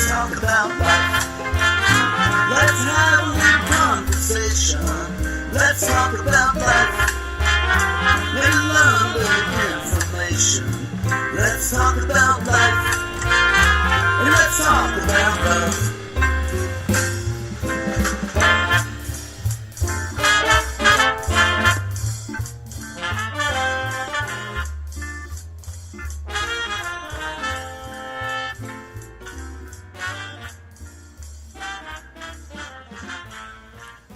talk about life. Let's have a little conversation. Let's talk about life. Maybe learn a little information. Let's talk about life. And let's talk about love.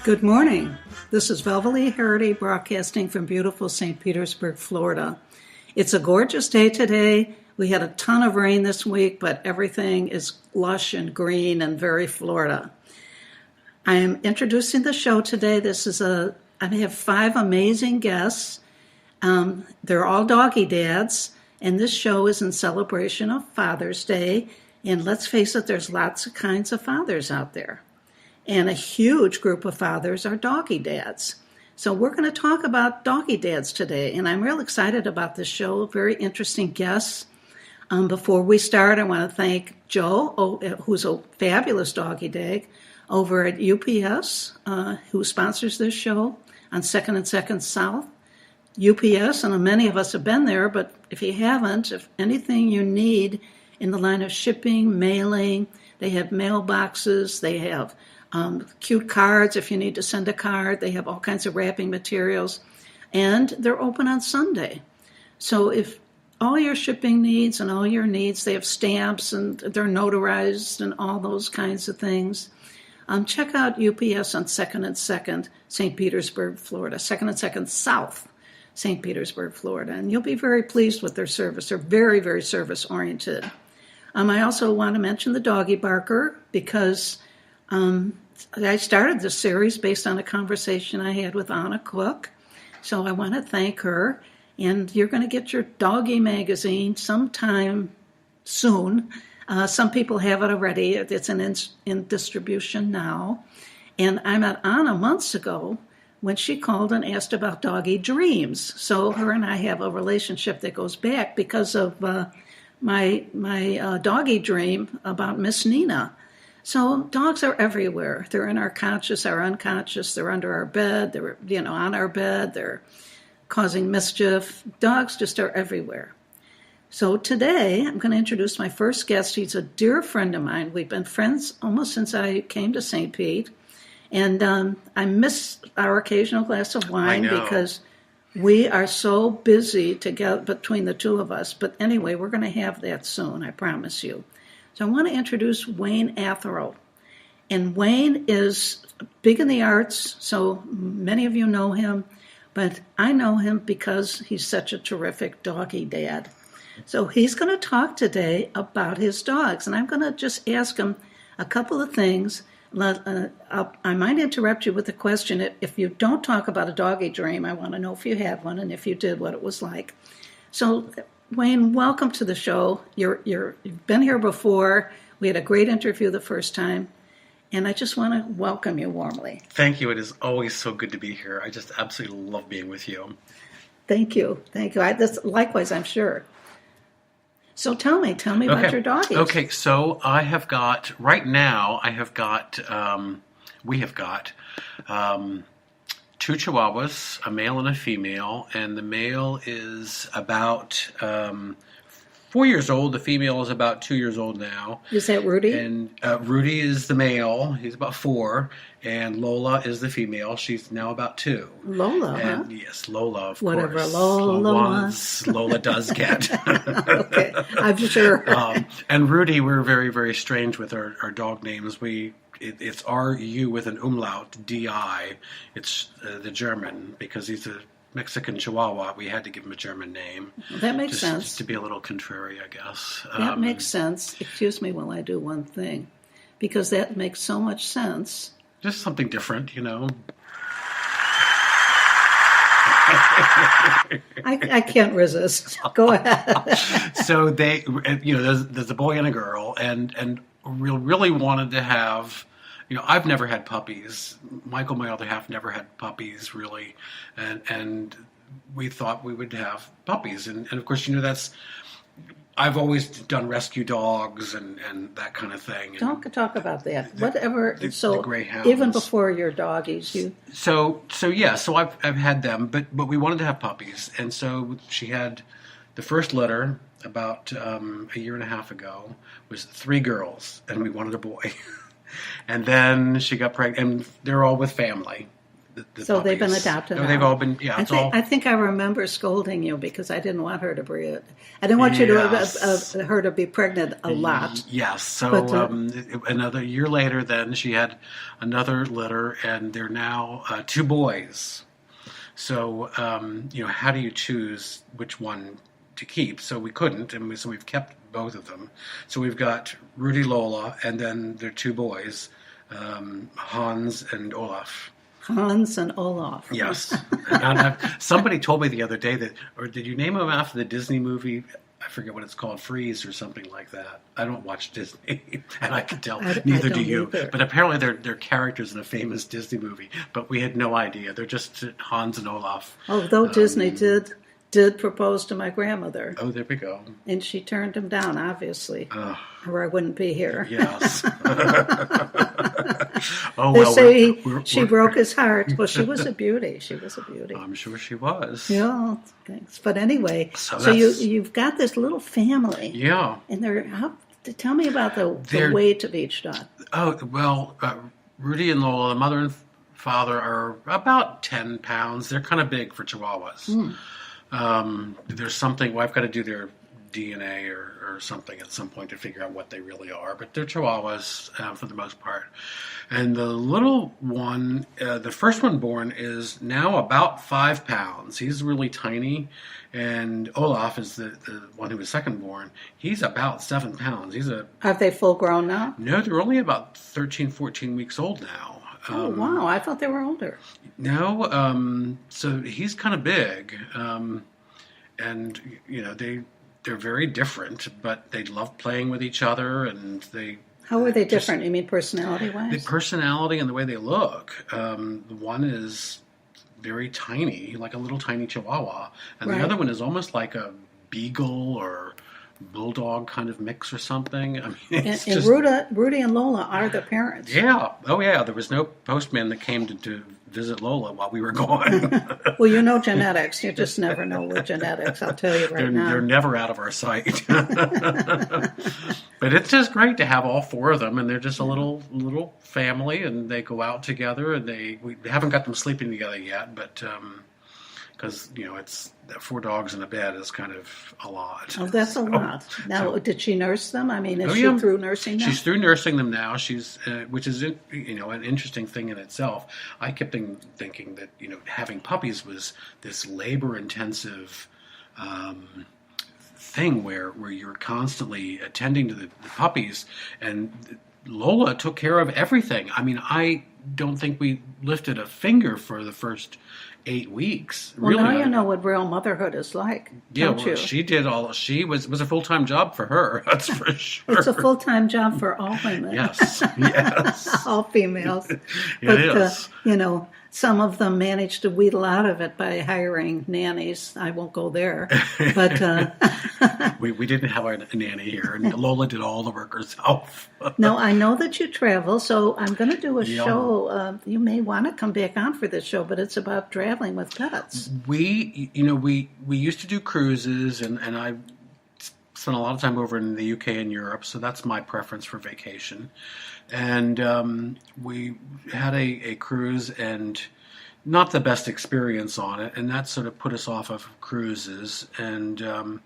Good morning. This is Velvalee Harity broadcasting from beautiful St. Petersburg, Florida. It's a gorgeous day today. We had a ton of rain this week, but everything is lush and green and very Florida. I am introducing the show today. I have 5 amazing guests. They're all Doggie Dads, and this show is in celebration of Father's Day. And let's face it, there's lots of kinds of fathers out there. And a huge group of fathers are Doggie Dads. So we're going to talk about Doggie Dads today, and I'm real excited about this show. Very interesting guests. Before we start, I want to thank Joe, who's a fabulous Doggie Dad, over at UPS, who sponsors this show on 2nd and 2nd South. UPS, and many of us have been there, but if you haven't, if anything you need in the line of shipping, mailing, they have mailboxes, they have cute cards if you need to send a card. They have all kinds of wrapping materials, and they're open on Sunday. So if all your shipping needs and all your needs, they have stamps and they're notarized and all those kinds of things. Check out UPS on 2nd and 2nd, St. Petersburg, Florida, 2nd and 2nd South, St. Petersburg, Florida, and you'll be very pleased with their service. They're very, very service-oriented. I also want to mention the Doggie Barker because I started this series based on a conversation I had with Anna Cook. So I want to thank her. And you're going to get your Doggie magazine sometime soon. Some people have it already. It's in distribution now. And I met Anna months ago when she called and asked about Doggie Dreams. So her and I have a relationship that goes back because of my doggie dream about Miss Nina. So dogs are everywhere. They're in our conscious, our unconscious. They're under our bed. They're on our bed. They're causing mischief. Dogs just are everywhere. So today I'm going to introduce my first guest. He's a dear friend of mine. We've been friends almost since I came to St. Pete. And I miss our occasional glass of wine because we are so busy together between the two of us. But anyway, we're going to have that soon, I promise you. So I want to introduce Wayne Atherow. And Wayne is big in the arts, so many of you know him, but I know him because he's such a terrific doggie dad. So he's going to talk today about his dogs, and I'm going to just ask him a couple of things. I might interrupt you with a question. If you don't talk about a doggie dream, I want to know if you had one, and if you did, what it was like. So Wayne, welcome to the show. You've been here before. We had a great interview the first time, and I just want to welcome you warmly. Thank you. It is always so good to be here. I just absolutely love being with you. Thank you. Likewise, I'm sure. So tell me about your doggies. Okay, so we have got 2 Chihuahuas, a male and a female, and the male is about 4 years old. The female is about 2 years old now. Is that Rudy? And Rudy is the male. He's about 4. And Lola is the female. She's now about 2. Lola, and, huh? Yes, Lola, of Whatever course. Lola wants. Lola does get. Okay, I'm sure. And Rudy, we're very, very strange with our dog names. It's R-U with an umlaut, D-I. It's the German, because he's a Mexican Chihuahua. We had to give him a German name. That makes sense. Just to be a little contrary, I guess. That makes sense. Excuse me while I do one thing, because that makes so much sense. Just something different, you know. I can't resist. Go ahead. So there's a boy and a girl, and we really wanted to have. I've never had puppies. Michael, my other half, never had puppies really, and we thought we would have puppies, and of course, that's I've always done rescue dogs and that kind of thing. Don't talk about that. Whatever. The greyhounds. Even before your doggies, you. So I've had them, but we wanted to have puppies, and so she had the first litter about a year and a half ago was 3 girls, and we wanted a boy, and then she got pregnant, and they're all with family. So they've been adopted. They've all been, yeah. I think I remember scolding you because I didn't want her to breed. I didn't want you to her to be pregnant a lot. Yes. So But, another year later, then she had another litter, and they're now 2 boys. So how do you choose which one to keep? So we couldn't, and so we've kept both of them. So we've got Rudy, Lola, and then their 2 boys, Hans and Olaf. Hans and Olaf. Yes. And somebody told me the other day that, or did you name them after the Disney movie? I forget what it's called, Freeze or something like that. I don't watch Disney, and I can tell neither do you. Either. But apparently they're characters in a famous Disney movie. But we had no idea. They're just Hans and Olaf. Although Disney did propose to my grandmother. Oh, there we go. And she turned him down, obviously, or I wouldn't be here. Yes. They say she broke his heart. Well, she was a beauty. She was a beauty. I'm sure she was. Yeah, thanks. But anyway, so you've got this little family. Yeah. And tell me about the weight of each dog. Oh, well, Rudy and Lola, the mother and father, are about 10 pounds. They're kind of big for Chihuahuas. There's something, I've got to do their DNA or something at some point to figure out what they really are, but they're Chihuahuas for the most part. And the little one, the first one born, is now about 5 pounds. He's really tiny, and Olaf is the one who was second born. He's about 7 pounds. Are they full grown now? No, they're only about 13, 14 weeks old now. Oh, wow. I thought they were older. No, so he's kind of big, and they're very different, but they love playing with each other, and they. How are they different? You mean personality-wise? The personality and the way they look. The one is very tiny, like a little tiny Chihuahua, and the other one is almost like a beagle or bulldog kind of mix or something. I mean, and Rudy and Lola are the parents. Yeah. Oh, yeah. There was no postman that came to visit Lola while we were gone. Well, you know genetics. You just never know with genetics. I'll tell you now. They're never out of our sight. But it's just great to have all 4 of them, and they're just a little family, and they go out together, and we haven't got them sleeping together yet, but because it's 4 dogs in a bed is kind of a lot. Oh, that's a lot. Now, did she nurse them? I mean, is she through nursing them? She's through nursing them now. She's, which is an interesting thing in itself. I kept thinking that having puppies was this labor-intensive thing where you're constantly attending to the puppies, and Lola took care of everything. I mean, I don't think we lifted a finger for the first 8 weeks. Well, really, now you know what real motherhood is like. Yeah, well, she did all. She was a full-time job for her. That's for sure. It's a full-time job for all women. Yes, yes, all females. It is. Some of them managed to wheedle out of it by hiring nannies. I won't go there, but we didn't have a nanny here, and Lola did all the work herself. No, I know that you travel, so I'm going to do a show. You may want to come back on for this show, but it's about traveling with pets. We used to do cruises, and I spent a lot of time over in the UK and Europe, so that's my preference for vacation. And we had a cruise, and not the best experience on it, and that sort of put us off of cruises. And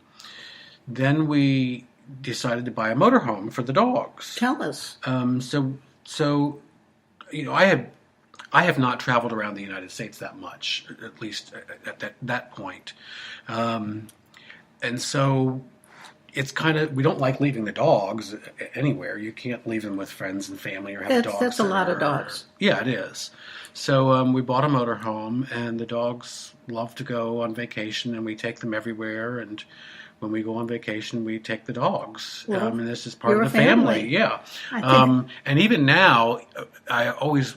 then we decided to buy a motorhome for the dogs. Tell us. So I have not traveled around the United States that much, at least at that point. And so it's kind of, we don't like leaving the dogs anywhere. You can't leave them with friends and family or have dogs. That's a lot of dogs. Yeah, it is. So we bought a motorhome, and the dogs love to go on vacation, and we take them everywhere. And when we go on vacation, we take the dogs. Well, and this is part of the family. Yeah. And even now, I always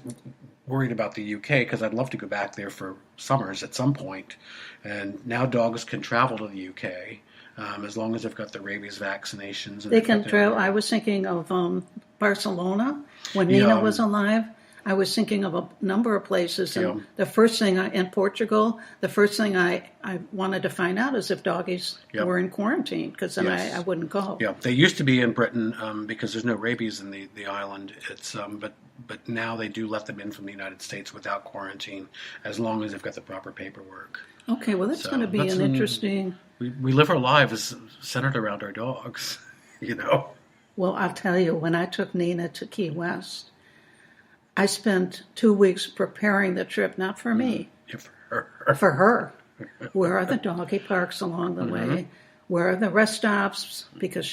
worried about the UK because I'd love to go back there for summers at some point. And now dogs can travel to the UK. as long as they've got the rabies vaccinations. And They they've can got travel. I was thinking of Barcelona when Nina was alive. I was thinking of a number of places, and the first thing in Portugal, the first thing I wanted to find out is if doggies were in quarantine, because then I wouldn't go. Yeah, they used to be in Britain because there's no rabies in the island. It's but now they do let them in from the United States without quarantine, as long as they've got the proper paperwork. Okay, well that's going to be an interesting. We live our lives centered around our dogs, you know. Well, I'll tell you, when I took Nina to Key West, I spent 2 weeks preparing the trip, not for me, for her. Where are the doggy parks along the way? Where are the rest stops? Because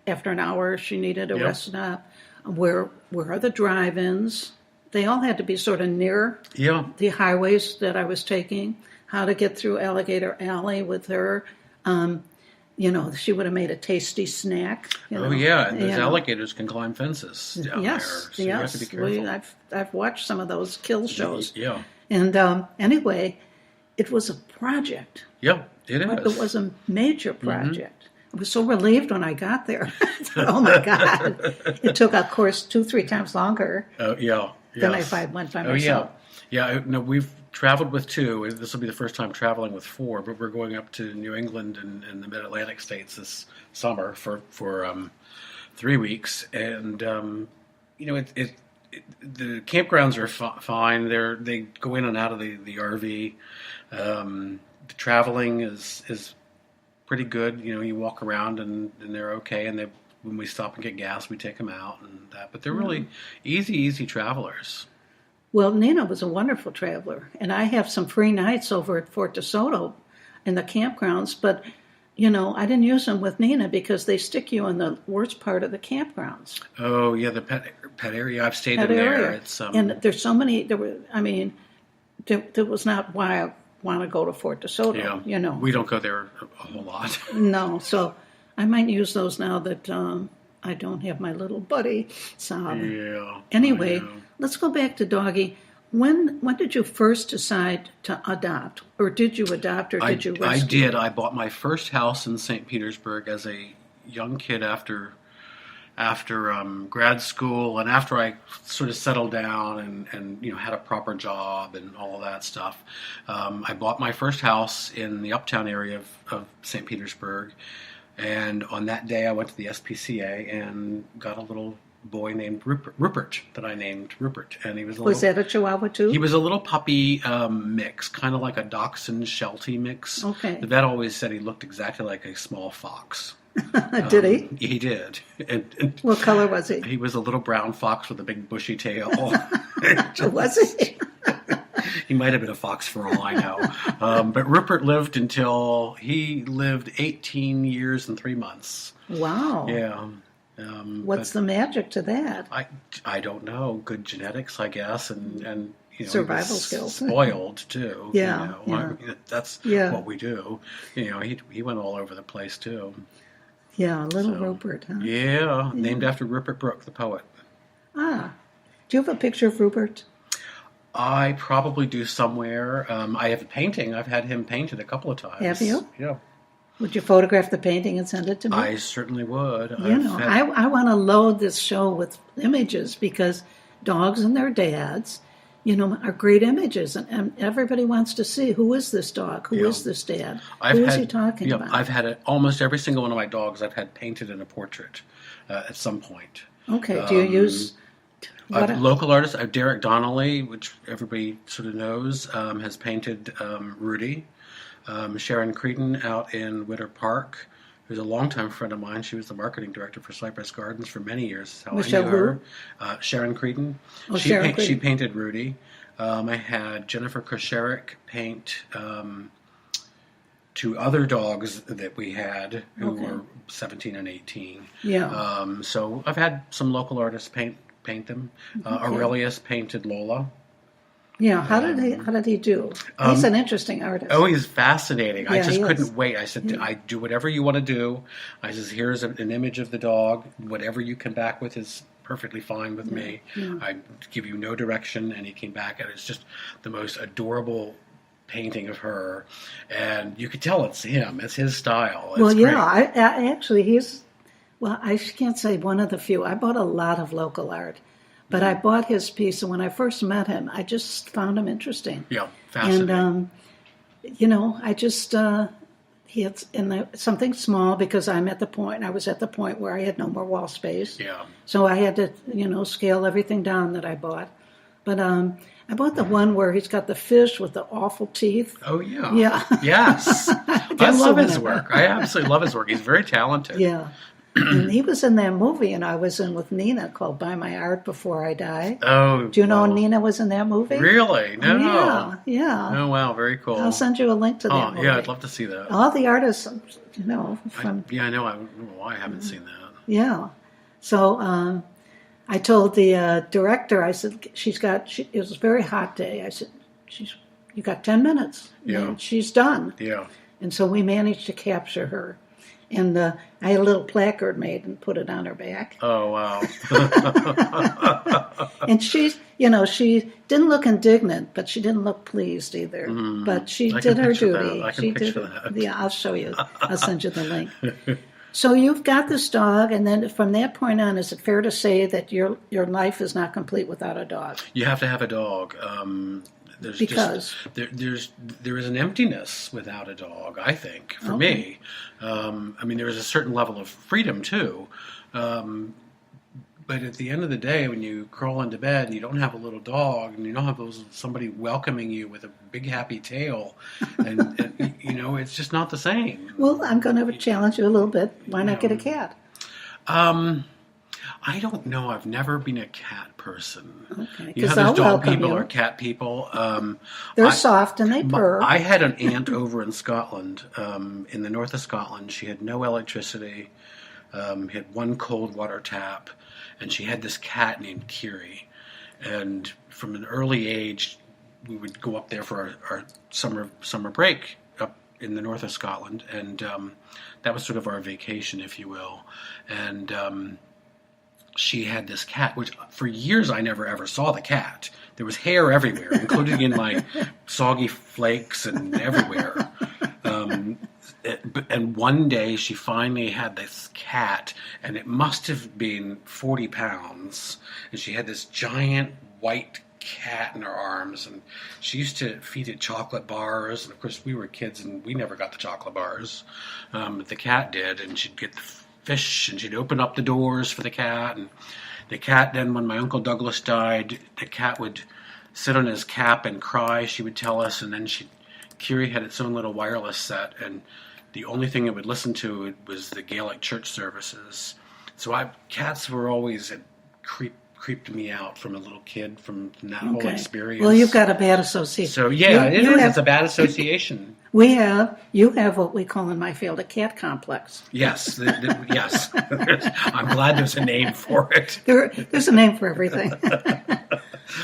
after an hour, she needed a rest stop. Where are the drive-ins? They all had to be sort of near the highways that I was taking. How to get through Alligator Alley with her. She would have made a tasty snack. Those alligators can climb fences down there. So you have to be careful. I've watched some of those kill shows. Yeah. And anyway, it was a project. Yeah, it is. It was a major project. I was so relieved when I got there. I thought, oh my God. It took, of course, 2-3 times longer than if I went by myself. Yeah, no, we've traveled with 2. This will be the first time traveling with 4, but we're going up to New England and the Mid-Atlantic states this summer for 3 weeks. And, the campgrounds are fine. They go in and out of the RV. The traveling is pretty good. You walk around and they're okay. And when we stop and get gas, we take them out and that. But they're really easy travelers. Well, Nina was a wonderful traveler, and I have some free nights over at Fort DeSoto in the campgrounds, but, I didn't use them with Nina because they stick you in the worst part of the campgrounds. Oh, yeah, the pet area. I've stayed in there. It's, and there's so many, there was not why I want to go to Fort DeSoto, We don't go there a whole lot. No, so I might use those now that I don't have my little buddy, Sob. Yeah. Anyway, let's go back to Doggie. When did you first decide to adopt? Or did you adopt, or did you rescue? I did. I bought my first house in St. Petersburg as a young kid after grad school, and after I sort of settled down and had a proper job and all of that stuff. I bought my first house in the uptown area of St. Petersburg. And on that day, I went to the SPCA and got a little boy named Rupert that I named Rupert. And he was that a Chihuahua too? He was a little puppy mix, kind of like a Dachshund Sheltie mix. Okay. The vet always said he looked exactly like a small fox. Did he? He did. And what color was he? He was a little brown fox with a big bushy tail. Was he? He might have been a fox for all I know. But Rupert lived 18 years and 3 months. Wow. Yeah. What's the magic to that? I don't know. Good genetics, I guess, and survival skills. Spoiled too. Yeah. I mean, that's what we do. He went all over the place too. Yeah, little Rupert, huh? Yeah, named after Rupert Brooke, the poet. Ah. Do you have a picture of Rupert? I probably do somewhere. I have a painting. I've had him painted a couple of times. Have you? Yeah. Would you photograph the painting and send it to me? I certainly would. I want to load this show with images because dogs and their dads, are great images. And everybody wants to see, who is this dog? Who is this dad? Who is he talking about? I've had almost every single one of my dogs I've had painted in a portrait at some point. Okay. Do you use... local artists, Derek Donnelly, which everybody sort of knows, has painted Rudy. Sharon Creedon out in Witter Park, who's a longtime friend of mine. She was the marketing director for Cypress Gardens for many years. Michelle who? Sharon Creedon. Oh, Sharon Creedon. She painted Rudy. I had Jennifer Kosherik paint 2 other dogs that we had who were 17 and 18. Yeah. So I've had some local artists paint them. Aurelius painted Lola. Yeah, how did he do? He's an interesting artist. Oh, he's fascinating. Yeah, I just couldn't wait. I said, I do whatever you want to do. I says, here's an image of the dog. Whatever you come back with is perfectly fine with me. I give you no direction. And he came back, and it's just the most adorable painting of her, and you could tell it's him. It's his style. It's Well, great. yeah, I actually, I can't say one of the few. I bought a lot of local art, but I bought his piece, and when I first met him, I just found him interesting. Yeah, fascinating. And, I just, he had something small because I was at the point where I had no more wall space. Yeah. So I had to, scale everything down that I bought. But I bought the one where he's got the fish with the awful teeth. Oh, yeah. Yeah. Yes. I That's love the his one. work. I absolutely love his work. He's very talented. Yeah. And he was in that movie, and I was in with Nina called Buy My Art Before I Die. Oh. Do you know well, Nina was in that movie? Really? No. Yeah, yeah. Oh, wow. Very cool. I'll send you a link to that movie. Yeah, I'd love to see that. All the artists, from... I know. I don't know why I haven't seen that. Yeah. So I told the director, I said, it was a very hot day. I said, you got 10 minutes. Yeah. And she's done. Yeah. And so we managed to capture her. And I had a little placard made and put it on her back. Oh, wow. And she didn't look indignant, but she didn't look pleased either. But she I did can her picture duty. that. I can She picture did. that. Yeah, I'll show you. I'll send you the link. So you've got this dog, and then from that point on, is it fair to say that your life is not complete without a dog? You have to have a dog. Because? There is an emptiness without a dog, I think, for me. There is a certain level of freedom, too. But at the end of the day, when you crawl into bed and you don't have a little dog and you don't have somebody welcoming you with a big happy tail, and it's just not the same. Well, I'm going to challenge you a little bit. Why not get a cat? I don't know. I've never been a cat person. Okay, You know 'cause how I'll there's dog welcome people you. or cat people? They're soft and they purr. I had an aunt over in Scotland, in the north of Scotland. She had no electricity, had one cold water tap, and she had this cat named Kiri. And from an early age, we would go up there for our summer break up in the north of Scotland, and that was sort of our vacation, if you will. And she had this cat, which for years I never ever saw the cat. There was hair everywhere, including in my soggy flakes and everywhere. And one day she finally had this cat, and it must have been 40 pounds. And she had this giant white cat in her arms, and she used to feed it chocolate bars. And of course, we were kids, and we never got the chocolate bars. But the cat did, and she'd get the fish, and she'd open up the doors for the cat. And the cat then, when my Uncle Douglas died, the cat would sit on his cap and cry, she would tell us, and then Kiri had its own little wireless set, and the only thing it would listen to was the Gaelic church services. So cats were always creeped me out from a little kid from that whole experience. Well, you've got a bad association. So yeah, it's a bad association. You have what we call in my field a cat complex. Yes, yes. I'm glad there's a name for it. There's a name for everything.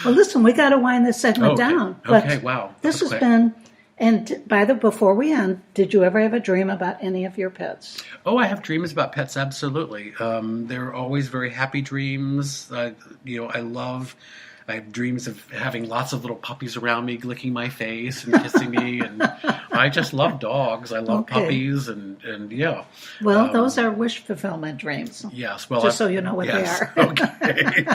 Well, listen, we got to wind this segment down. Okay, wow. This has been. And before we end, did you ever have a dream about any of your pets? Oh, I have dreams about pets, absolutely. They're always very happy dreams. I have dreams of having lots of little puppies around me, licking my face and kissing me. And I just love dogs. I love puppies, and yeah. Well, those are wish fulfillment dreams. Yes. Well, just so you know what they are. Okay.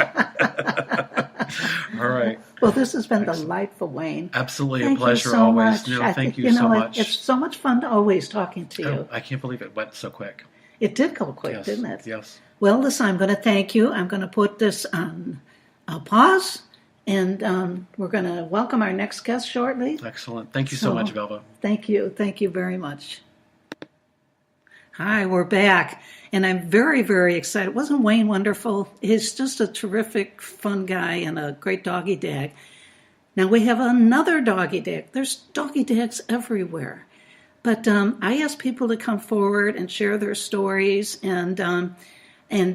All right. Well, this has been delightful, Wayne. Absolutely Thank a pleasure you so always. much. No, thank you so much. It's so much fun to always talking to you. Oh, I can't believe it went so quick. It did go quick, Yes. didn't it? Yes. Well, listen, I'm going to thank you. I'm going to put this on pause, and we're going to welcome our next guest shortly. Excellent. Thank you so much, Velva. Thank you. Thank you very much. Hi, we're back, and I'm very, very excited. Wasn't Wayne wonderful? He's just a terrific, fun guy and a great doggy dad. Now we have another doggy dad. There's doggy dads everywhere. But I asked people to come forward and share their stories, and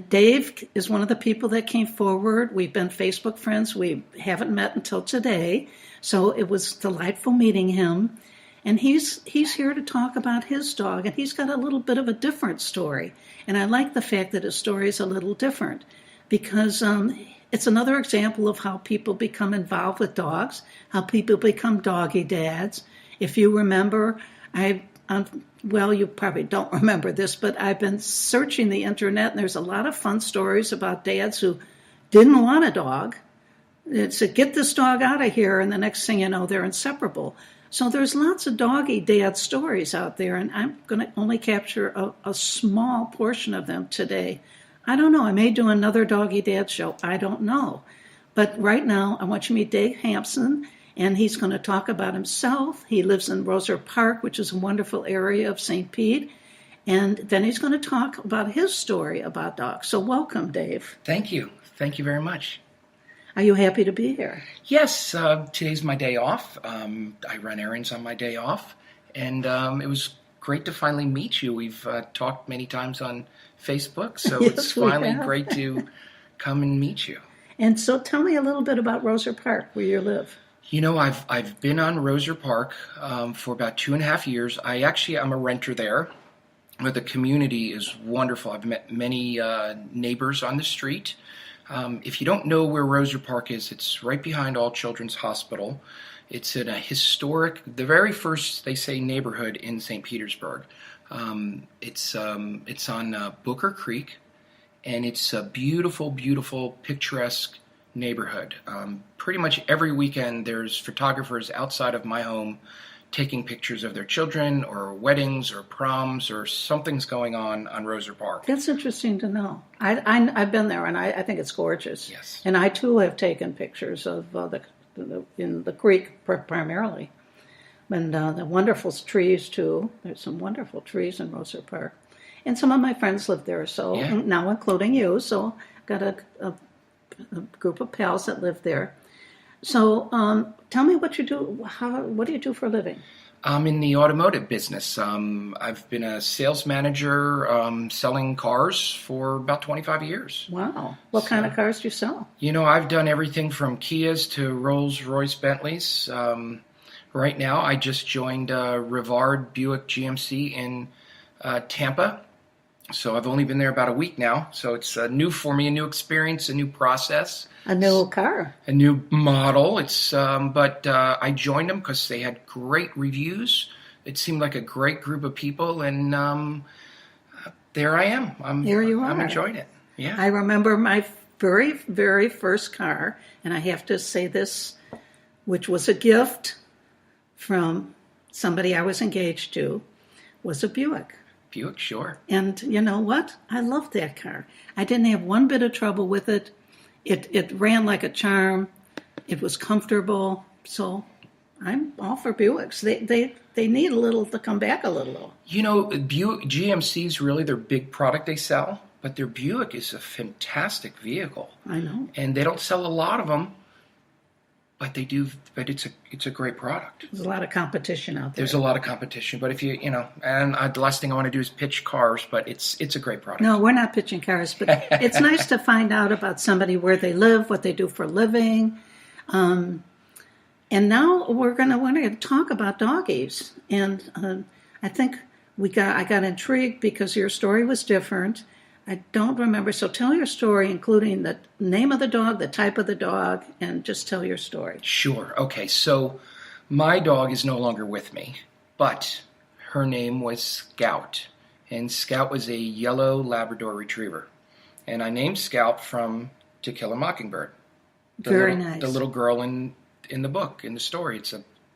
Dave is one of the people that came forward. We've been Facebook friends. We haven't met until today, so it was delightful meeting him. And he's here to talk about his dog, and he's got a little bit of a different story. And I like the fact that his story is a little different because it's another example of how people become involved with dogs, how people become doggy dads, If you remember, well, you probably don't remember this, but I've been searching the internet, and there's a lot of fun stories about dads who didn't want a dog. It said, get this dog out of here, and the next thing you know, they're inseparable. So there's lots of doggy dad stories out there, and I'm going to only capture a small portion of them today. I don't know. I may do another doggy dad show. I don't know. But right now, I want you to meet Dave Hampson, and he's going to talk about himself. He lives in Roser Park, which is a wonderful area of St. Pete. And then he's going to talk about his story about dogs. So welcome, Dave. Thank you. Thank you very much. Are you happy to be here? Yes, today's my day off. I run errands on my day off, and it was great to finally meet you. We've talked many times on Facebook, so Yes, it's finally we have. great to come and meet you. And so tell me a little bit about Roser Park, where you live. You know, I've been on Roser Park for about 2.5 years. I'm a renter there, but the community is wonderful. I've met many neighbors on the street. If you don't know where Roser Park is, it's right behind All Children's Hospital. It's in a historic, the very first, they say, neighborhood in St. Petersburg. It's on Booker Creek, and it's a beautiful, beautiful, picturesque neighborhood. Pretty much every weekend there's photographers outside of my home taking pictures of their children or weddings or proms or something's going on Roser Park. That's interesting to know. I've been there, and I think it's gorgeous. Yes. And I, too, have taken pictures of in the creek primarily. And the wonderful trees, too. There's some wonderful trees in Roser Park. And some of my friends live there, so Yeah. now including you. So got a group of pals that live there. So tell me what you do. What do you do for a living? I'm in the automotive business. I've been a sales manager selling cars for about 25 years. Wow. What kind of cars do you sell? You know, I've done everything from Kias to Rolls-Royce Bentleys. Right now, I just joined Rivard Buick GMC in Tampa. So I've only been there about a week now. So it's new for me, a new experience, a new process. A new car. A new model. But I joined them because they had great reviews. It seemed like a great group of people, and there I am. Here you are. I'm enjoying it. Yeah. I remember my very, very first car, and I have to say this, which was a gift from somebody I was engaged to, was a Buick. Buick, sure. And you know what? I loved that car. I didn't have one bit of trouble with it. It ran like a charm. It was comfortable. So I'm all for Buicks. They need a little to come back a little. You know, Buick GMC's really their big product they sell, but their Buick is a fantastic vehicle. I know. And they don't sell a lot of them, but they do. But it's a great product. There's a lot of competition out there. There's a lot of competition, but if you know, and the last thing I want to do is pitch cars, but it's a great product. No, we're not pitching cars, but it's nice to find out about somebody, where they live, what they do for a living. And now we're going to talk about doggies. And I think I got intrigued because your story was different. I don't remember. So tell your story, including the name of the dog, the type of the dog, and just tell your story. Sure. Okay. So my dog is no longer with me, but her name was Scout. And Scout was a yellow Labrador retriever. And I named Scout from To Kill a Mockingbird. Very nice. The little girl in the book, in the story.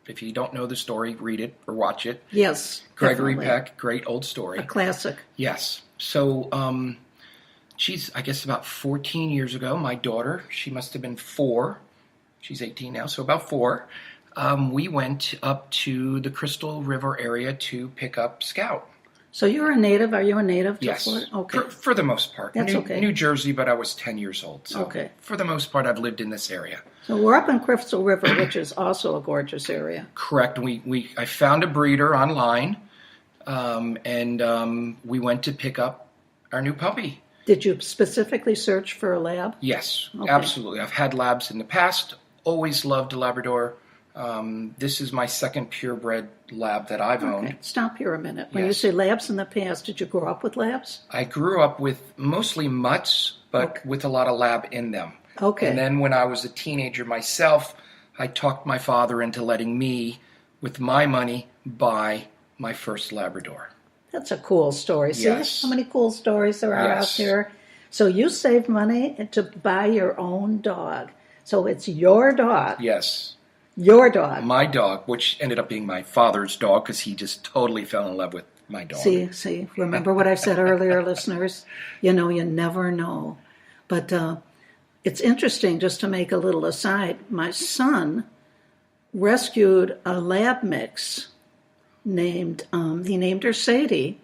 If you don't know the story, read it or watch it. Yes. Gregory definitely. Peck, great old story. A classic. Yes. So, geez, I guess about 14 years ago, my daughter, she must have been 4. She's 18 now, so about 4. We went up to the Crystal River area to pick up Scout. So you're a native. Are you a native? Yes. Okay. For the most part. That's okay. New Jersey, but I was 10 years old. So Okay. For the most part, I've lived in this area. So we're up in Crystal River, which is also a gorgeous area. Correct. I found a breeder online, and we went to pick up our new puppy. Did you specifically search for a lab? Yes, Okay. absolutely. I've had labs in the past. Always loved a Labrador. This is my second purebred lab that I've owned. Okay. Stop here a minute. When you Yes. say labs in the past, did you grow up with labs? I grew up with mostly mutts, but Okay. with a lot of lab in them. Okay. And then when I was a teenager myself, I talked my father into letting me with my money, buy my first Labrador. That's a cool story. See Yes. how many cool stories there are Yes. out there? So you saved money to buy your own dog. So it's your dog. Yes. Your dog. My dog, which ended up being my father's dog because he just totally fell in love with my dog. See, remember what I said earlier, listeners? You never know. But it's interesting, just to make a little aside, my son rescued a lab mix he named her Sadie,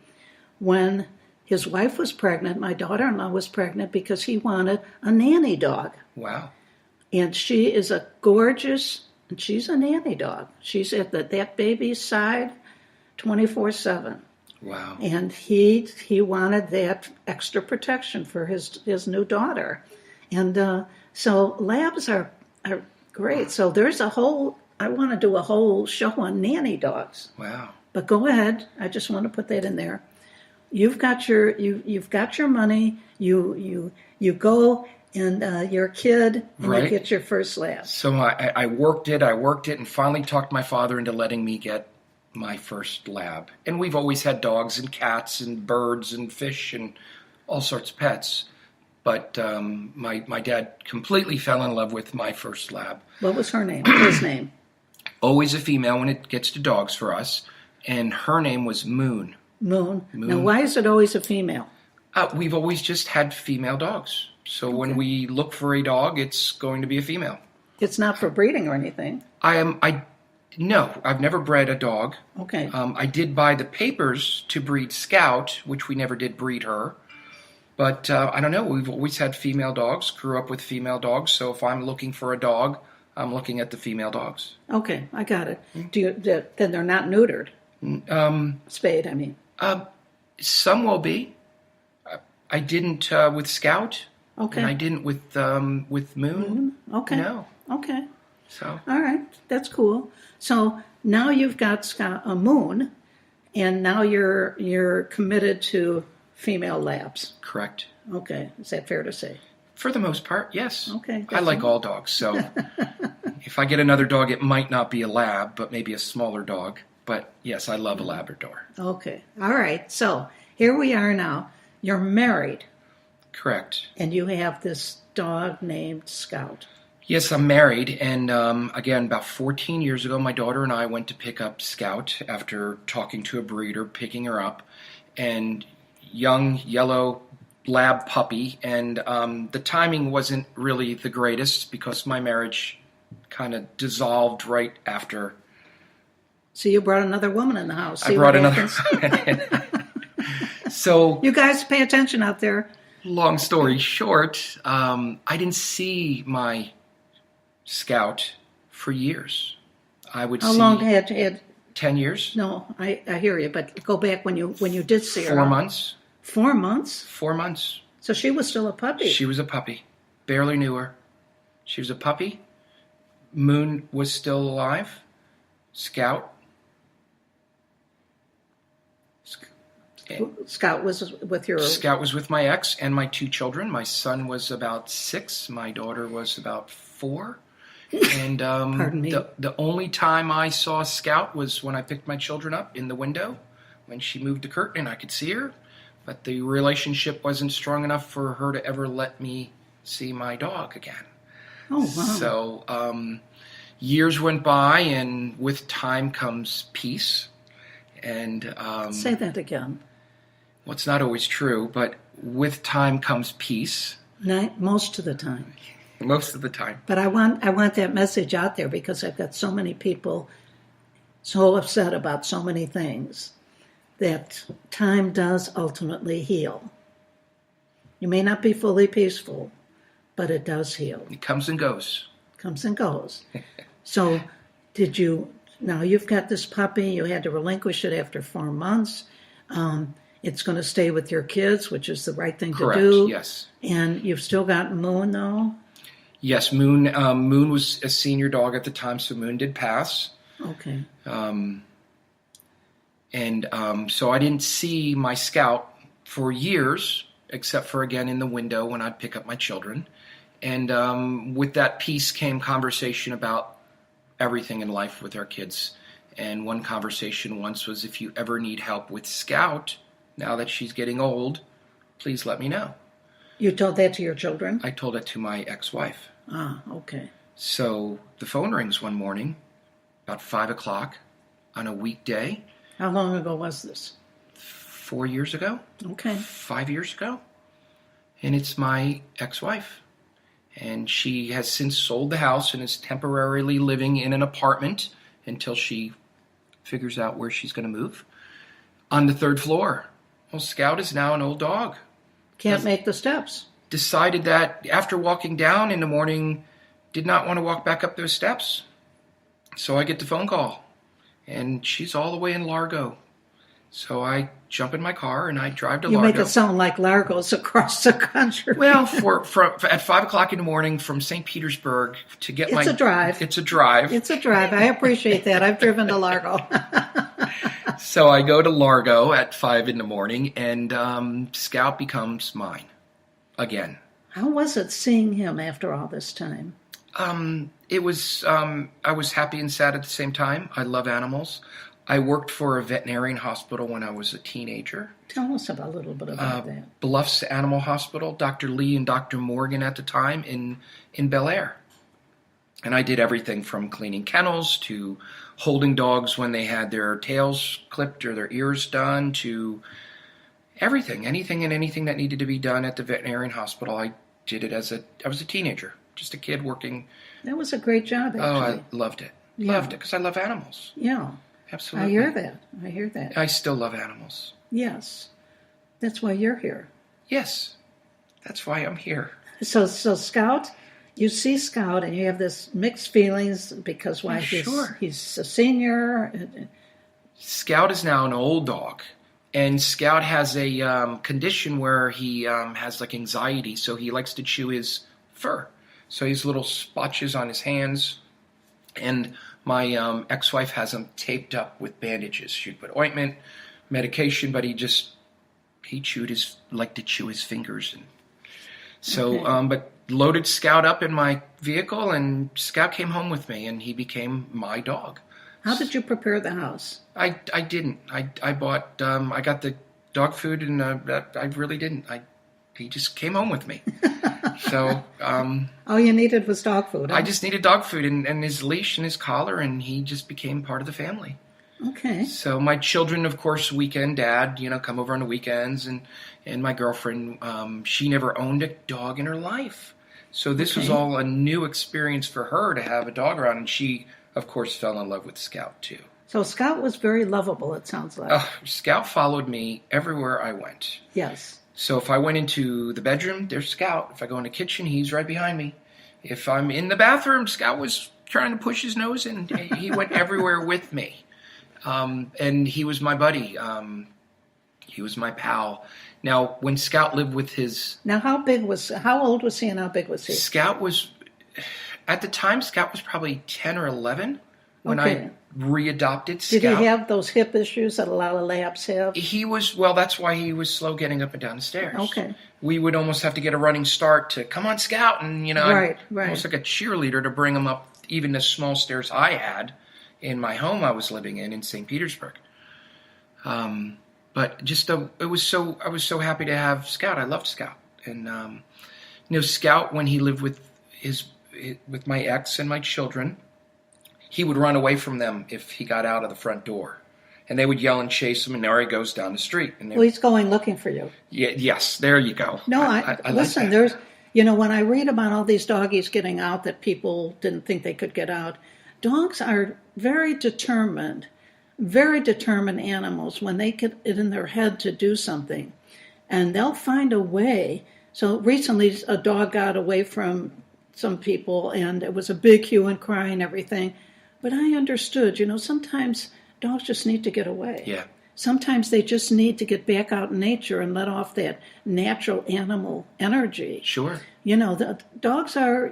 when his wife was pregnant, my daughter-in-law was pregnant, because he wanted a nanny dog. Wow. And she is a gorgeous, and she's a nanny dog. She's at that baby's side 24/7. Wow. And he wanted that extra protection for his new daughter. And so labs are great. So there's I want to do a whole show on nanny dogs. Wow. But go ahead. I just want to put that in there. You've got your money. You go and you're a kid and Right. you get your first lab. So I worked it, and finally talked my father into letting me get my first lab. And we've always had dogs and cats and birds and fish and all sorts of pets. But my dad completely fell in love with my first lab. What was her name? His name? Always a female when it gets to dogs for us. And her name was Moon. Moon. Now, why is it always a female? We've always just had female dogs. So when we look for a dog, it's going to be a female. It's not for breeding or anything. No, I've never bred a dog. Okay. I did buy the papers to breed Scout, which we never did breed her. But I don't know. We've always had female dogs, grew up with female dogs. So if I'm looking for a dog, I'm looking at the female dogs. Okay, I got it. Then they're not neutered? Spayed, I mean. Some will be. I didn't with Scout. Okay. And I didn't with Moon. Okay. No. Okay. So. All right, that's cool. So now you've got a Moon, and now you're committed to female labs. Correct. Okay, is that fair to say? For the most part, yes. Okay. I like all dogs, so if I get another dog, it might not be a lab, but maybe a smaller dog. But yes, I love a Labrador. Okay. All right. So here we are now. You're married, Correct. and you have this dog named Scout. Yes, I'm married, and again, about 14 years ago, my daughter and I went to pick up Scout after talking to a breeder, picking her up, and young yellow lab puppy, and the timing wasn't really the greatest because my marriage kind of dissolved right after. So you brought another woman in the house. See I brought what another. happens? So, You guys pay attention out there. long story short, I didn't see my Scout for years. I would How see long had 10 years, No, I hear you, but go back when you did see her. 4 months, 4 months? 4 months. So she was still a puppy. She was a puppy. Barely knew her. She was a puppy. Moon was still alive. Scout. Scout was with your... Scout was with my ex and my 2 children. My son was about 6. My daughter was about 4. And Pardon me. The only time I saw Scout was when I picked my children up in the window. When she moved the curtain and I could see her. But the relationship wasn't strong enough for her to ever let me see my dog again. Oh, wow. So years went by, and with time comes peace. And Say that again. well, it's not always true, but with time comes peace. Most of the time. Most of the time. But I want that message out there because I've got so many people so upset about so many things that time does ultimately heal. You may not be fully peaceful, but it does heal. It comes and goes. Comes and goes. So now you've got this puppy, you had to relinquish it after 4 months. It's going to stay with your kids, which is the right thing Correct, to do. yes. And you've still got Moon, though? Yes, Moon. Moon was a senior dog at the time, so Moon did pass. Okay. So I didn't see my Scout for years, except for, again, in the window when I'd pick up my children. And with that peace came conversation about everything in life with our kids. And one conversation once was, if you ever need help with Scout, now that she's getting old, please let me know. You told that to your children? I told it to my ex-wife. Ah, okay. So the phone rings one morning, about 5 o'clock on a weekday. How long ago was this? 4 years ago? Okay. 5 years ago? And it's my ex-wife. And she has since sold the house and is temporarily living in an apartment until she figures out where she's going to move. On the 3rd floor. Well, Scout is now an old dog. Can't make the steps. Decided that after walking down in the morning, did not want to walk back up those steps. So I get the phone call. And she's all the way in Largo. So I jump in my car and I drive to You Largo. make it sound like Largo's across the country. Well, at 5 o'clock in the morning from St. Petersburg to get It's a drive. It's a drive. It's a drive. I appreciate that. I've driven to Largo. So I go to Largo at 5 in the morning, and Scout becomes mine again. How was it seeing him after all this time? It was. I was happy and sad at the same time. I love animals. I worked for a veterinarian hospital when I was a teenager. Tell us a little bit about that. Bluffs Animal Hospital, Dr. Lee and Dr. Morgan at the time in Bel Air. And I did everything from cleaning kennels to holding dogs when they had their tails clipped or their ears done to everything, anything that needed to be done at the veterinarian hospital. I did it I was a teenager, just a kid working. That was a great job, actually. Oh, I loved it. Yeah. Loved it because I love animals. Yeah. Absolutely. I hear that. I still love animals. Yes. That's why you're here. Yes. That's why I'm here. So Scout, you see Scout and you have this mixed feelings because why Sure. he's a senior. Scout is now an old dog. And Scout has a condition where he has like anxiety, so he likes to chew his fur. So he has little spotches on his hands. And my ex-wife has him taped up with bandages. She'd put ointment, medication, but he liked to chew his fingers. And so, Okay. but loaded Scout up in my vehicle, and Scout came home with me, and he became my dog. How did you prepare the house? I didn't. I bought, I got the dog food, and I really didn't. He just came home with me. So All you needed was dog food. Huh? I just needed dog food and his leash and his collar, and he just became part of the family. Okay. So my children, of course, weekend dad, come over on the weekends, and my girlfriend, she never owned a dog in her life. So this was all a new experience for her to have a dog around, and she, of course, fell in love with Scout too. So Scout was very lovable, it sounds like. Scout followed me everywhere I went. Yes. So if I went into the bedroom, there's Scout. If I go in the kitchen, he's right behind me. If I'm in the bathroom, Scout was trying to push his nose in. He went everywhere with me. And he was my buddy. He was my pal. Now, when Scout lived with his... Now, how old was he and how big was he? Scout was... At the time, Scout was probably 10 or 11 when I readopted Scout. Did he have those hip issues that a lot of labs have? He was, well, that's why he was slow getting up and down the stairs. Okay. We would almost have to get a running start to, come on, Scout, and, Right. almost like a cheerleader to bring him up even the small stairs I had in my home I was living in St. Petersburg. But just, I was so happy to have Scout. I loved Scout. And, Scout, when he lived with my ex and my children, he would run away from them if he got out of the front door. And they would yell and chase him, and there he goes down the street. And Well, he's going looking for you. yes, there you go. No, I listen, like that. there's, when I read about all these doggies getting out that people didn't think they could get out, dogs are very determined animals when they get it in their head to do something. And they'll find a way. So recently, a dog got away from some people, and it was a big hue and cry and everything. But I understood, sometimes dogs just need to get away. Yeah. Sometimes they just need to get back out in nature and let off that natural animal energy. Sure. The dogs are,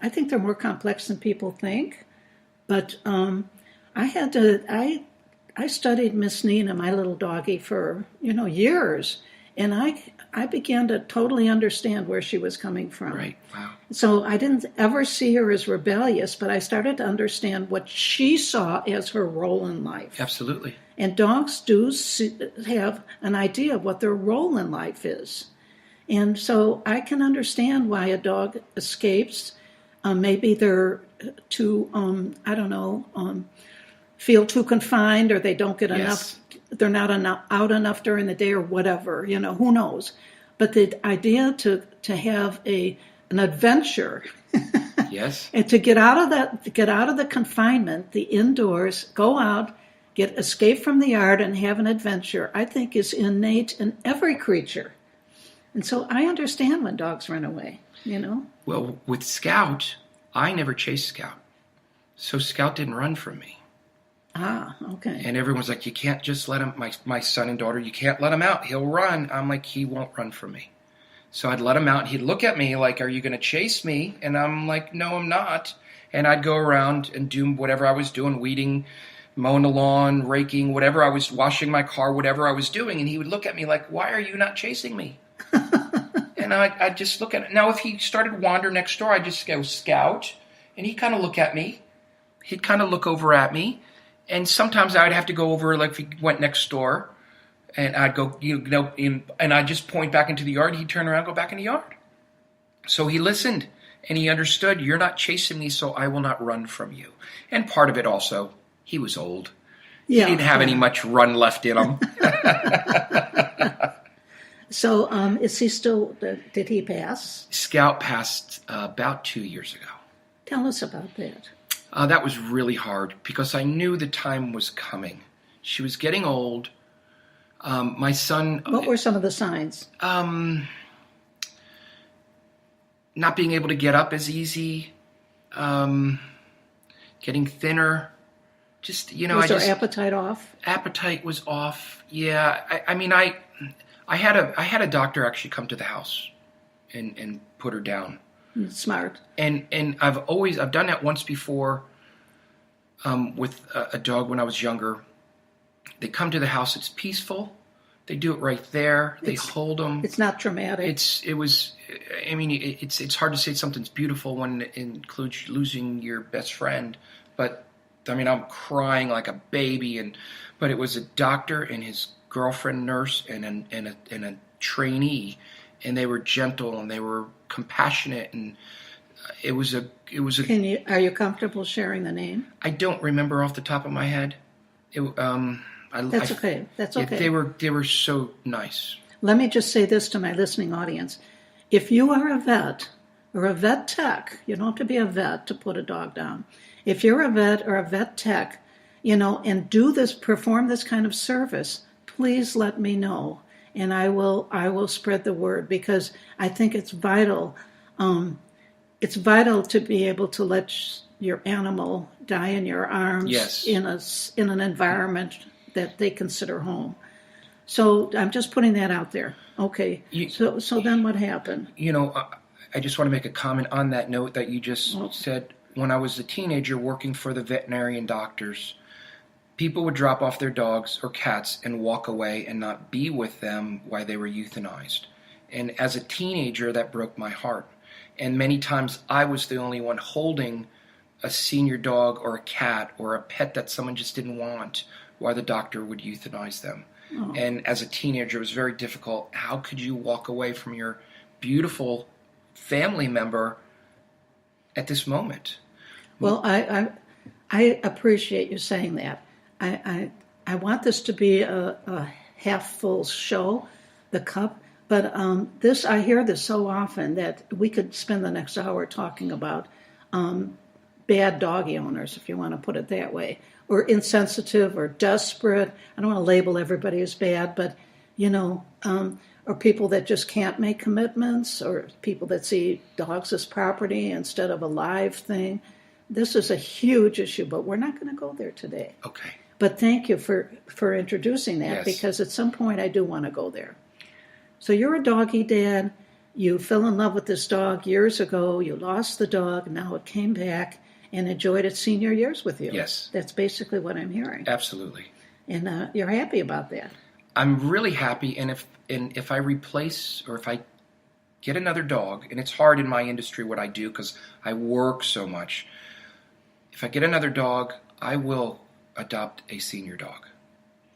I think they're more complex than people think. But I studied Miss Nina, my little doggie, for, years. And I began to totally understand where she was coming from. Right. Wow. So I didn't ever see her as rebellious, but I started to understand what she saw as her role in life. Absolutely. And dogs do have an idea of what their role in life is. And so I can understand why a dog escapes. Maybe they're too, feel too confined, or they don't get enough. They're not out enough during the day, or whatever. Who knows? But the idea to have an adventure, Yes. and to get out of the confinement, the indoors, go out, escape from the yard, and have an adventure, I think is innate in every creature. And so I understand when dogs run away. Well, with Scout, I never chased Scout, so Scout didn't run from me. Ah, okay. And everyone's like, you can't just let him, my son and daughter, you can't let him out. He'll run. I'm like, he won't run from me. So I'd let him out. He'd look at me like, are you going to chase me? And I'm like, no, I'm not. And I'd go around and do whatever I was doing, weeding, mowing the lawn, raking, whatever I was, washing my car, whatever I was doing. And he would look at me like, why are you not chasing me? And I'd just look at it. Now, if he started wandering next door, I'd just go, Scout. And he'd kind of look at me. He'd kind of look over at me. And sometimes I'd have to go over, like if he went next door, and I'd go, and I'd just point back into the yard. He'd turn around, go back in the yard. So he listened, and he understood, you're not chasing me, so I will not run from you. And part of it also, he was old. Yeah, he didn't have any much run left in him. So is he still, did he pass? Scout passed about 2 years ago. Tell us about that. That was really hard because I knew the time was coming. She was getting old. My son... What were some of the signs? Not being able to get up as easy. Getting thinner. Just, Was her appetite off? Appetite was off. Yeah. I had a doctor actually come to the house and put her down. Smart. And I've done that once before with a dog when I was younger. They come to the house, it's peaceful. They do it right there. They hold them. It's not traumatic. It's hard to say something's beautiful when it includes losing your best friend. But I'm crying like a baby. But it was a doctor and his girlfriend nurse and a trainee, and they were gentle and they were compassionate, and it was a. Are you comfortable sharing the name? I don't remember off the top of my head. That's okay. They were so nice. Let me just say this to my listening audience: if you are a vet or a vet tech, you don't have to be a vet to put a dog down. If you're a vet or a vet tech, and perform this kind of service, please let me know, and I will spread the word, because I think it's vital. It's vital to be able to let your animal die in your arms. Yes. in an environment that they consider home. So I'm just putting that out there. Okay. So then what happened? I just want to make a comment on that note that you just said. When I was a teenager working for the veterinarian doctors, people would drop off their dogs or cats and walk away and not be with them while they were euthanized. And as a teenager, that broke my heart. And many times I was the only one holding a senior dog or a cat or a pet that someone just didn't want while the doctor would euthanize them. Oh. And as a teenager, it was very difficult. How could you walk away from your beautiful family member at this moment? Well, I appreciate you saying that. I want this to be a half full show, the cup. But I hear this so often that we could spend the next hour talking about bad doggy owners, if you want to put it that way, or insensitive or desperate. I don't want to label everybody as bad, but, or people that just can't make commitments, or people that see dogs as property instead of a live thing. This is a huge issue, but we're not going to go there today. Okay. But thank you for introducing that, Yes. Because at some point I do want to go there. So you're a doggy dad. You fell in love with this dog years ago. You lost the dog. Now it came back and enjoyed its senior years with you. Yes. That's basically what I'm hearing. Absolutely. And you're happy about that. I'm really happy, and if I replace or if I get another dog, and it's hard in my industry what I do because I work so much. If I get another dog, I will adopt a senior dog.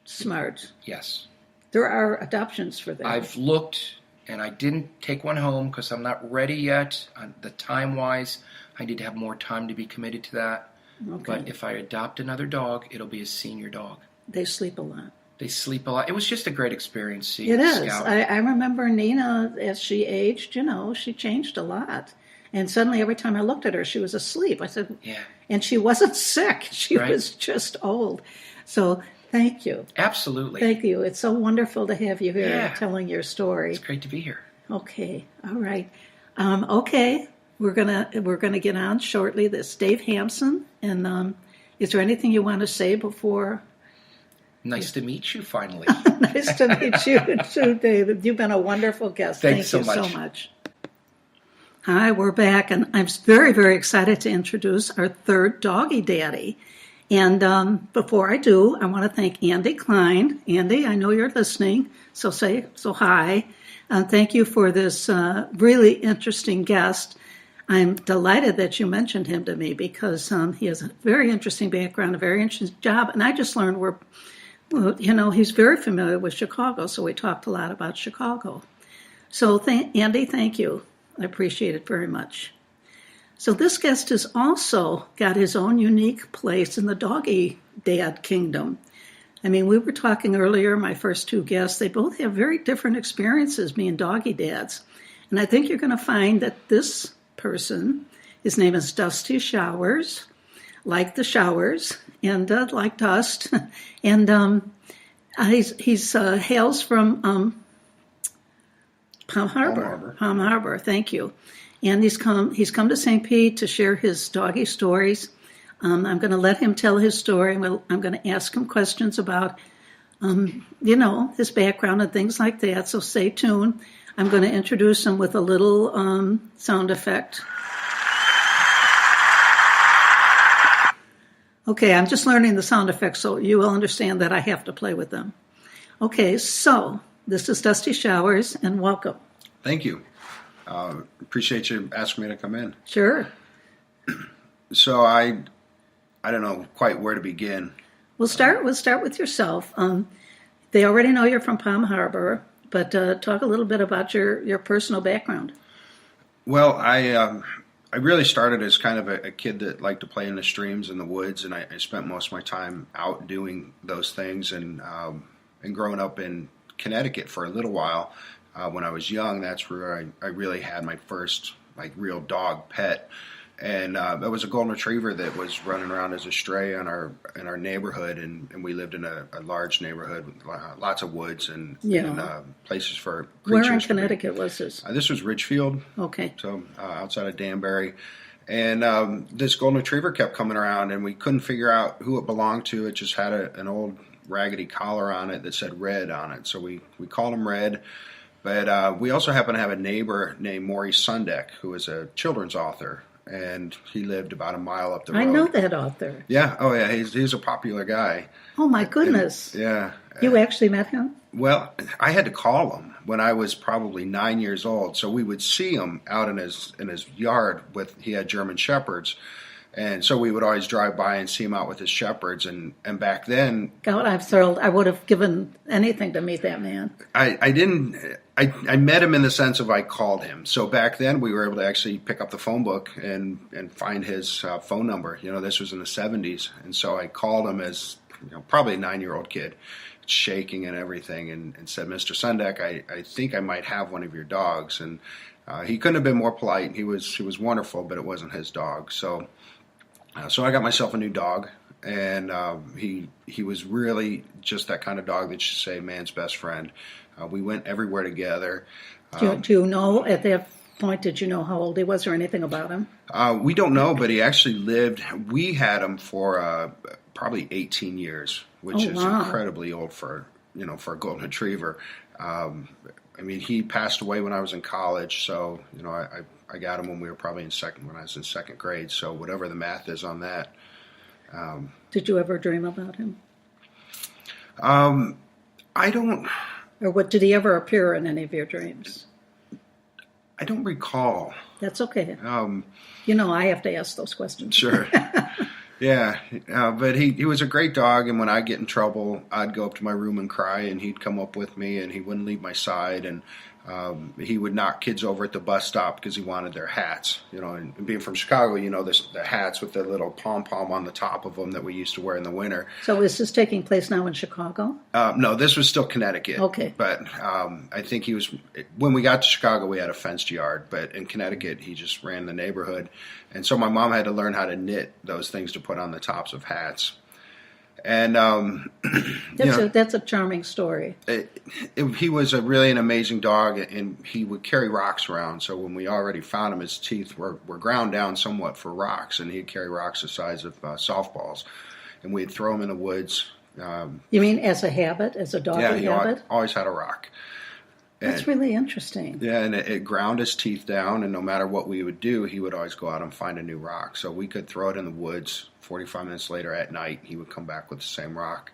Smart. Yes. There are adoptions for that. I've looked, and I didn't take one home because I'm not ready yet. The time-wise, I need to have more time to be committed to that. Okay. But if I adopt another dog, it'll be a senior dog. They sleep a lot. They sleep a lot. It was just a great experience seeing It is. Scout. I remember Nina, as she aged, she changed a lot. And suddenly, every time I looked at her, she was asleep. I said, yeah. And she wasn't sick. She Right. was just old. So thank you. Absolutely. Thank you. It's so wonderful to have you here Yeah. telling your story. It's great to be here. Okay. All right. Okay. We're gonna get on shortly. This is Dave Hampson. And is there anything you want to say before? Nice to meet you finally. Nice to meet you too, David. You've been a wonderful guest. Thanks Thank you so so much. Hi, we're back, and I'm very, very excited to introduce our third doggy daddy. And before I do, I want to thank Andy Klein. Andy, I know you're listening, so hi. Thank you for this really interesting guest. I'm delighted that you mentioned him to me because he has a very interesting background, a very interesting job, and I just learned he's very familiar with Chicago, so we talked a lot about Chicago. So, Andy, thank you. I appreciate it very much. So this guest has also got his own unique place in the doggy dad kingdom. I mean, we were talking earlier, my first two guests, they both have very different experiences being doggy dads. And I think you're going to find that this person, his name is Dusty Showers, like the showers, and like dust. And he's hails from Palm Harbor, thank you. And he's come to St. Pete to share his doggy stories. I'm going to let him tell his story. I'm going to ask him questions about, his background and things like that. So stay tuned. I'm going to introduce him with a little sound effect. Okay, I'm just learning the sound effects, so you will understand that I have to play with them. Okay, so this is Dusty Showers, and welcome. Thank you. Appreciate you asking me to come in. Sure. So I don't know quite where to begin. We'll start with yourself. They already know you're from Palm Harbor, but talk a little bit about your personal background. Well, I really started as kind of a kid that liked to play in the streams and the woods, and I spent most of my time out doing those things. And growing up in Connecticut for a little while, when I was young, that's where I really had my first real dog pet. And it was a golden retriever that was running around as a stray in our neighborhood, and we lived in a large neighborhood with lots of woods and places for creatures. Where in Connecticut was this? This was Ridgefield. Okay. So outside of Danbury. And this golden retriever kept coming around, and we couldn't figure out who it belonged to. It just had an old raggedy collar on it that said Red on it. So we called him Red. But we also happened to have a neighbor named Maurice Sundek, who was a children's author. And he lived about a mile up the road. I know that author. Yeah. Oh, yeah. He's a popular guy. Oh, my goodness. Yeah. You actually met him? Well, I had to call him when I was probably 9 years old. So we would see him out in his yard he had German Shepherds. And so we would always drive by and see him out with his shepherds. And back then... God, I'm thrilled. I would have given anything to meet that man. I didn't... I met him in the sense of I called him. So back then we were able to actually pick up the phone book and find his phone number. This was in the 70s. And so I called him as probably a 9-year-old kid, shaking and everything, and said, Mr. Sundek, I think I might have one of your dogs. And he couldn't have been more polite. He was wonderful, but it wasn't his dog. So I got myself a new dog, and he was really just that kind of dog that you say man's best friend. We went everywhere together. Do you know at that point, did you know how old he was or anything about him? We don't know, but he actually lived, we had him for probably 18 years, which is incredibly old for a golden retriever. He passed away when I was in college, so, I got him when we were probably when I was in second grade, so whatever the math is on that. Did you ever dream about him? I don't Or what did he ever appear in any of your dreams? recall. That's okay. Um, I have to ask those questions. sure. Yeah, but he was a great dog, and when I get in trouble, I'd go up to my room and cry, and he'd come up with me, and he wouldn't leave my side, and he would knock kids over at the bus stop because he wanted their hats. And being from Chicago, the hats with the little pom-pom on the top of them that we used to wear in the winter. So is this taking place now in Chicago? No, this was still Connecticut. Okay. But I think when we got to Chicago, we had a fenced yard, but in Connecticut, he just ran the neighborhood. And so my mom had to learn how to knit those things to put on the tops of hats. And That's a charming story. He was really an amazing dog, and he would carry rocks around. So when we already found him, his teeth were ground down somewhat for rocks, and he'd carry rocks the size of softballs. And we'd throw them in the woods. You mean as a habit, as a doggy habit? Yeah, he always had a rock. That's really interesting. Yeah, and it ground his teeth down, and no matter what we would do, he would always go out and find a new rock. So we could throw it in the woods. 45 minutes later at night, he would come back with the same rock.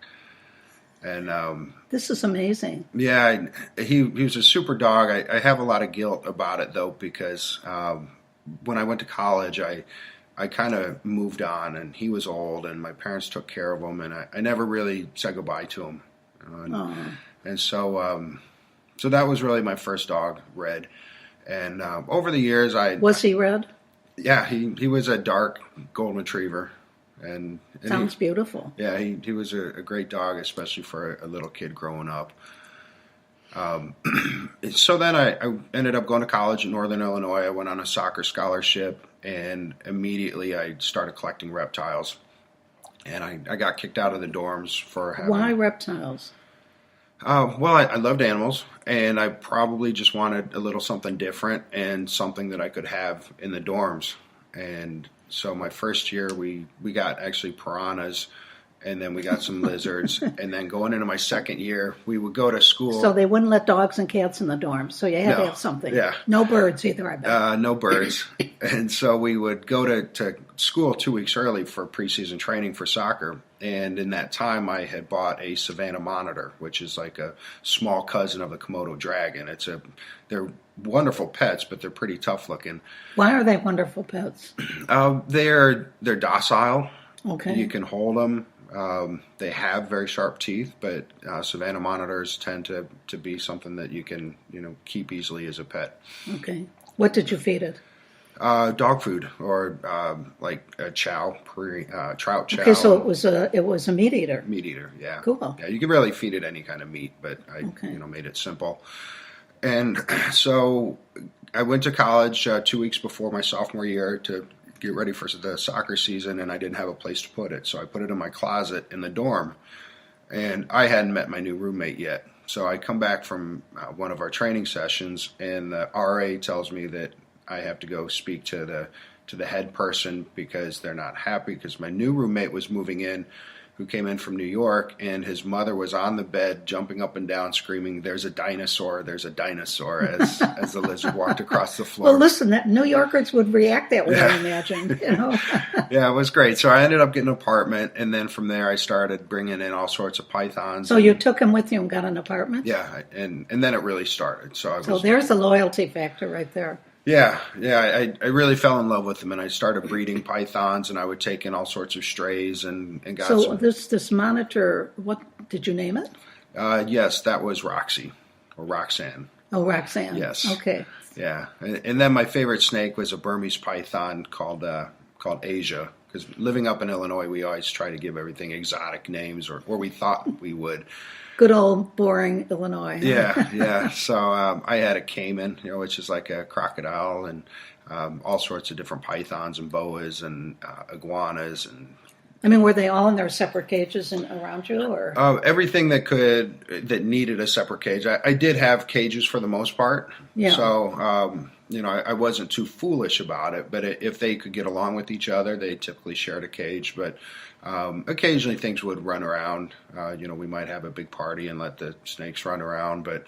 And this is amazing. Yeah, he was a super dog. I have a lot of guilt about it, though, because when I went to college, I kind of moved on, and he was old, and my parents took care of him, and I never really said goodbye to him. And so that was really my first dog, Red. And over the years, Was he red? Yeah, he was a dark golden retriever. And Sounds beautiful. Yeah, he was a great dog, especially for a little kid growing up. So then I ended up going to college in Northern Illinois. I went on a soccer scholarship, and immediately I started collecting reptiles. And I got kicked out of the dorms for having... Why reptiles? Well, I loved animals, and I probably just wanted a little something different and something that I could have in the dorms. And so my first year, we got actually piranhas, and then we got some lizards. And then going into my second year, we would go to school. So they wouldn't let dogs and cats in the dorms, so you had to have something. Yeah. No birds either, I bet. No birds. And so we would go to school 2 weeks early for preseason training for soccer. And in that time, I had bought a Savannah monitor, which is like a small cousin of the Komodo dragon. They're wonderful pets, but they're pretty tough looking. Why are they wonderful pets? They're docile. Okay. You can hold them. They have very sharp teeth, but Savannah monitors tend to be something that you can keep easily as a pet. Okay. What did you feed it? Dog food or like a trout chow. Okay, so it was a meat eater. Meat eater, yeah. Cool. Yeah, you can really feed it any kind of meat, but I made it simple. And so I went to college 2 weeks before my sophomore year to get ready for the soccer season, and I didn't have a place to put it, so I put it in my closet in the dorm. And I hadn't met my new roommate yet, so I come back from one of our training sessions, and the RA tells me that I have to go speak to the head person because they're not happy because my new roommate was moving in, who came in from New York, and his mother was on the bed jumping up and down screaming, "There's a dinosaur, there's a dinosaur," as the lizard walked across the floor. Well, listen, New Yorkers would react that way, I imagine. Yeah, it was great. So I ended up getting an apartment, and then from there I started bringing in all sorts of pythons. So you took him with you and got an apartment? Yeah, and then it really started. So there's a loyalty factor right there. Yeah, I really fell in love with them, and I started breeding pythons, and I would take in all sorts of strays and got some. So this monitor, what did you name it? Yes, that was Roxy, or Roxanne. Oh, Roxanne. Yes. Okay. Yeah, and then my favorite snake was a Burmese python called Asia, because living up in Illinois, we always try to give everything exotic names, or we thought we would. Good old boring Illinois. Yeah. So I had a caiman, which is like a crocodile, and all sorts of different pythons and boas and iguanas. And I mean, were they all in their separate cages around you, or everything that needed a separate cage? I did have cages for the most part. Yeah. So I wasn't too foolish about it. But if they could get along with each other, they typically shared a cage. But occasionally things would run around. We might have a big party and let the snakes run around, but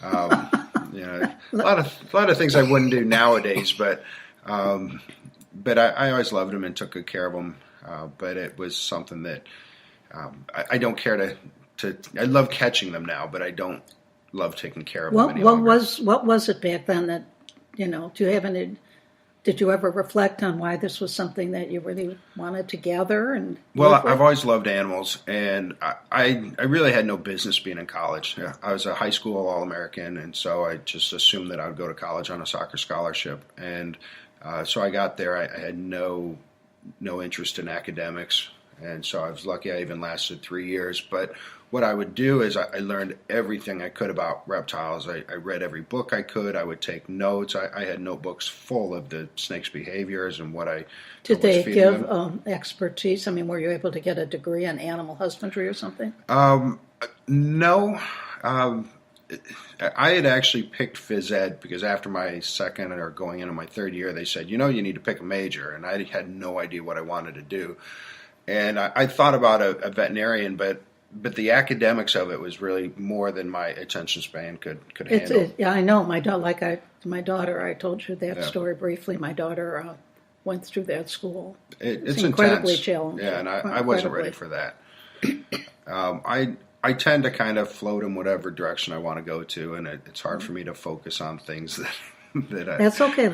a lot of things I wouldn't do nowadays. But I always loved them and took good care of them. But it was something that I don't care I love catching them now, but I don't love taking care of them What any what longer. was it back then that, do you have any? Did you ever reflect on why this was something that you really wanted to gather and? Well, live with? I've always loved animals, and I really had no business being in college. Yeah, I was a high school All-American, and so I just assumed that I would go to college on a soccer scholarship. And so I got there. I had no interest in academics, and so I was lucky I even lasted 3 years. But what I would do is I learned everything I could about reptiles. I read every book I could. I would take notes. I had notebooks full of the snake's behaviors and what I Did was they feeding give them. expertise? I mean, were you able to get a degree in animal husbandry or something? No. I had actually picked phys ed because after my second or going into my third year, they said, you need to pick a major. And I had no idea what I wanted to do. And I thought about a veterinarian, but the academics of it was really more than my attention span could handle. Yeah, I know. My daughter, I told you that Yeah. story briefly. My daughter went through that school. It's incredibly intense. challenging. Yeah, and I wasn't ready for that. I tend to kind of float in whatever direction I want to go to, and it's hard for me to focus on things that I... That's okay.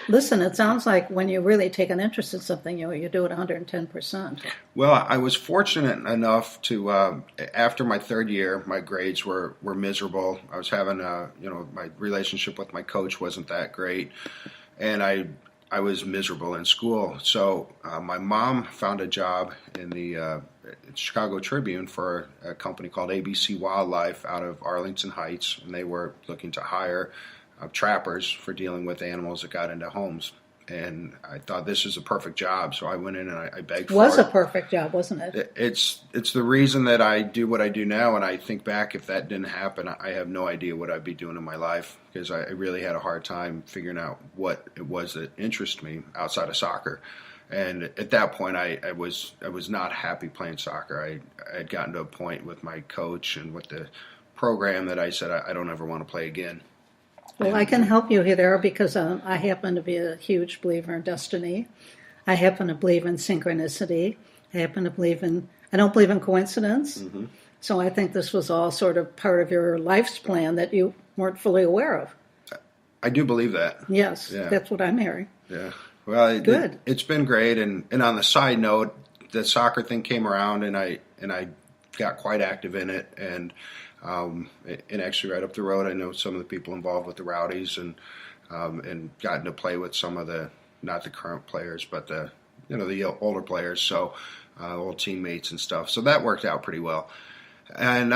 Listen, it sounds like when you really take an interest in something, you do it 110%. Well, I was fortunate enough to, after my third year, my grades were miserable. I was having my relationship with my coach wasn't that great, and I was miserable in school. So my mom found a job in the Chicago Tribune for a company called ABC Wildlife out of Arlington Heights, and they were looking to hire trappers for dealing with animals that got into homes. And I thought this is a perfect job, so I went in and I begged for it. It was a perfect job, wasn't it? It's the reason that I do what I do now, and I think back, if that didn't happen, I have no idea what I'd be doing in my life, because I really had a hard time figuring out what it was that interested me outside of soccer. And at that point, I was not happy playing soccer. I had gotten to a point with my coach and with the program that I said I don't ever want to play again. Well, I can help you here there because I happen to be a huge believer in destiny. I happen to believe in synchronicity. I don't believe in coincidence. Mm-hmm. So I think this was all sort of part of your life's plan that you weren't fully aware of. I do believe that. Yes, yeah. That's what I'm hearing. Yeah. Well, good. It's been great. And on the side note, the soccer thing came around, and I got quite active in it. And actually, right up the road, I know some of the people involved with the Rowdies, and gotten to play with some of the, not the current players, but the older players, so old teammates and stuff. So that worked out pretty well. And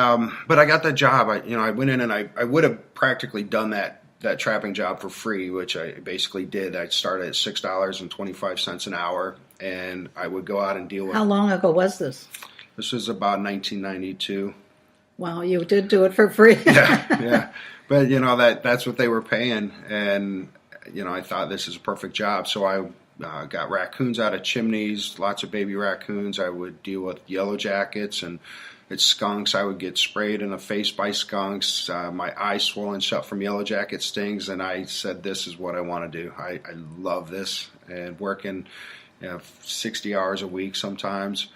but I got that job. I went in and I would have practically done that trapping job for free, which I basically did. I started at $6.25 an hour, and I would go out and deal with. How long ago was this? This was about 1992. Wow, you did do it for free. yeah. But, that's what they were paying. And, I thought this is a perfect job. So I got raccoons out of chimneys, lots of baby raccoons. I would deal with yellow jackets and skunks. I would get sprayed in the face by skunks. My eyes swollen shut from yellow jacket stings. And I said, this is what I want to do. I love this. And working 60 hours a week sometimes.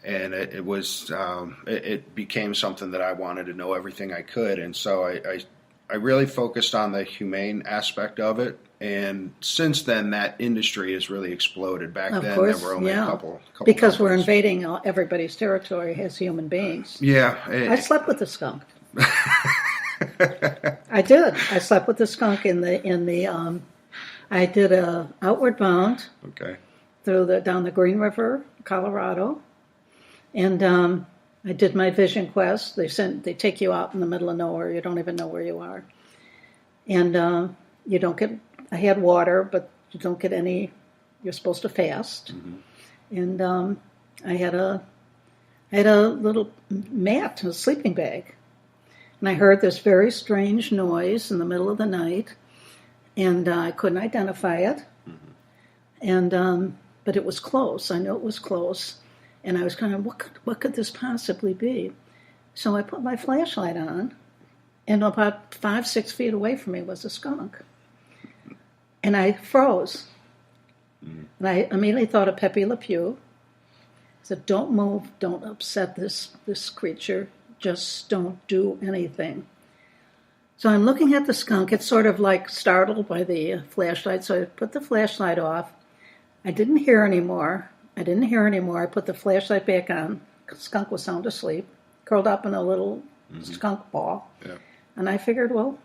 And it became something that I wanted to know everything I could. And so I really focused on the humane aspect of it. And since then, that industry has really exploded. Back then, there were only a couple because companies. We're invading everybody's territory as human beings. Yeah. I slept with the skunk. I did. I slept with the skunk in the I did a outward bound. Okay. Down the Green River, Colorado. And I did my vision quest. They take you out in the middle of nowhere. You don't even know where you are. And you don't get, I had water, but you don't get any, you're supposed to fast. Mm-hmm. And I had a little mat, a sleeping bag. And I heard this very strange noise in the middle of the night. And I couldn't identify it. Mm-hmm. And but it was close. I knew it was close. And I was kind of, what could this possibly be? So I put my flashlight on, and about 5-6 feet away from me was a skunk. And I froze. And I immediately thought of Pepe Le Pew. said, don't move, don't upset this creature, just don't do anything. So I'm looking at the skunk. It's sort of like startled by the flashlight, so I put the flashlight off. I didn't hear anymore. I put the flashlight back on. The skunk was sound asleep, curled up in a little skunk ball. Yeah. And I figured, well,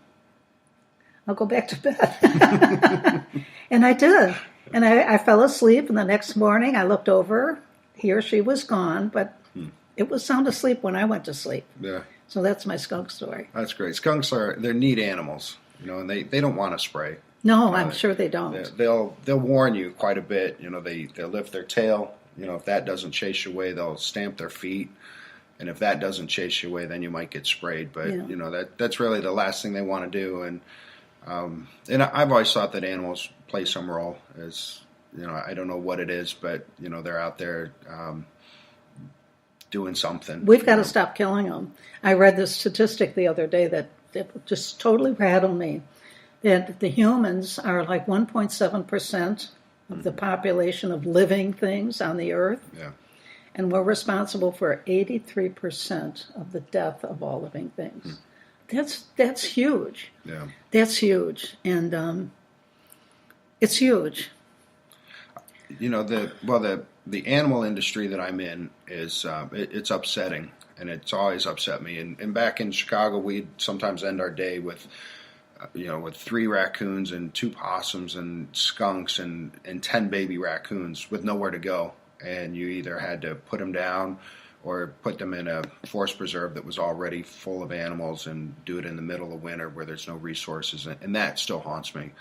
I'll go back to bed. And I did. And I fell asleep, and the next morning I looked over. He or she was gone, but it was sound asleep when I went to sleep. Yeah. So that's my skunk story. That's great. Skunks they're neat animals, and they don't want to spray. No, I'm sure they don't. They'll warn you quite a bit. They'll lift their tail. If that doesn't chase you away, they'll stamp their feet. And if that doesn't chase you away, then you might get sprayed. But that's really the last thing they want to do. And I've always thought that animals play some role. As I don't know what it is, but they're out there doing something. We've got to stop killing them. I read this statistic the other day that just totally rattled me. That the humans are like 1.7% of the population of living things on the earth. Yeah. And we're responsible for 83% of the death of all living things. That's huge. Yeah. That's huge. And it's huge. The animal industry that I'm in is it's upsetting, and it's always upset me. And back in Chicago, we'd sometimes end our day with 3 raccoons and 2 possums and skunks and 10 baby raccoons with nowhere to go. And you either had to put them down or put them in a forest preserve that was already full of animals and do it in the middle of winter where there's no resources. And that still haunts me.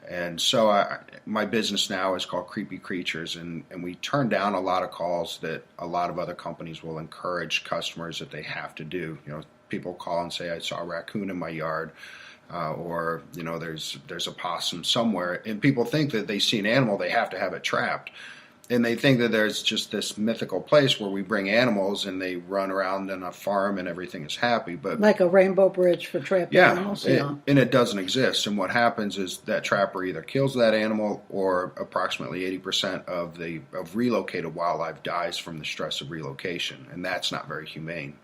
And so my business now is called Creepy Creatures, and we turn down a lot of calls that a lot of other companies will encourage customers that they have to do. People call and say, I saw a raccoon in my yard. Or there's a possum somewhere, and people think that they see an animal, they have to have it trapped, and they think that there's just this mythical place where we bring animals and they run around on a farm and everything is happy, but like a rainbow bridge for trapped animals. And it doesn't exist. And what happens is that trapper either kills that animal, or approximately 80% of relocated wildlife dies from the stress of relocation, and that's not very humane.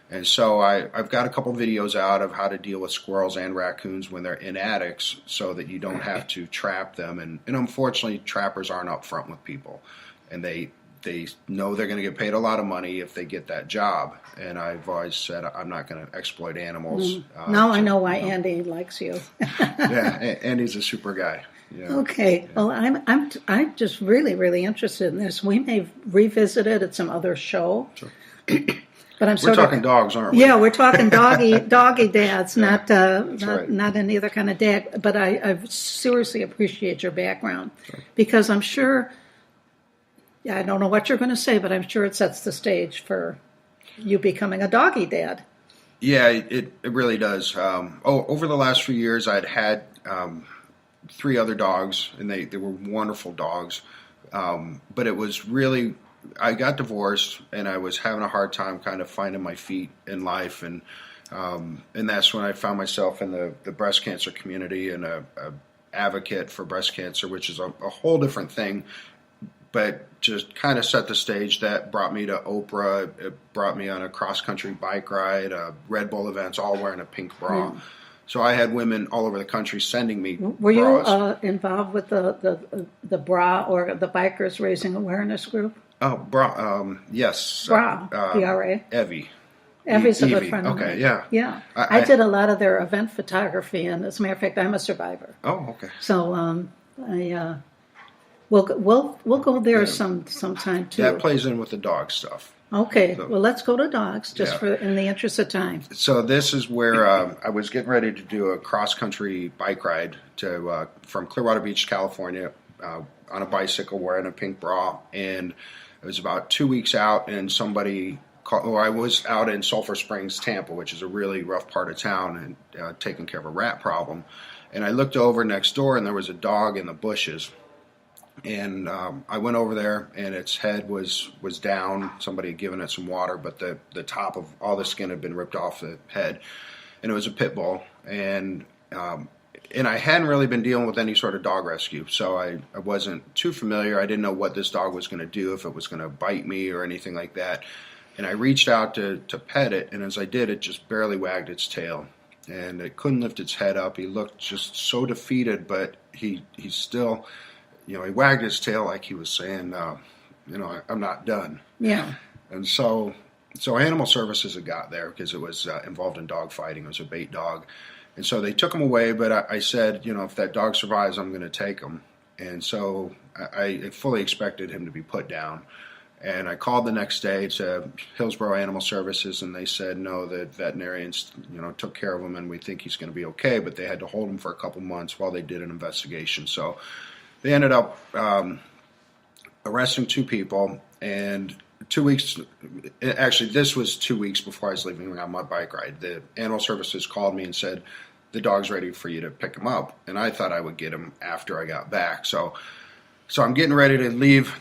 And so I've got a couple videos out of how to deal with squirrels and raccoons when they're in attics so that you don't have to trap them. And unfortunately, trappers aren't upfront with people. And they know they're going to get paid a lot of money if they get that job. And I've always said I'm not going to exploit animals. Now I know why Andy likes you. Yeah, Andy's a super guy. Yeah. Okay. Yeah. Well, I'm just really, really interested in this. We may revisit it at some other show. Sure. But we're talking dogs, aren't we? Yeah, we're talking doggy dads, Yeah, not any other kind of dad. But I seriously appreciate your background, Sure. because I'm sure. Yeah, I don't know what you're going to say, but I'm sure it sets the stage for you becoming a doggy dad. Yeah, it really does. Over the last few years, I'd had 3 other dogs, and they were wonderful dogs. But it was really. I got divorced, and I was having a hard time kind of finding my feet in life, and that's when I found myself in the breast cancer community and a advocate for breast cancer, which is a whole different thing, but just kind of set the stage. That brought me to Oprah. It brought me on a cross-country bike ride, Red Bull events, all wearing a pink bra. Yeah. So I had women all over the country sending me Were bras. you involved with the bra or the Bikers Raising Awareness group? Oh, bra. Yes. Bra. BRA. Evie. Evie's a good Evie. friend of Okay, mine. yeah. Yeah. I did a lot of their event photography, and as a matter of fact, I'm a survivor. Oh, okay. So we'll go there sometime too. That plays in with the dog stuff. Okay. So, well, let's go to dogs just in the interest of time. So this is where I was getting ready to do a cross-country bike ride from Clearwater Beach, California, on a bicycle wearing a pink bra, and it was about 2 weeks out, and somebody called. I was out in Sulphur Springs, Tampa, which is a really rough part of town, and taking care of a rat problem. And I looked over next door, and there was a dog in the bushes. And I went over there, and its head was down. Somebody had given it some water, but the top of all the skin had been ripped off the head. And it was a pit bull. And and I hadn't really been dealing with any sort of dog rescue, so I wasn't too familiar. I didn't know what this dog was going to do, if it was going to bite me or anything like that. And I reached out to pet it, and as I did, it just barely wagged its tail. And it couldn't lift its head up. He looked just so defeated, but he still, he wagged his tail like he was saying, I'm not done. Yeah. And so Animal Services had got there because it was involved in dog fighting. It was a bait dog. And so they took him away, but I said, if that dog survives, I'm going to take him. And so I fully expected him to be put down. And I called the next day to Hillsborough Animal Services, and they said, no, the veterinarians, took care of him, and we think he's going to be okay, but they had to hold him for a couple months while they did an investigation. So they ended up arresting 2 people, and 2 weeks, actually this was 2 weeks before I was leaving on my bike ride. The Animal Services called me and said, the dog's ready for you to pick him up. And I thought I would get him after I got back. So I'm getting ready to leave,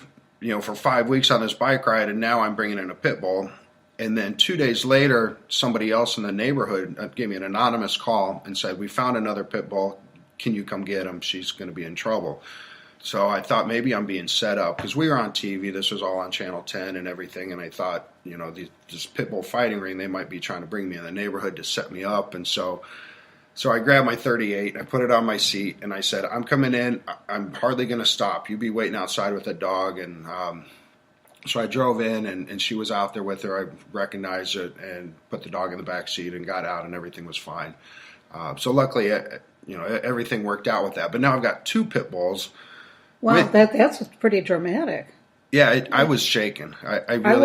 for 5 weeks on this bike ride, and now I'm bringing in a pit bull. And then 2 days later, somebody else in the neighborhood gave me an anonymous call and said, we found another pit bull. Can you come get him? She's going to be in trouble. So I thought maybe I'm being set up because we were on TV. This was all on Channel 10 and everything. And I thought, this pit bull fighting ring, they might be trying to bring me in the neighborhood to set me up. And so I grabbed my .38, I put it on my seat, and I said, I'm coming in. I'm hardly going to stop. You be waiting outside with that dog. And so I drove in, and she was out there with her. I recognized it and put the dog in the back seat and got out, and everything was fine. So luckily, everything worked out with that. But now I've got 2 pit bulls. Wow, that's pretty dramatic. Yeah, I was shaken. I really, I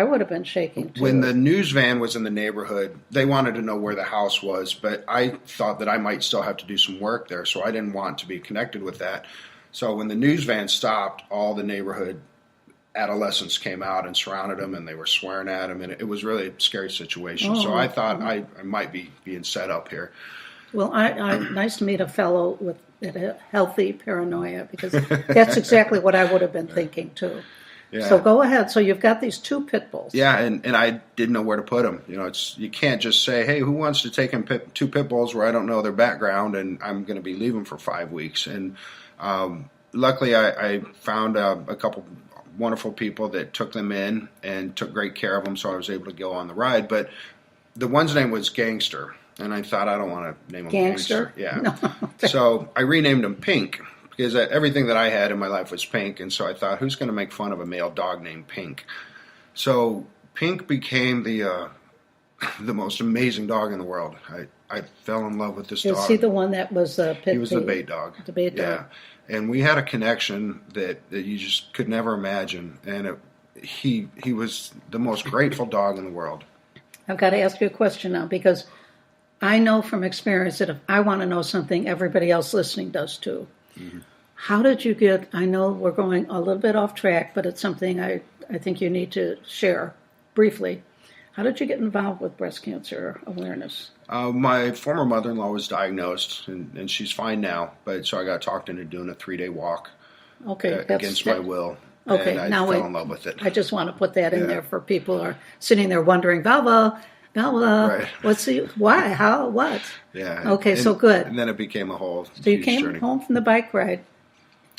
would have been shaking too. When the news van was in the neighborhood, they wanted to know where the house was, but I thought that I might still have to do some work there, so I didn't want to be connected with that. So when the news van stopped, all the neighborhood adolescents came out and surrounded him, and they were swearing at him, and it was really a scary situation. So I thought I might be being set up here. Well, I nice to meet a fellow with a healthy paranoia, because that's exactly what I would have been thinking too. Yeah. So go ahead. So you've got these 2 pit bulls. Yeah, and I didn't know where to put them. You can't just say, hey, who wants to take in 2 pit bulls where I don't know their background and I'm going to be leaving for 5 weeks. And luckily I found a couple wonderful people that took them in and took great care of them, so I was able to go on the ride. But the one's name was Gangster. And I thought, I don't want to name him Gangster. Yeah. No. So I renamed him Pink because everything that I had in my life was pink. And so I thought, who's going to make fun of a male dog named Pink? So Pink became the most amazing dog in the world. I fell in love with this dog. Is he the one that was a pit? He was the bait dog. The bait dog. Yeah. And we had a connection that you just could never imagine. And he was the most grateful dog in the world. I've got to ask you a question now, because I know from experience that if I want to know something, everybody else listening does too. Mm-hmm. How did you get, I know we're going a little bit off track, but it's something I think you need to share briefly. How did you get involved with breast cancer awareness? My former mother-in-law was diagnosed, and she's fine now, but so I got talked into doing a 3-day walk against my will. Okay, and I fell in love with it. I just want to put that in there for people who are sitting there wondering, Valva, right. Why, how, what? Yeah. Okay, so good. And then it became a whole So you came journey. Home from the bike ride,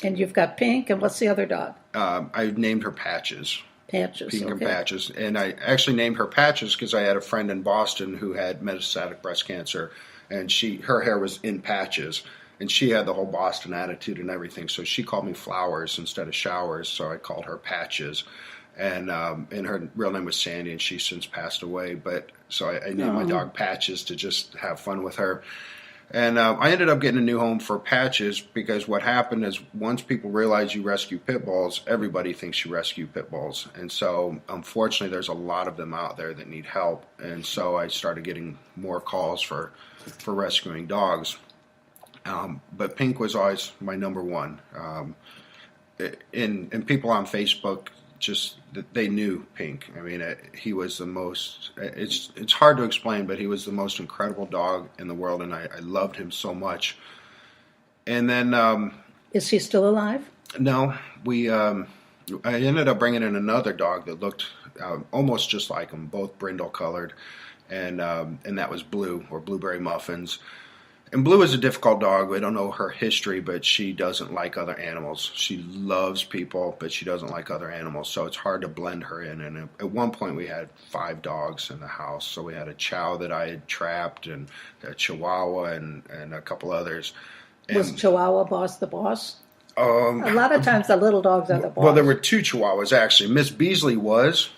and you've got Pink, and what's the other dog? I named her Patches. Patches, Pink and Patches. And I actually named her Patches because I had a friend in Boston who had metastatic breast cancer, and her hair was in patches. And she had the whole Boston attitude and everything, so she called me Flowers instead of Showers, so I called her Patches. And her real name was Sandy, and she's since passed away. But so I named my dog Patches to just have fun with her. And I ended up getting a new home for Patches because what happened is once people realize you rescue pit bulls, everybody thinks you rescue pit bulls. And so unfortunately, there's a lot of them out there that need help. And so I started getting more calls for rescuing dogs. But Pink was always my number one. And people on Facebook, just they knew Pink. I mean, he was the most. It's hard to explain, but he was the most incredible dog in the world, and I loved him so much. And then, is he still alive? No, I ended up bringing in another dog that looked almost just like him, both brindle colored, and that was Blue or Blueberry Muffins. And Blue is a difficult dog. We don't know her history, but she doesn't like other animals. She loves people, but she doesn't like other animals. So it's hard to blend her in. And at one point we had 5 dogs in the house. So we had a Chow that I had trapped, and a Chihuahua, and a couple others. And, Was Chihuahua boss the boss? a lot of times the little dogs are the boss. Well, there were 2 Chihuahuas, actually. Miss Beasley was.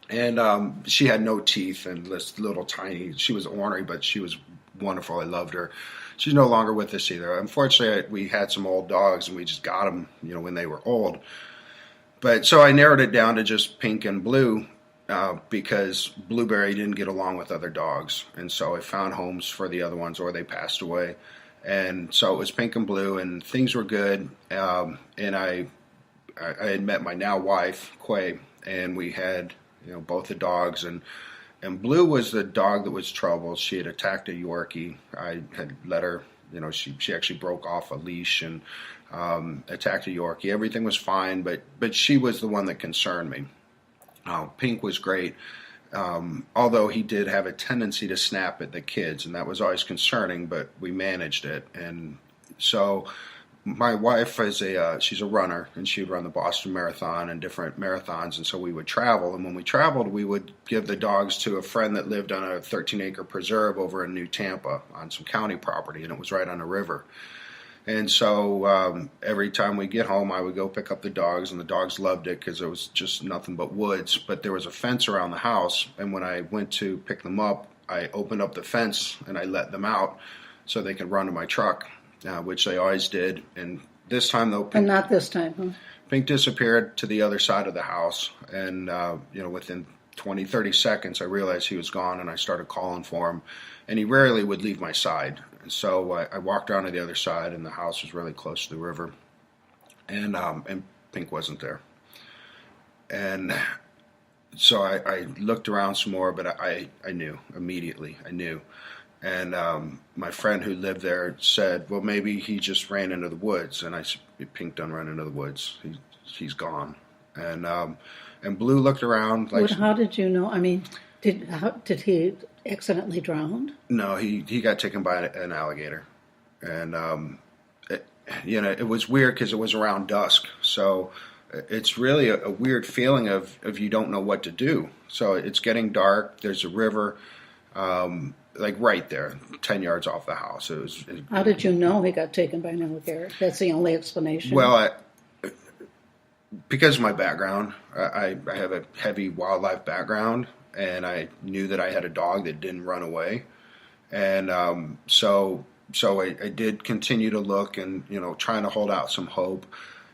And she had no teeth and this little tiny. She was ornery, but she was wonderful. I loved her. She's no longer with us either. Unfortunately, we had some old dogs, and we just got them, when they were old. But so I narrowed it down to just Pink and Blue because Blueberry didn't get along with other dogs, and so I found homes for the other ones, or they passed away. And so it was Pink and Blue, and things were good. And I had met my now wife, Quay, and we had both the dogs, and Blue was the dog that was trouble. She had attacked a Yorkie. I had let her, she actually broke off a leash and attacked a Yorkie. Everything was fine, but she was the one that concerned me. Pink was great, although he did have a tendency to snap at the kids, and that was always concerning, but we managed it. And so my wife is she's a runner, and she would run the Boston Marathon and different marathons, and so we would travel. And when we traveled, we would give the dogs to a friend that lived on a 13-acre preserve over in New Tampa on some county property, and it was right on the river. And so every time we get home, I would go pick up the dogs, and the dogs loved it because it was just nothing but woods. But there was a fence around the house, and when I went to pick them up, I opened up the fence and I let them out so they could run to my truck. Which they always did. And this time, though, And not this time, huh? Pink disappeared to the other side of the house. And, within 20, 30 seconds, I realized he was gone, and I started calling for him. And he rarely would leave my side. And so I walked around to the other side, and the house was really close to the river. And Pink wasn't there. And so I looked around some more, but I knew immediately. I knew. And my friend who lived there said, well, maybe he just ran into the woods. And I said, Pink done ran into the woods. He's gone. And Blue looked around. Like, how did you know? I mean, did he accidentally drown? No, he got taken by an alligator. And, it was weird because it was around dusk. So it's really a weird feeling of you don't know what to do. So it's getting dark. There's a river. Like right there, 10 yards off the house. How did you know he got taken by an alligator? That's the only explanation. Well, because of my background, I have a heavy wildlife background, and I knew that I had a dog that didn't run away. And so I did continue to look and, trying to hold out some hope.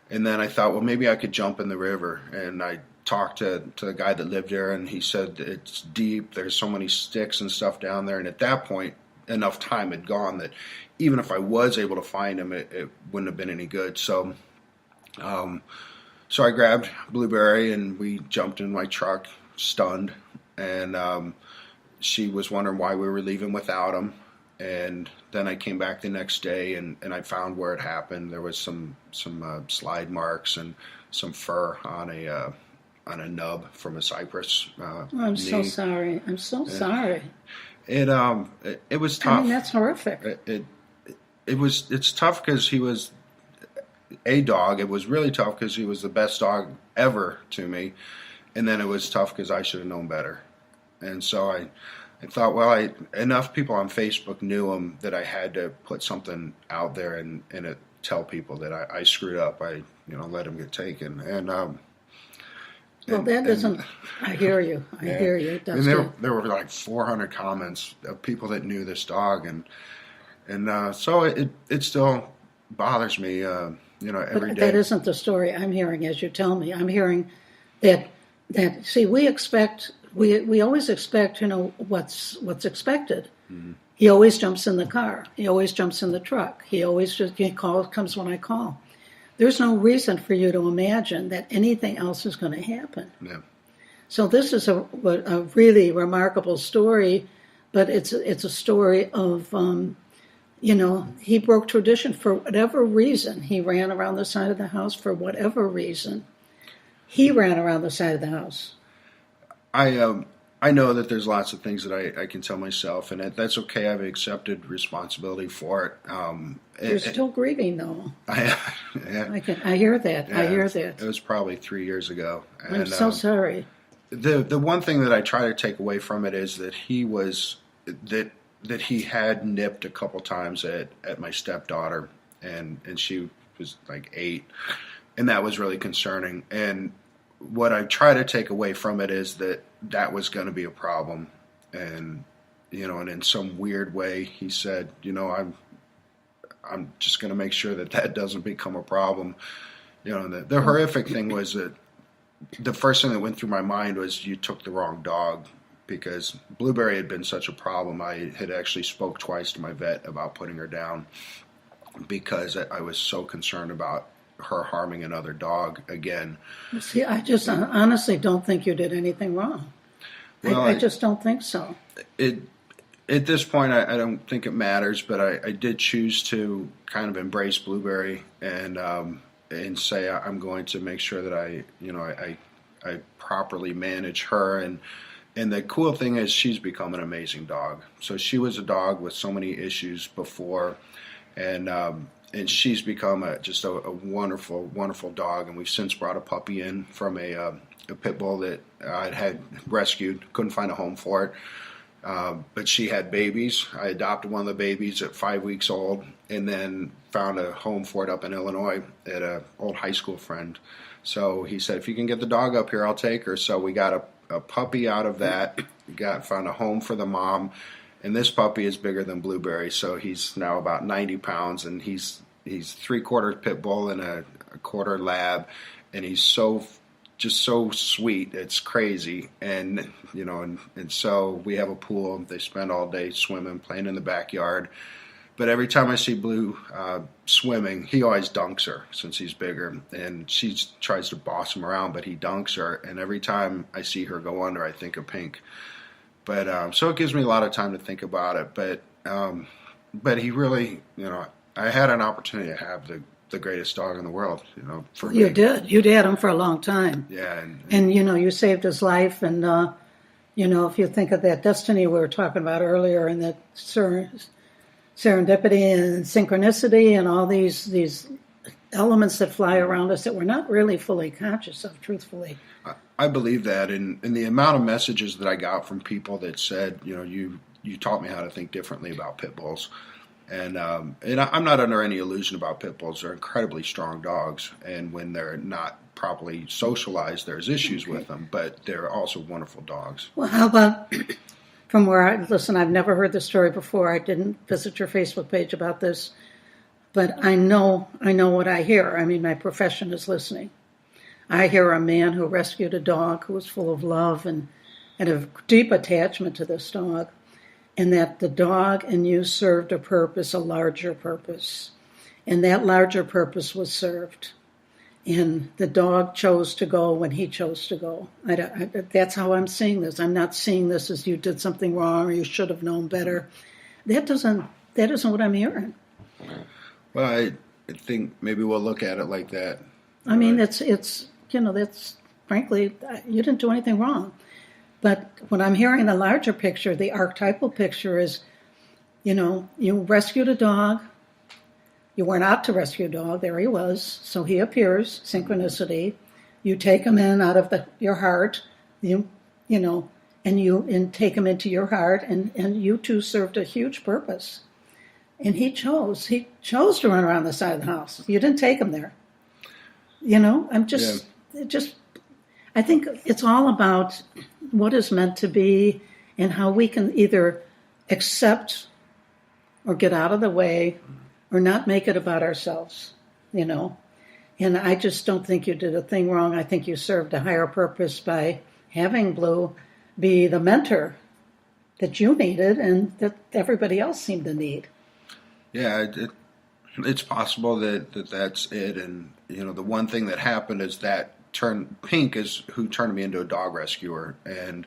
And then I thought, well, maybe I could jump in the river. And I talked to the guy that lived there, and he said it's deep. There's so many sticks and stuff down there. And at that point, enough time had gone that even if I was able to find him, it wouldn't have been any good. So I grabbed Blueberry, and we jumped in my truck, stunned. And she was wondering why we were leaving without him. And then I came back the next day, and I found where it happened. There was some slide marks and some fur on a nub from a cypress. I'm so sorry. I'm so sorry. It was tough. I mean, that's horrific. It's tough because he was a dog. It was really tough because he was the best dog ever to me. And then it was tough because I should have known better. And so I thought, enough people on Facebook knew him that I had to put something out there and tell people that I screwed up. I let him get taken. And I hear you. I hear you. That's and there were like 400 comments of people that knew this dog, and so it still bothers me, every day. That isn't the story I'm hearing as you tell me. I'm hearing that see, we always expect, what's expected. Mm-hmm. He always jumps in the car. He always jumps in the truck. He always comes when I call. There's no reason for you to imagine that anything else is going to happen. Yeah. So this is a really remarkable story, but it's a story of, he broke tradition for whatever reason. He ran around the side of the house for whatever reason. He ran around the side of the house. I know that there's lots of things that I can tell myself, and that's okay. I've accepted responsibility for it. You're still grieving, though. Yeah, I hear that. yeah, I hear that. It was probably 3 years ago. And, I'm so sorry. The one thing that I try to take away from it is that he had nipped a couple times at my stepdaughter, and she was like 8, and that was really concerning. And what I try to take away from it is that was going to be a problem, and and in some weird way he said, I'm just going to make sure that doesn't become a problem. The horrific thing was that the first thing that went through my mind was, you took the wrong dog, because Blueberry had been such a problem. I had actually spoke twice to my vet about putting her down, because I was so concerned about her harming another dog again. See, I just honestly don't think you did anything wrong. Well, I just don't think so. At this point, I don't think it matters, but I did choose to kind of embrace Blueberry and say I'm going to make sure that I properly manage her. And the cool thing is, she's become an amazing dog. So she was a dog with so many issues before, and she's become just a wonderful, wonderful dog. And we've since brought a puppy in from a pit bull that I'd had rescued. Couldn't find a home for it. But she had babies. I adopted one of the babies at 5 weeks old, and then found a home for it up in Illinois at an old high school friend. So he said, if you can get the dog up here, I'll take her. So we got a puppy out of that. Found a home for the mom. And this puppy is bigger than Blueberry, so he's now about 90 pounds, and he's 3/4 pit bull and a quarter lab, and he's just so sweet. It's crazy. And and so we have a pool. They spend all day swimming, playing in the backyard. But every time I see Blue swimming, he always dunks her, since he's bigger, and she tries to boss him around, but he dunks her. And every time I see her go under, I think of Pink. But so it gives me a lot of time to think about it. But he really, I had an opportunity to have the greatest dog in the world. For me. You did. You'd had him for a long time. Yeah, and you saved his life. And if you think of that destiny we were talking about earlier, and that serendipity and synchronicity and all these elements that fly around us that we're not really fully conscious of, truthfully. I believe that, and the amount of messages that I got from people that said, you taught me how to think differently about pit bulls, and I'm not under any illusion about pit bulls. They're incredibly strong dogs, and when they're not properly socialized, there's issues with them, but they're also wonderful dogs. Well, how about from where listen, I've never heard this story before. I didn't visit your Facebook page about this, but I know what I hear. I mean, my profession is listening. I hear a man who rescued a dog who was full of love and a deep attachment to this dog, and that the dog and you served a purpose, a larger purpose, and that larger purpose was served. And the dog chose to go when he chose to go. That's how I'm seeing this. I'm not seeing this as you did something wrong or you should have known better. That isn't what I'm hearing. Well, I think maybe we'll look at it like that. I mean, it's that's frankly, you didn't do anything wrong. But when I'm hearing the larger picture, the archetypal picture is, you rescued a dog. You weren't out to rescue a dog. There he was. So he appears, synchronicity. You take him in out of your heart, and take him into your heart, and you two served a huge purpose. And he chose to run around the side of the house. You didn't take him there. I think it's all about what is meant to be and how we can either accept or get out of the way or not make it about ourselves, And I just don't think you did a thing wrong. I think you served a higher purpose by having Blue be the mentor that you needed and that everybody else seemed to need. Yeah, it's possible that's it. And, the one thing that happened is that Pink is who turned me into a dog rescuer. And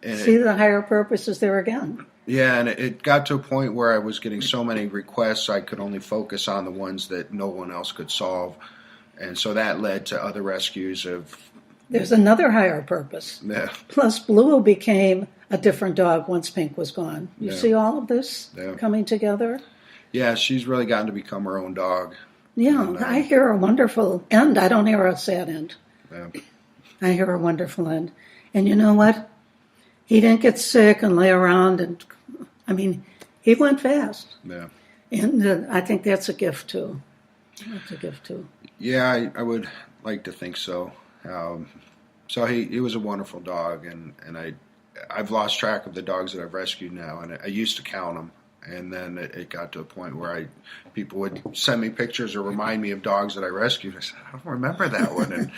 see, the higher purpose is there again. Yeah, and it got to a point where I was getting so many requests, I could only focus on the ones that no one else could solve. And so that led to other rescues of there's another higher purpose. Yeah. Plus, Blue became a different dog once Pink was gone. You Yeah. see all of this Yeah. coming together? Yeah, she's really gotten to become her own dog. Yeah, And, I hear a wonderful end. I don't hear a sad end. Yeah. I hear a wonderful end. And you know what? He didn't get sick and lay around. And I mean, he went fast. Yeah. And I think that's a gift, too. That's a gift, too. Yeah, I would like to think so. So he was a wonderful dog, and I've lost track of the dogs that I've rescued now, and I used to count them. And then it got to a point where people would send me pictures or remind me of dogs that I rescued. I said, I don't remember that one.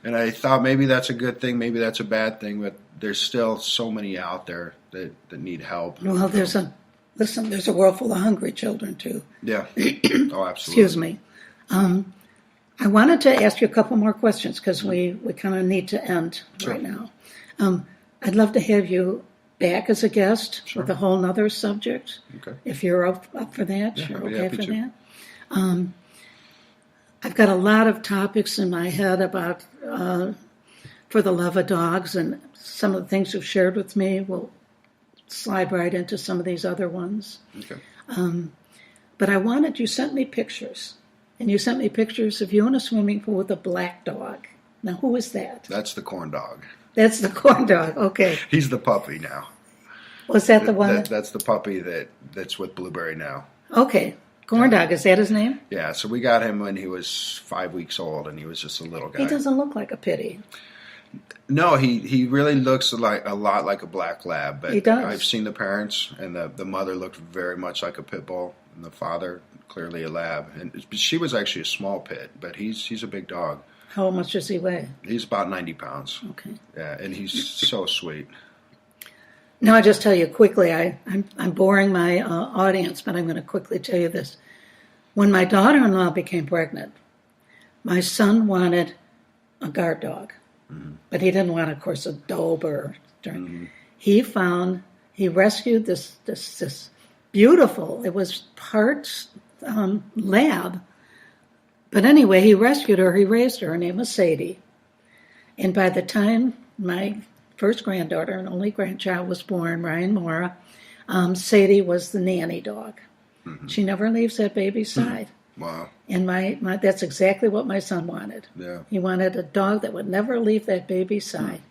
And I thought maybe that's a good thing, maybe that's a bad thing, but there's still so many out there that need help. Well, there's a world full of hungry children, too. Yeah. Oh, absolutely. Excuse me. I wanted to ask you a couple more questions because we kind of need to end right now. I'd love to have you back as a guest with a whole nother subject. Okay. If you're up for that, Yeah, you're I'd be okay happy for to. that. I've got a lot of topics in my head about For the Love of Dogs, and some of the things you've shared with me will slide right into some of these other ones. Okay. But you sent me pictures, and you sent me pictures of you in a swimming pool with a black dog. Now, who is that? That's the corn dog. That's the corn dog. Okay. He's the puppy now. Was that the one? That's the puppy that's with Blueberry now. Okay. Corn dog. Is that his name? Yeah, so we got him when he was 5 weeks old, and he was just a little guy. He doesn't look like a pitty. No, he really looks a lot like a black lab. But He does. I've seen the parents, and the mother looked very much like a pit bull, and the father clearly a lab. And she was actually a small pit, but he's a big dog. How much does he weigh? He's about 90 pounds. Okay. Yeah, and he's so sweet. Now, I just tell you quickly, I'm boring my audience, but I'm going to quickly tell you this. When my daughter-in-law became pregnant, my son wanted a guard dog, but he didn't want, of course, a Doberman. He rescued this beautiful, it was part lab, but anyway, he rescued her, he raised her name was Sadie. And by the time my first granddaughter and only grandchild was born, Ryan Mora, Sadie was the nanny dog. She never leaves that baby's side. Wow. And my that's exactly what my son wanted. Yeah. He wanted a dog that would never leave that baby's side.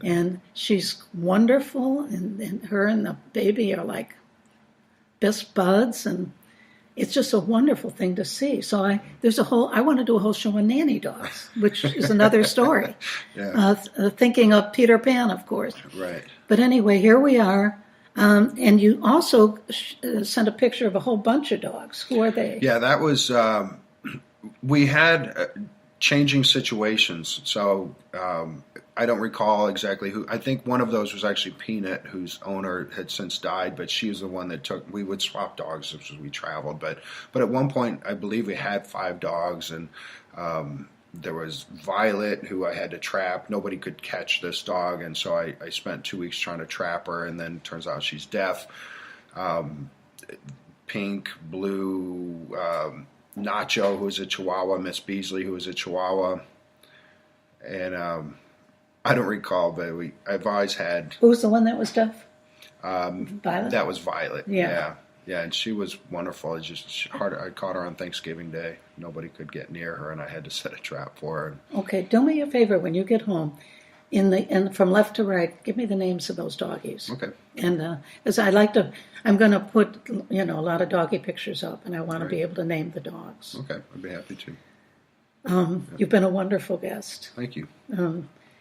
And she's wonderful, and her and the baby are like best buds, and it's just a wonderful thing to see. So I want to do a whole show on nanny dogs, which is another story. Yeah. Thinking of Peter Pan, of course. Right. But anyway, here we are. And you also sent a picture of a whole bunch of dogs. Who are they? Yeah, that was, we had changing situations. So I don't recall exactly who. I think one of those was actually Peanut, whose owner had since died, but she was the one that we would swap dogs as we traveled. But at one point, I believe we had 5 dogs, and there was Violet, who I had to trap. Nobody could catch this dog, and so I spent 2 weeks trying to trap her, and then turns out she's deaf. Pink, Blue, Nacho, who was a Chihuahua, Miss Beasley, who was a Chihuahua, and I don't recall, but I've always had. Who was the one that was deaf? Violet? That was Violet. Yeah. Yeah, and she was wonderful. It's just hard. I caught her on Thanksgiving Day. Nobody could get near her, and I had to set a trap for her. Okay, do me a favor when you get home. From left to right, give me the names of those doggies. Okay. And as I'm going to put a lot of doggy pictures up, and I want to be able to name the dogs. Okay, I'd be happy to. You've been a wonderful guest. Thank you.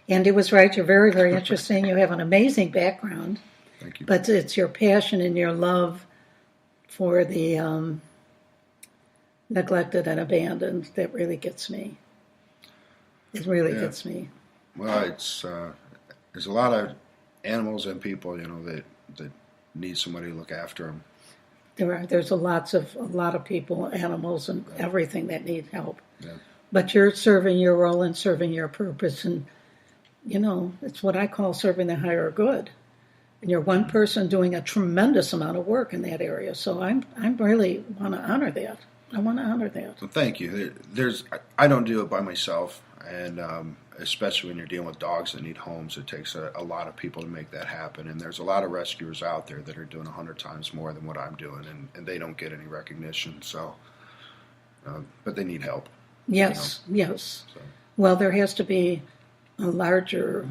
Andy was right. You're very, very interesting. You have an amazing background. Thank you. But it's your passion and your love for the neglected and abandoned that really gets me. It really gets me. Well, it's there's a lot of animals and people, that need somebody to look after them. There's a lot of people, animals, and everything that need help. Yeah. But you're serving your role and serving your purpose, and it's what I call serving the higher good. And you're one person doing a tremendous amount of work in that area. So I really want to honor that. I want to honor that. So thank you. I don't do it by myself. And especially when you're dealing with dogs that need homes, it takes a lot of people to make that happen. And there's a lot of rescuers out there that are doing 100 times more than what I'm doing, and they don't get any recognition. So, but they need help. Yes, yes. So. Well, there has to be a larger,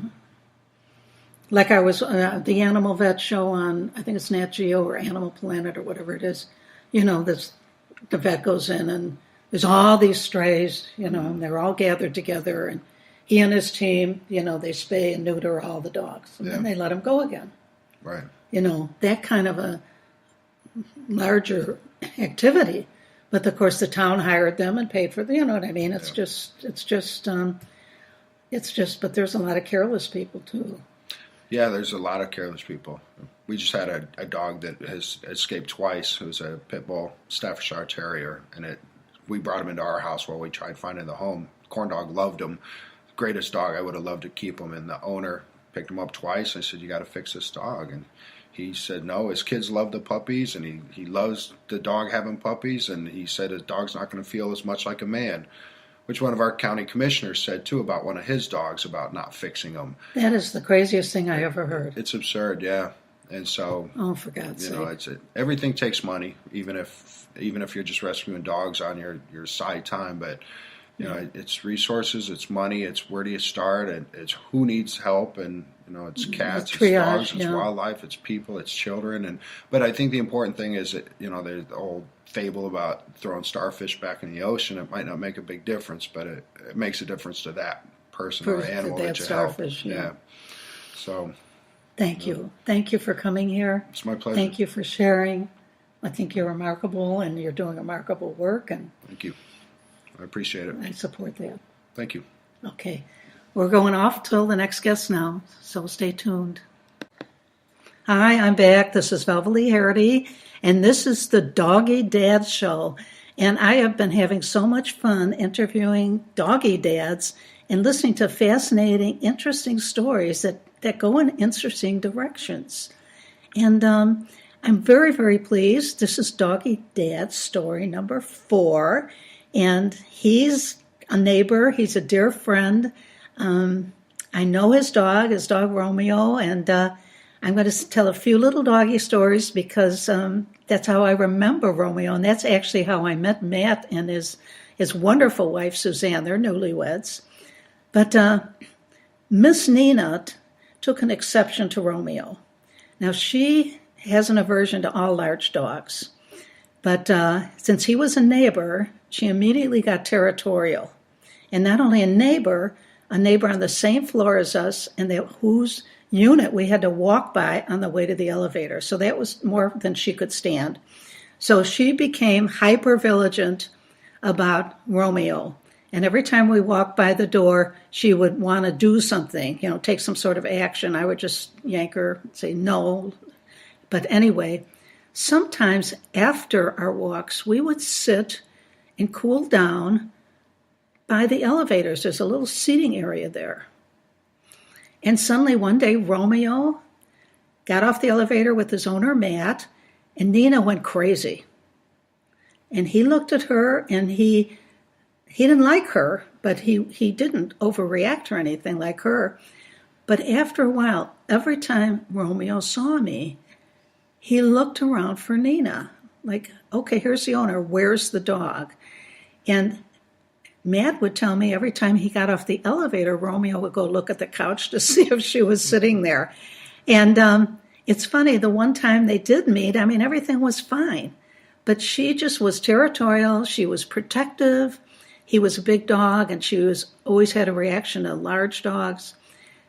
like I was, the Animal Vet show on, I think it's Nat Geo or Animal Planet or whatever it is, the vet goes in and there's all these strays, and they're all gathered together, and he and his team, they spay and neuter all the dogs, and then they let them go again. Right. That kind of a larger activity. But of course, the town hired them and paid for them. You know what I mean? It's just. But there's a lot of careless people too. Yeah, there's a lot of careless people. We just had a dog that has escaped twice. It was a pit bull Staffordshire Terrier, and we brought him into our house while we tried finding the home. Corn dog loved him. Greatest dog. I would have loved to keep him. And the owner picked him up twice. I said, "You got to fix this dog." And he said no, his kids love the puppies, and he loves the dog having puppies, and he said his dog's not going to feel as much like a man, which one of our county commissioners said too about one of his dogs about not fixing them. That is the craziest thing I ever heard. It's absurd, yeah. And so, for God's sake. Everything takes money, even if you're just rescuing dogs on your side time, but it's resources, it's money, it's where do you start, and it's who needs help, and it's cats, it's dogs, it's wildlife, it's people, it's children, but I think the important thing is that there's the old fable about throwing starfish back in the ocean. It might not make a big difference, but it makes a difference to that person or animal that you starfish, help. Yeah. So. Thank you. Thank you for coming here. It's my pleasure. Thank you for sharing. I think you're remarkable, and you're doing remarkable work. And thank you. I appreciate it. I support that. Thank you. Okay. We're going off till the next guest now, so stay tuned. Hi, I'm back. This is Beverly Harity, and this is the Doggie Dads show. And I have been having so much fun interviewing doggy dads and listening to fascinating, interesting stories that go in interesting directions. And I'm very, very pleased. This is Doggie Dad's story number 4. And he's a neighbor. He's a dear friend. I know his dog Romeo. And I'm going to tell a few little doggy stories because that's how I remember Romeo. And that's actually how I met Matt and his wonderful wife, Suzanne. They're newlyweds. But Miss Nina took an exception to Romeo. Now, she has an aversion to all large dogs. But since he was a neighbor, she immediately got territorial. And not only a neighbor on the same floor as us, and whose unit we had to walk by on the way to the elevator. So that was more than she could stand. So she became hyper-vigilant about Romeo. And every time we walked by the door, she would want to do something, take some sort of action. I would just yank her, say no. But anyway, sometimes after our walks, we would sit and cool down by the elevators. There's a little seating area there. And suddenly one day, Romeo got off the elevator with his owner, Matt, and Nina went crazy. And he looked at her, and he didn't like her, but he didn't overreact or anything like her. But after a while, every time Romeo saw me, he looked around for Nina. Like, okay, here's the owner. Where's the dog? And Matt would tell me every time he got off the elevator, Romeo would go look at the couch to see if she was sitting there. And it's funny, the one time they did meet, everything was fine. But she just was territorial. She was protective. He was a big dog, and she always had a reaction to large dogs.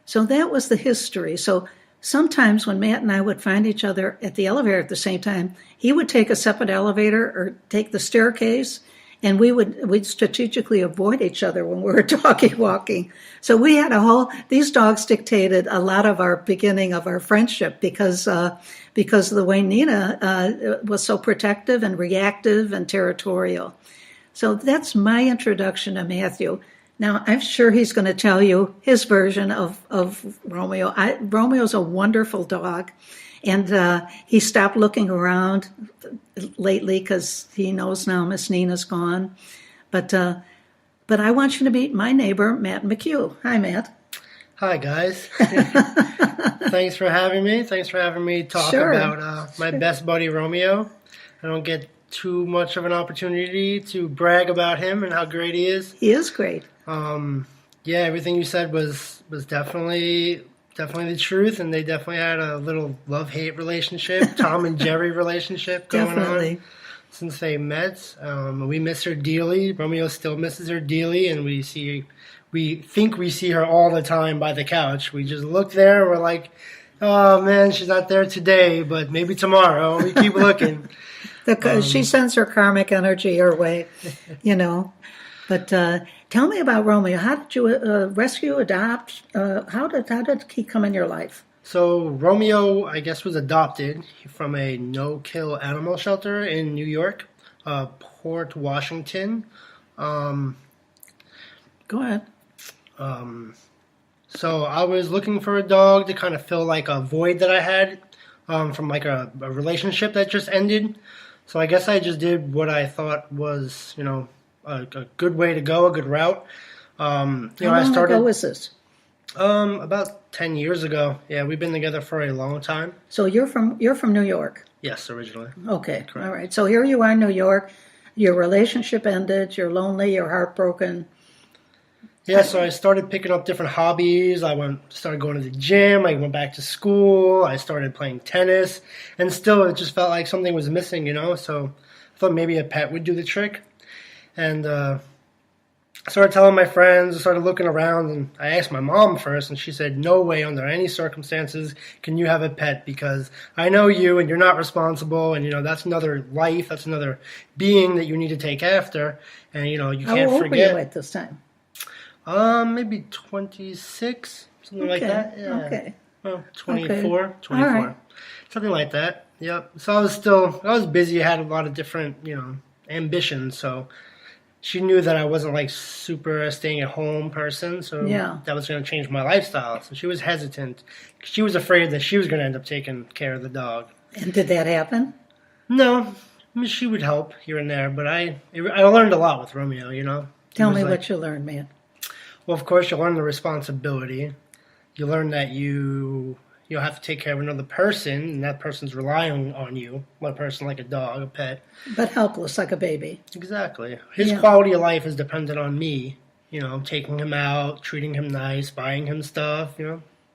So that was the history. So sometimes when Matt and I would find each other at the elevator at the same time, he would take a separate elevator or take the staircase, and we'd strategically avoid each other when we were doggy walking. So we had these dogs dictated a lot of our beginning of our friendship because of the way Nina was so protective and reactive and territorial. So that's my introduction to Matthew. Now, I'm sure he's going to tell you his version of Romeo. Romeo's a wonderful dog, and he stopped looking around lately because he knows now Miss Nina's gone. But But I want you to meet my neighbor, Matt McHugh. Hi, Matt. Hi, guys. Thanks for having me. Thanks for having me talk Sure. about my best buddy, Romeo. I don't get too much of an opportunity to brag about him and how great he is. He is great. Yeah, everything you said was definitely the truth, and they definitely had a little love-hate relationship, Tom and Jerry relationship going Definitely. on since they met. We miss her dearly. Romeo still misses her dearly, and we think we see her all the time by the couch. We just look there and we're like, oh man, she's not there today, but maybe tomorrow. We keep looking. She sends her karmic energy her way, you know. But tell me about Romeo. How did you rescue, adopt? How did he come in your life? So Romeo, I guess, was adopted from a no-kill animal shelter in New York, Port Washington. Go ahead. So I was looking for a dog to kind of fill like a void that I had from like a relationship that just ended. So I guess I just did what I thought was, a good way to go, a good route. How long ago was this? About 10 years ago. Yeah, we've been together for a long time. So you're from New York. Yes, originally. Okay, Correct. all right. So here you are in New York. Your relationship ended. You're lonely. You're heartbroken. Yeah, so I started picking up different hobbies. Started going to the gym. I went back to school. I started playing tennis, and still it just felt like something was missing, So I thought maybe a pet would do the trick, and I started telling my friends. I started looking around, and I asked my mom first, and she said, "No way, under any circumstances, can you have a pet because I know you, and you're not responsible, and that's another life, that's another being that you need to take after, and you How can't old forget." were you at this time? Maybe 26, something like that. Yeah. Okay. Well, 24, Okay. 24. All right. Something like that. Yep. So I was busy. I had a lot of different, ambitions. So she knew that I wasn't like super staying at home person. So Yeah. that was going to change my lifestyle. So she was hesitant. She was afraid that she was going to end up taking care of the dog. And did that happen? No, I mean, she would help here and there, but I learned a lot with Romeo, Tell It was me like- what you learned, man. Well, of course, you learn the responsibility. You learn that you'll have to take care of another person, and that person's relying on you. One person like a dog, a pet. But helpless like a baby. Exactly. His Yeah. quality of life is dependent on me. Taking him out, treating him nice, buying him stuff.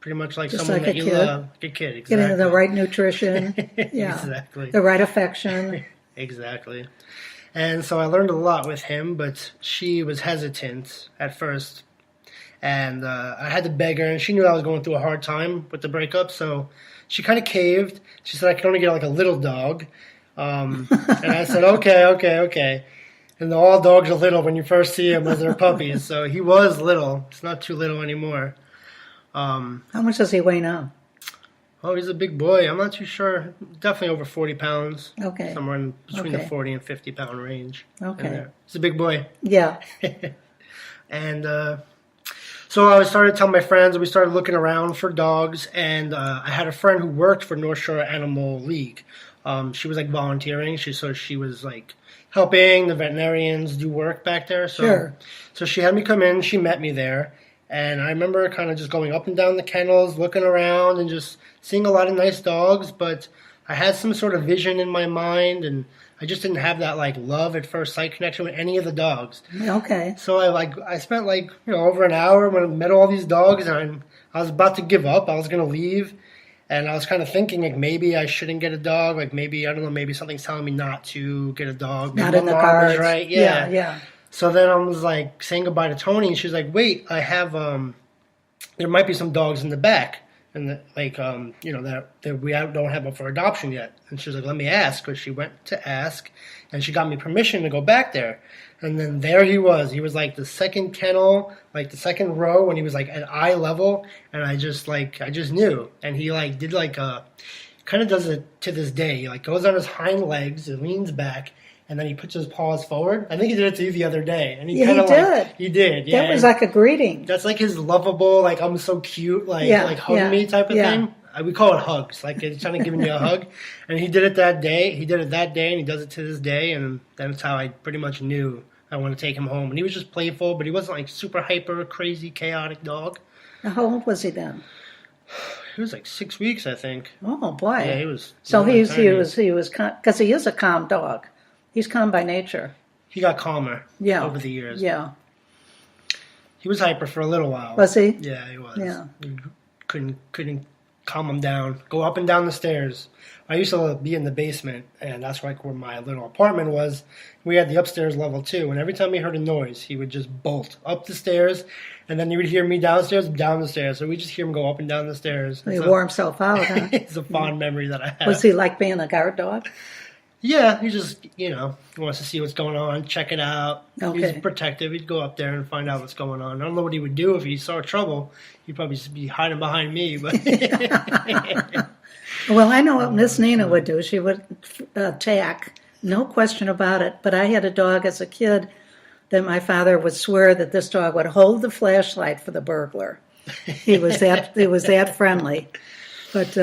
Pretty much like Just someone like that a you kid. love. Like a kid, exactly. Getting the right nutrition. Yeah. Exactly. The right affection. Exactly. And so I learned a lot with him, but she was hesitant at first. And I had to beg her, and she knew I was going through a hard time with the breakup, so she kind of caved. She said I could only get like a little dog. And I said, okay. And all dogs are little when you first see them as they're puppies, so he was little. It's not too little anymore. How much does he weigh now? Oh, he's a big boy. I'm not too sure. Definitely over 40 pounds. Okay. Somewhere in between the Okay. 40 and 50 pound range. Okay. In there. He's a big boy. Yeah. And so I started telling my friends, and we started looking around for dogs. And I had a friend who worked for North Shore Animal League. She was like volunteering. She was like helping the veterinarians do work back there. So, Sure. So she had me come in. She met me there. And I remember kind of just going up and down the kennels, looking around and just seeing a lot of nice dogs. But I had some sort of vision in my mind, and I just didn't have that like love at first sight connection with any of the dogs. Okay. So I spent like over an hour when I met all these dogs, and I was about to give up. I was gonna leave, and I was kind of thinking like maybe I shouldn't get a dog. Like maybe I don't know. Maybe something's telling me not to get a dog. Maybe Not in my the mom is cards. right? Yeah. So then I was like saying goodbye to Tony, and she's like, "Wait, I have there might be some dogs in the back, and that we don't have them for adoption yet." And she was like, "Let me ask." But she went to ask, and she got me permission to go back there. And then there he was. He was like the second kennel, like the second row, and he was like at eye level, and I just knew. And he like did like kind of does it to this day. He like goes on his hind legs, and leans back. And then he puts his paws forward. I think he did it to you the other day. And Yeah, kind he of did. He did, yeah. That was like a greeting. That's like his lovable, like I'm so cute, like hug me type of thing. We call it hugs, like it's kind of giving you a hug. And he did it that day. He did it that day, and he does it to this day. And that's how I pretty much knew I want to take him home. And he was just playful, but he wasn't like super hyper, crazy, chaotic dog. Now, how old was he then? He was like 6 weeks, I think. Oh boy! Yeah, he was. So really tiny. he was because he is a calm dog. He's calm by nature. He got calmer. Yeah. Over the years. Yeah. He was hyper for a little while. Was he? Yeah, he was. Yeah. You couldn't calm him down. Go up and down the stairs. I used to be in the basement, and that's like where my little apartment was. We had the upstairs level too, and every time he heard a noise, he would just bolt up the stairs, and then you would hear me downstairs, down the stairs. So we just hear him go up and down the stairs. He wore himself out, huh? It's a fond memory that I have. Was he like being a guard dog? Yeah, he just, wants to see what's going on, check it out. Okay. He's protective. He'd go up there and find out what's going on. I don't know what he would do if he saw trouble. He'd probably just be hiding behind me. But Well, I know what Miss Nina would do. She would attack, no question about it. But I had a dog as a kid that my father would swear that this dog would hold the flashlight for the burglar. He was that friendly. But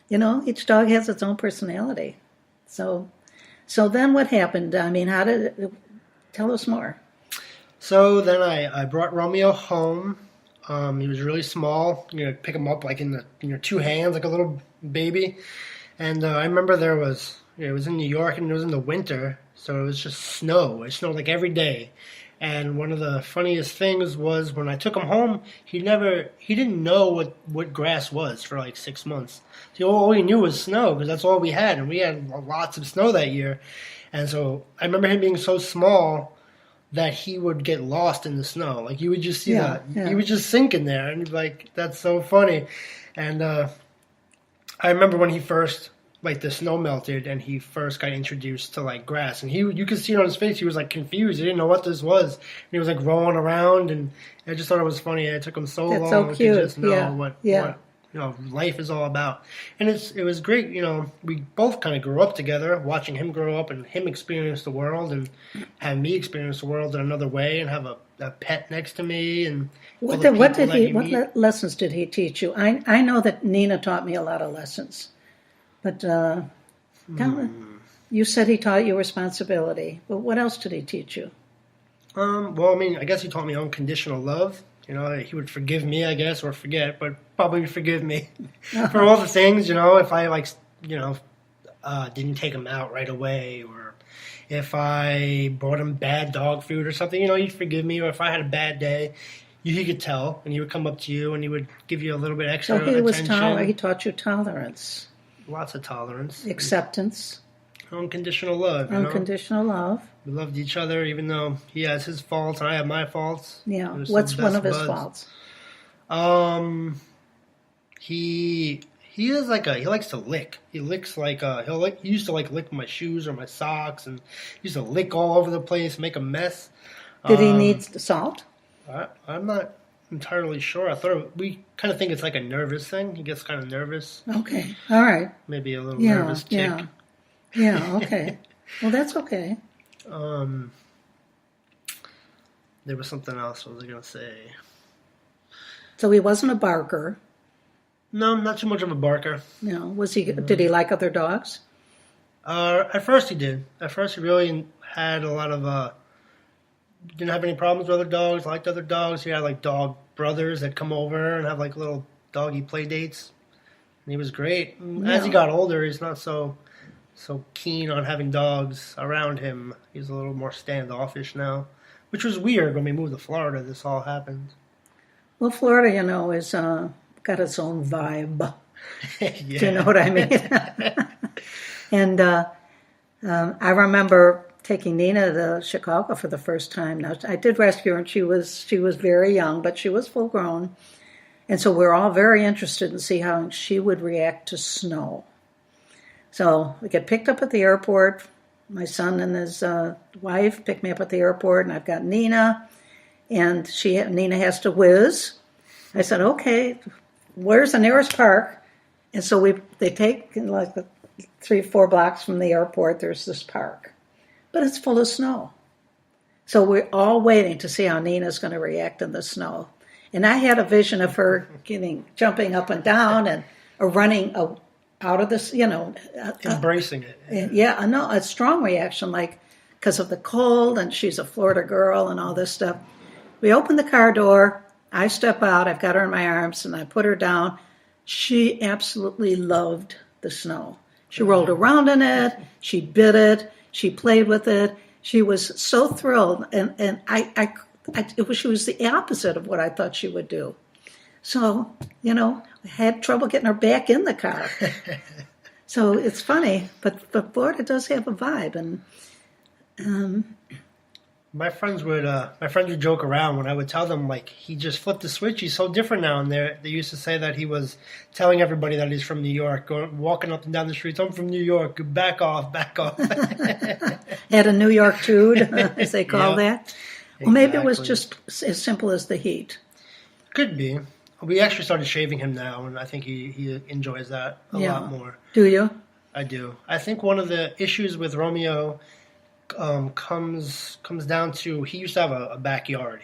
each dog has its own personality. So then what happened? I mean, tell us more. So then I brought Romeo home. He was really small. Pick him up like in your two hands, like a little baby. And I remember it was in New York and it was in the winter, so it was just snow. It snowed like every day. And one of the funniest things was when I took him home, he didn't know what grass was for like 6 months. So all he knew was snow because that's all we had, and we had lots of snow that year. And so I remember him being so small that he would get lost in the snow. Like you would just see that. Yeah. He would just sink in there, and you'd be like, that's so funny. And I remember when he first, like the snow melted and he first got introduced to like grass, and you could see it on his face. He was like confused. He didn't know what this was. And he was like rolling around, and I just thought it was funny. It took him so That's long so cute. to just know what life is all about. And it was great. We both kind of grew up together, watching him grow up and him experience the world and have me experience the world in another way and have a pet next to me. And what lessons did he teach you? I know that Nina taught me a lot of lessons, but you said he taught you responsibility. But what else did he teach you? Well, I mean, I guess he taught me unconditional love. He would forgive me, I guess, or forget, but probably forgive me for all the things, if I didn't take him out right away, or if I brought him bad dog food or something, he'd forgive me. Or if I had a bad day, he could tell, and he would come up to you and he would give you a little bit extra attention. He taught you tolerance. Lots of tolerance. Acceptance. Unconditional love. Unconditional love. We loved each other, even though he has his faults and I have my faults. Yeah. What's one of his faults? He is he likes to lick. He licks he used to lick my shoes or my socks, and he used to lick all over the place, make a mess. Did he need salt? I'm not entirely sure. We kind of think it's like a nervous thing. He gets kind of nervous. Okay. All right. Maybe a little nervous tick. Yeah. Okay. Well, that's okay. There was something else I was going to say. So he wasn't a barker. No, not too much of a barker. No. Did he like other dogs? At first he did. At first he really had a lot of, didn't have any problems with other dogs, liked other dogs. He had like dog brothers that come over and have like little doggy play dates. And he was great. Yeah. As he got older, he's not so keen on having dogs around him. He's a little more standoffish now, which was weird when we moved to Florida. This all happened. Well, Florida, is got its own vibe. Yeah. Do you know what I mean? And I remember taking Nina to Chicago for the first time. Now, I did rescue her, and she was very young, but she was full grown, and so we're all very interested in see how she would react to snow. So we get picked up at the airport. My son and his wife pick me up at the airport, and I've got Nina, and Nina has to whiz. I said, okay, where's the nearest park? And so they take like 3-4 blocks from the airport, there's this park. But it's full of snow. So we're all waiting to see how Nina's going to react in the snow. And I had a vision of her jumping up and down and running out of this, embracing it. Yeah, a strong reaction, like because of the cold, and she's a Florida girl and all this stuff. We open the car door. I step out. I've got her in my arms, and I put her down. She absolutely loved the snow. She rolled around in it. She bit it. She played with it. She was so thrilled, and she was the opposite of what I thought she would do. So, I had trouble getting her back in the car. So it's funny, but Florida does have a vibe, and my friends would joke around when I would tell them, like, he just flipped the switch. He's so different now. And they used to say that he was telling everybody that he's from New York, walking up and down the streets. I'm from New York. Back off, back off. had a New York tude, as they call that. Well, maybe it was Exactly. just as simple as the heat. Could be. We actually started shaving him now, and I think he enjoys that a lot more. Do you? I do. I think one of the issues with Romeo comes down to he used to have a backyard.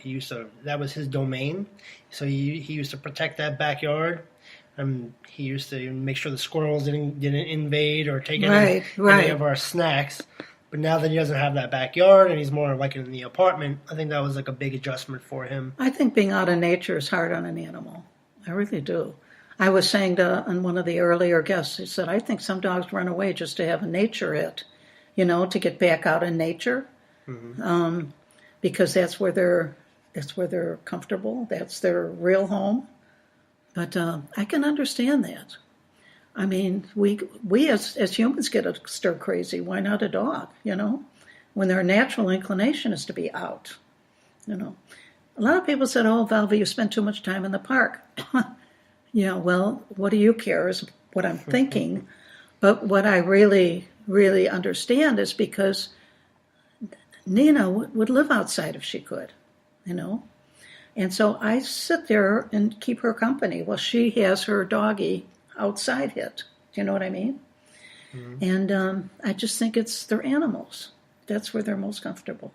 That was his domain, so he used to protect that backyard. He used to make sure the squirrels didn't invade or take any of our snacks. But now that he doesn't have that backyard and he's more like in the apartment, I think that was like a big adjustment for him. I think being out in nature is hard on an animal. I really do. I was saying on one of the earlier guests, he said, I think some dogs run away just to have a nature hit, to get back out in nature, because that's where they're comfortable. That's their real home. But I can understand that. I mean, we as humans get stir crazy. Why not a dog? When their natural inclination is to be out. A lot of people said, "Oh, Velva, you spend too much time in the park." Well, what do you care is what I'm thinking. But what I really, really understand is because Nina would live outside if she could, And so I sit there and keep her company while she has her doggie outside hit. Do you know what I mean? Mm-hmm. And I just think they're animals. That's where they're most comfortable.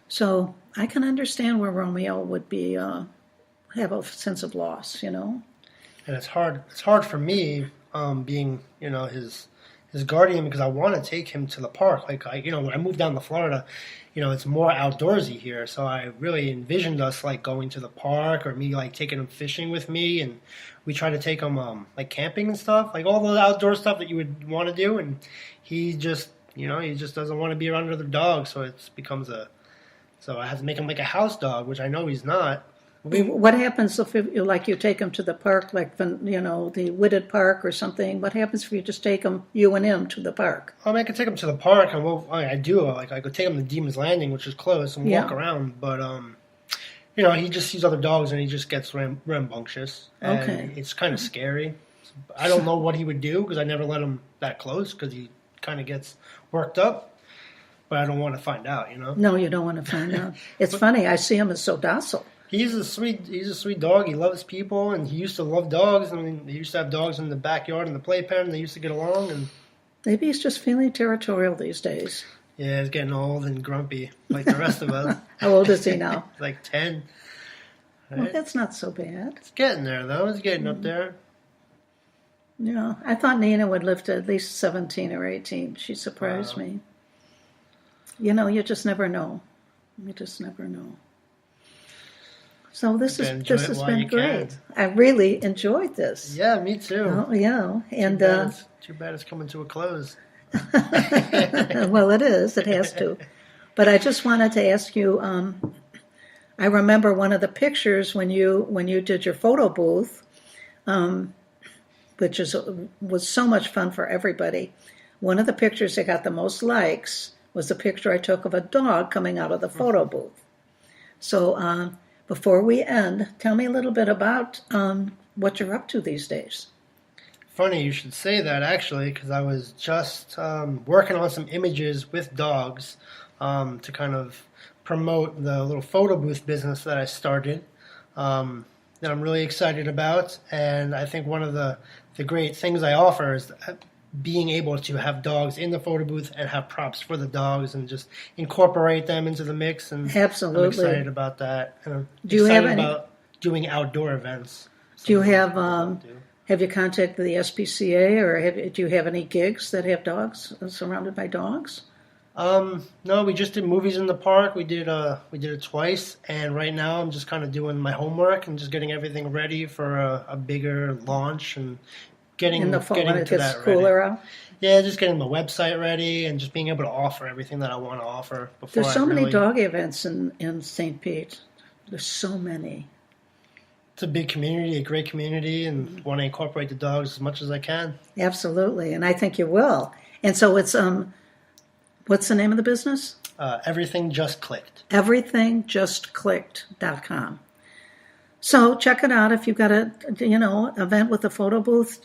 So I can understand where Romeo would be have a sense of loss, And it's hard. It's hard for me being his guardian because I want to take him to the park. Like when I moved down to Florida, it's more outdoorsy here. So I really envisioned us like going to the park or me like taking him fishing with me, and we try to take him like camping and stuff, like all the outdoor stuff that you would want to do. And he just doesn't want to be around other dogs. So it becomes so I have to make him like a house dog, which I know he's not. What happens if you take him to the park, like the Wooded Park or something? What happens if you just take him, you and him, to the park? I could take him to the park, and I do. Like I could take him to Demon's Landing, which is close, and walk around. But he just sees other dogs and he just gets rambunctious. And it's kind of scary. I don't know what he would do because I never let him that close because he kind of gets worked up. But I don't want to find out, No, you don't want to find out. It's funny. I see him as so docile. He's a sweet dog. He loves people, and he used to love dogs. I mean, he used to have dogs in the backyard in the playpen. They used to get along, and maybe he's just feeling territorial these days. Yeah, he's getting old and grumpy like the rest of us. How old is he now? Like 10. Right? Well, that's not so bad. It's getting there, though. It's getting up there. Yeah, I thought Nina would live to at least 17 or 18. She surprised me. You just never know. You just never know. So this has been great. I really enjoyed this. Yeah, me too. Oh, yeah, and too bad it's coming to a close. Well, it is. It has to. But I just wanted to ask you. I remember one of the pictures when you did your photo booth, which was so much fun for everybody. One of the pictures that got the most likes was the picture I took of a dog coming out of the photo booth. So. Before we end, tell me a little bit about what you're up to these days. Funny you should say that, actually, because I was just working on some images with dogs to kind of promote the little photo booth business that I started that I'm really excited about. And I think one of the great things I offer is being able to have dogs in the photo booth and have props for the dogs and just incorporate them into the mix. And absolutely, I'm excited about that. And I'm about doing outdoor events. Do you have you contacted the SPCA or do you have any gigs that have dogs surrounded by dogs? No, we just did movies in the park. We did it twice, and right now I'm just kind of doing my homework and just getting everything ready for a bigger launch and getting In the fall getting when it to gets that cooler ready. out. Yeah, just getting the website ready and just being able to offer everything that I want to offer before There's so many really, dog events in St. Pete. There's so many. It's a big community, a great community, and want to incorporate the dogs as much as I can. Absolutely, and I think you will. And so it's what's the name of the business? Everything just clicked. Everythingjustclicked.com. So check it out if you've got a event with a photo booth.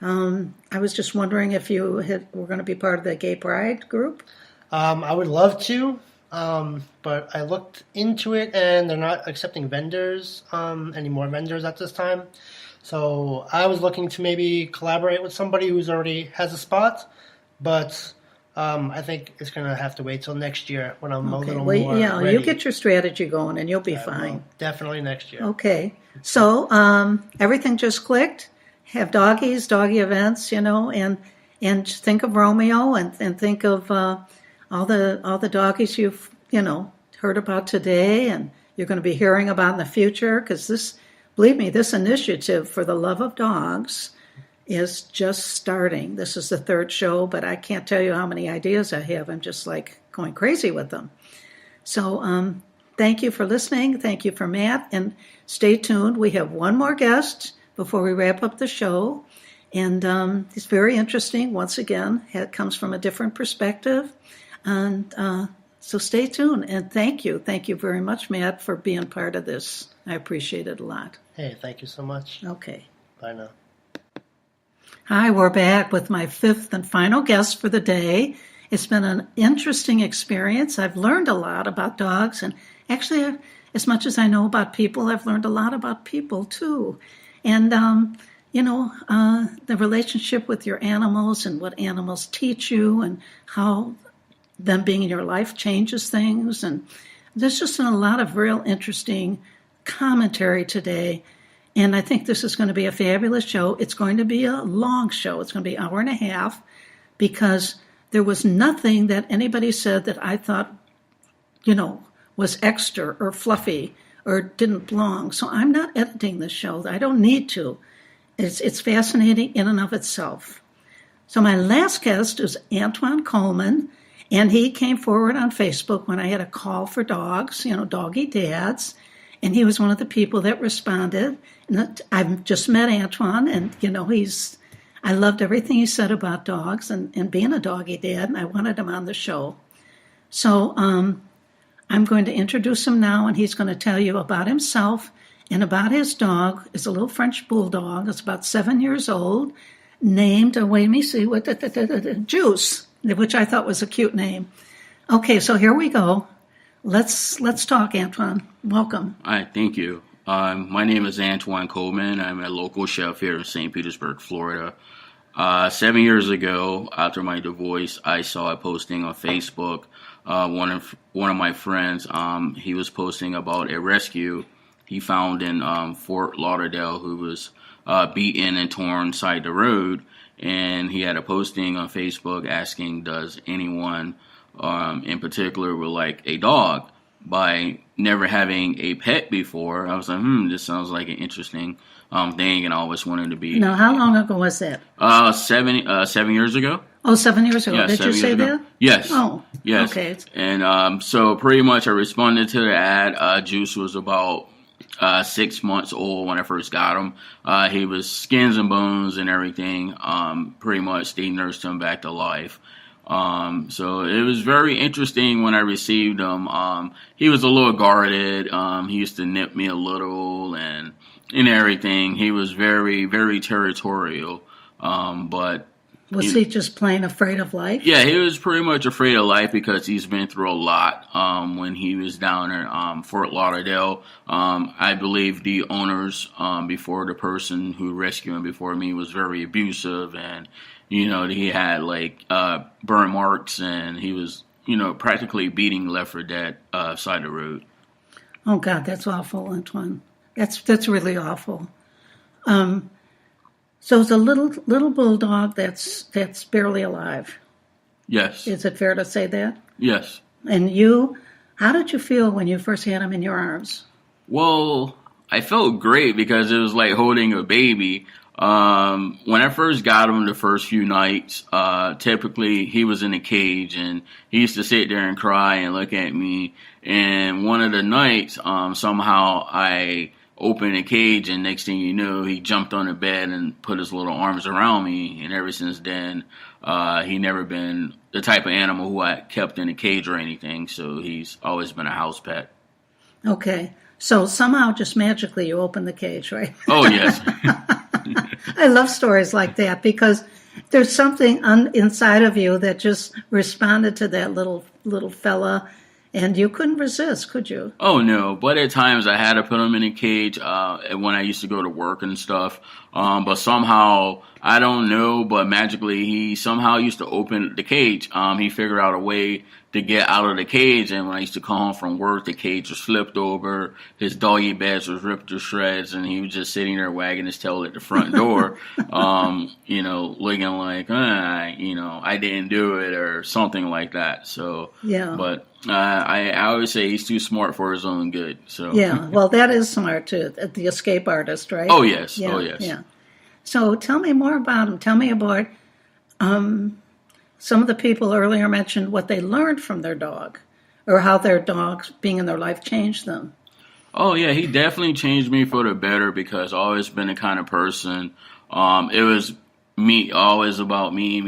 I was just wondering if you were going to be part of the Gay Pride group. I would love to, but I looked into it, and they're not accepting vendors, any more vendors at this time. So I was looking to maybe collaborate with somebody who's already has a spot, but I think it's going to have to wait till next year when I'm a little more ready. You get your strategy going, and you'll be fine. Well, definitely next year. Okay, so everything just clicked. Have doggy events, and think of Romeo and think of all the doggies you've heard about today, and you're going to be hearing about in the future. Because believe me, this initiative for the love of dogs is just starting. This is the third show, but I can't tell you how many ideas I have. I'm just like going crazy with them. So thank you for listening. Thank you for Matt, and stay tuned. We have one more guest before we wrap up the show. And it's very interesting. Once again, it comes from a different perspective. And so stay tuned. And thank you. Thank you very much, Matt, for being part of this. I appreciate it a lot. Hey, thank you so much. Okay. Bye now. Hi, we're back with my fifth and final guest for the day. It's been an interesting experience. I've learned a lot about dogs. And actually, as much as I know about people, I've learned a lot about people, too. And, the relationship with your animals and what animals teach you and how them being in your life changes things. And there's just been a lot of real interesting commentary today. And I think this is going to be a fabulous show. It's going to be a long show. It's going to be an hour and a half because there was nothing that anybody said that I thought, was extra or fluffy or didn't belong. So I'm not editing this show. I don't need to. It's fascinating in and of itself. So my last guest is Antoine Coleman, and he came forward on Facebook when I had a call for dogs, Doggie Dads, and he was one of the people that responded. And I've just met Antoine, and, I loved everything he said about dogs and being a doggy dad, and I wanted him on the show. So I'm going to introduce him now, and he's going to tell you about himself and about his dog. It's a little French bulldog. It's about 7 years old, named, Juice, which I thought was a cute name. Okay, so here we go. Let's talk, Antoine. Welcome. All right, thank you. My name is Antoine Coleman. I'm a local chef here in St. Petersburg, Florida. 7 years ago, after my divorce, I saw a posting on Facebook. One of my friends, he was posting about a rescue he found in Fort Lauderdale who was beaten and torn side the road. And he had a posting on Facebook asking, does anyone in particular would like a dog? By never having a pet before, I was like, this sounds like an interesting thing, and I always wanted to be. Now, how long ago was that? 7 years ago. Oh, 7 years ago. Yeah, Did you say that? Yes. Oh, yes. Okay. And so pretty much I responded to the ad. Juice was about 6 months old when I first got him. He was skins and bones and everything. Pretty much they nursed him back to life. So it was very interesting when I received him. He was a little guarded. He used to nip me a little and everything. He was very, very territorial. But was he just plain afraid of life? Yeah, he was pretty much afraid of life because he's been through a lot. When he was down in Fort Lauderdale, I believe the owners before the person who rescued him before me was very abusive, and he had burn marks, and he was practically beating left for dead side of the road. Oh God, that's awful, Antoine. That's really awful. So it's a little bulldog that's barely alive. Yes. Is it fair to say that? Yes. And you, how did you feel when you first had him in your arms? Well, I felt great because it was like holding a baby. When I first got him the first few nights, typically he was in a cage and he used to sit there and cry and look at me. And one of the nights, somehow I opened the cage and next thing you know, he jumped on the bed and put his little arms around me. And ever since then, he never been the type of animal who I kept in a cage or anything. So he's always been a house pet. Okay. So somehow, just magically, you opened the cage, right? Oh, yes. I love stories like that because there's something inside of you that just responded to that little fella, and you couldn't resist, could you? Oh, no. But at times I had to put him in a cage when I used to go to work and stuff. But somehow, I don't know, but magically he somehow used to open the cage. He figured out a way to get out of the cage, and when I used to come home from work, the cage was flipped over, his doggy beds was ripped to shreds, and he was just sitting there wagging his tail at the front door, looking like, I didn't do it, or something like that. So, yeah. But I always say he's too smart for his own good. So yeah, well, that is smart too. The escape artist, right? Oh yes, yeah, oh yes. Yeah. So tell me more about him. Tell me about some of the people earlier mentioned what they learned from their dog, or how their dogs being in their life changed them. Oh yeah, he definitely changed me for the better because I've always been the kind of person. It was me, always about me,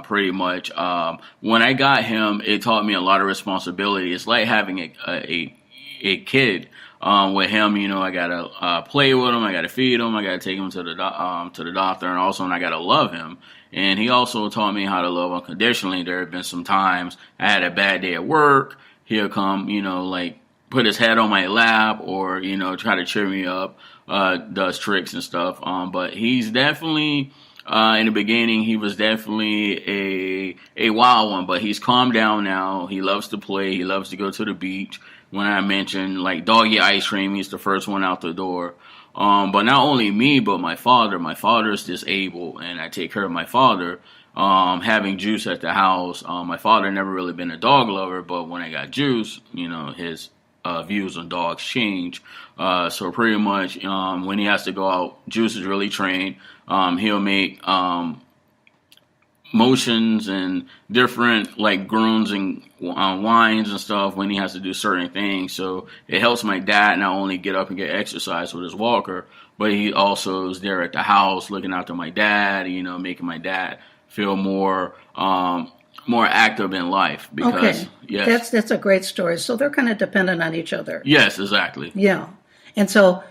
pretty much. When I got him, it taught me a lot of responsibility. It's like having a kid. With him, I gotta play with him, I gotta feed him, I gotta take him to the doctor, and also I gotta love him. And he also taught me how to love unconditionally. There have been some times I had a bad day at work. He'll come, put his head on my lap, or try to cheer me up, does tricks and stuff. But he's definitely. In the beginning, he was definitely a wild one, but he's calmed down now. He loves to play. He loves to go to the beach. When I mentioned like doggy ice cream, he's the first one out the door. But not only me, but my father. My father is disabled, and I take care of my father. Having Juice at the house, my father never really been a dog lover, but when I got Juice, his views on dogs change. So pretty much, when he has to go out, Juice is really trained. He'll make motions and different like groans and whines and stuff when he has to do certain things. So it helps my dad not only get up and get exercise with his walker, but he also is there at the house looking after my dad, making my dad feel more active in life. Because okay. Yes, that's a great story. So they're kind of dependent on each other. Yes, exactly. Yeah. And so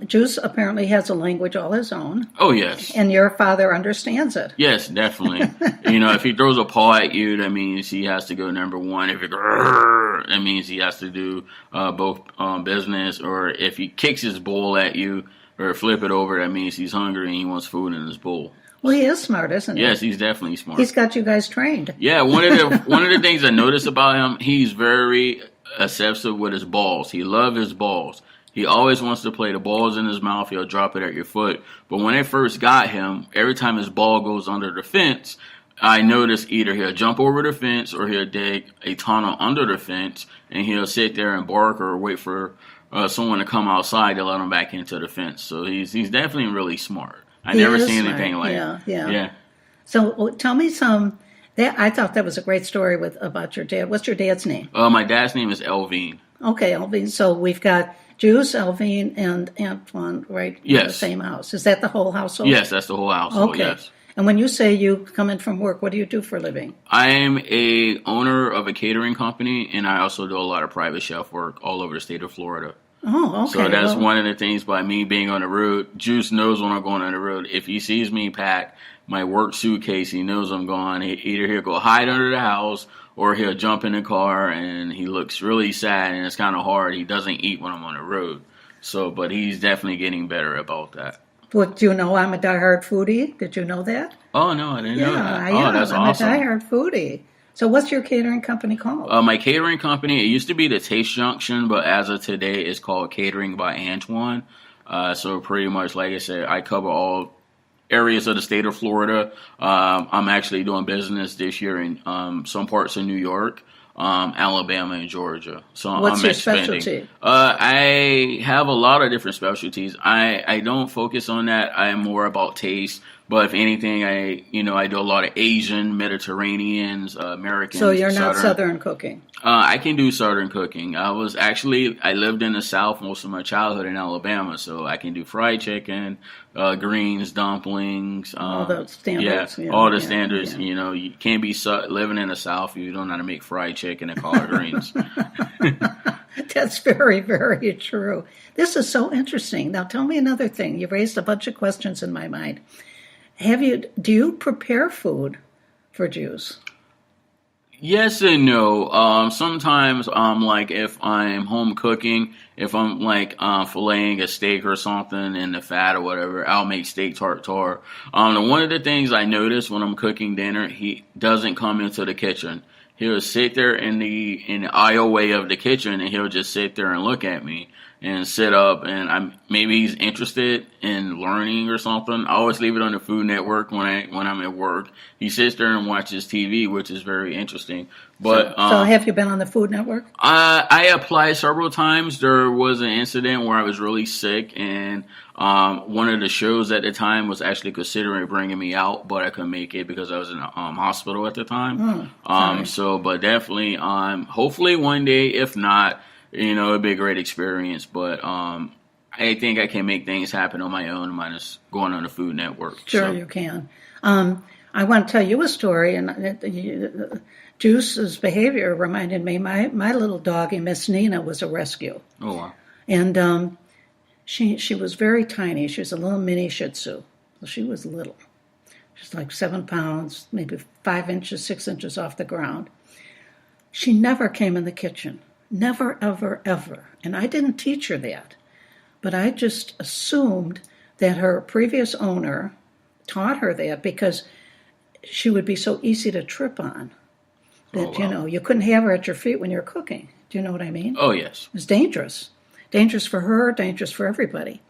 Juice apparently has a language all his own. Oh, yes. And your father understands it. Yes, definitely. If he throws a paw at you, that means he has to go number one. If that means he has to do both business. Or if he kicks his bowl at you or flip it over, that means he's hungry and he wants food in his bowl. Well, he is smart, isn't he? Yes, he's definitely smart. He's got you guys trained. Yeah, one of the things I noticed about him, he's very obsessive with his balls. He loves his balls. He always wants to play. The ball's in his mouth. He'll drop it at your foot. But when I first got him, every time his ball goes under the fence, I noticed either he'll jump over the fence or he'll dig a tunnel under the fence, and he'll sit there and bark or wait for someone to come outside to let him back into the fence. So he's definitely really smart. I never seen anything like it. Yeah. So tell me some. I thought that was a great story about your dad. What's your dad's name? My dad's name is Elvine. Okay, Elvine. So we've got Juice, Elvine, and Antoine right in the same house. Is that the whole household? Yes, that's the whole household. Okay. Yes. And when you say you come in from work, what do you do for a living? I am a owner of a catering company, and I also do a lot of private chef work all over the state of Florida. Oh, okay. So that's one of the things by me being on the road. Juice knows when I'm going on the road. If he sees me pack my work suitcase, he knows I'm gone. Either he'll go hide under the house or he'll jump in the car, and he looks really sad, and it's kind of hard. He doesn't eat when I'm on the road. So, but he's definitely getting better about that. Well, do you know I'm a diehard foodie? Did you know that? Oh, no, I didn't know that. That's I'm awesome. a diehard foodie. So what's your catering company called? My catering company, it used to be the Taste Junction, but as of today, it's called Catering by Antoine. So pretty much, like I said, I cover areas of the state of Florida. I'm actually doing business this year in some parts of New York, Alabama, and Georgia. So What's I'm your expanding. specialty? I have a lot of different specialties. I don't focus on that. I'm more about taste. But if anything, I do a lot of Asian, Mediterraneans, Americans. So you're not Southern cooking. I can do Southern cooking. I lived in the South most of my childhood in Alabama, so I can do fried chicken, greens, dumplings. All the standards. Yeah, all the standards. Yeah. You can't be living in the South if you don't know how to make fried chicken and collard greens. That's very, very true. This is so interesting. Now tell me another thing. You raised a bunch of questions in my mind. Do you prepare food for Jews? Yes and no. Sometimes, like if I'm home cooking, if I'm like filleting a steak or something in the fat or whatever, I'll make steak tartare. One of the things I notice when I'm cooking dinner, he doesn't come into the kitchen. He'll sit there in the aisleway of the kitchen, and he'll just sit there and look at me and sit up, and maybe he's interested in learning or something. I always leave it on the Food Network when I'm at work. He sits there and watches TV, which is very interesting. But so have you been on the Food Network? I applied several times. There was an incident where I was really sick, and one of the shows at the time was actually considering bringing me out, but I couldn't make it because I was in a hospital at the time. But definitely, hopefully one day, if not, it'd be a great experience, but I think I can make things happen on my own minus going on the Food Network. Sure, you can. I want to tell you a story, and Juice's behavior reminded me, my little doggie, Miss Nina, was a rescue. Oh, wow. And she was very tiny. She was a little mini Shih Tzu. So she was little. She was like 7 pounds, maybe 5 inches, 6 inches off the ground. She never came in the kitchen. Never, ever, ever. And I didn't teach her that. But I just assumed that her previous owner taught her that because she would be so easy to trip on. That, you couldn't have her at your feet when you're cooking. Do you know what I mean? Oh, yes. It was dangerous. Dangerous for her, dangerous for everybody.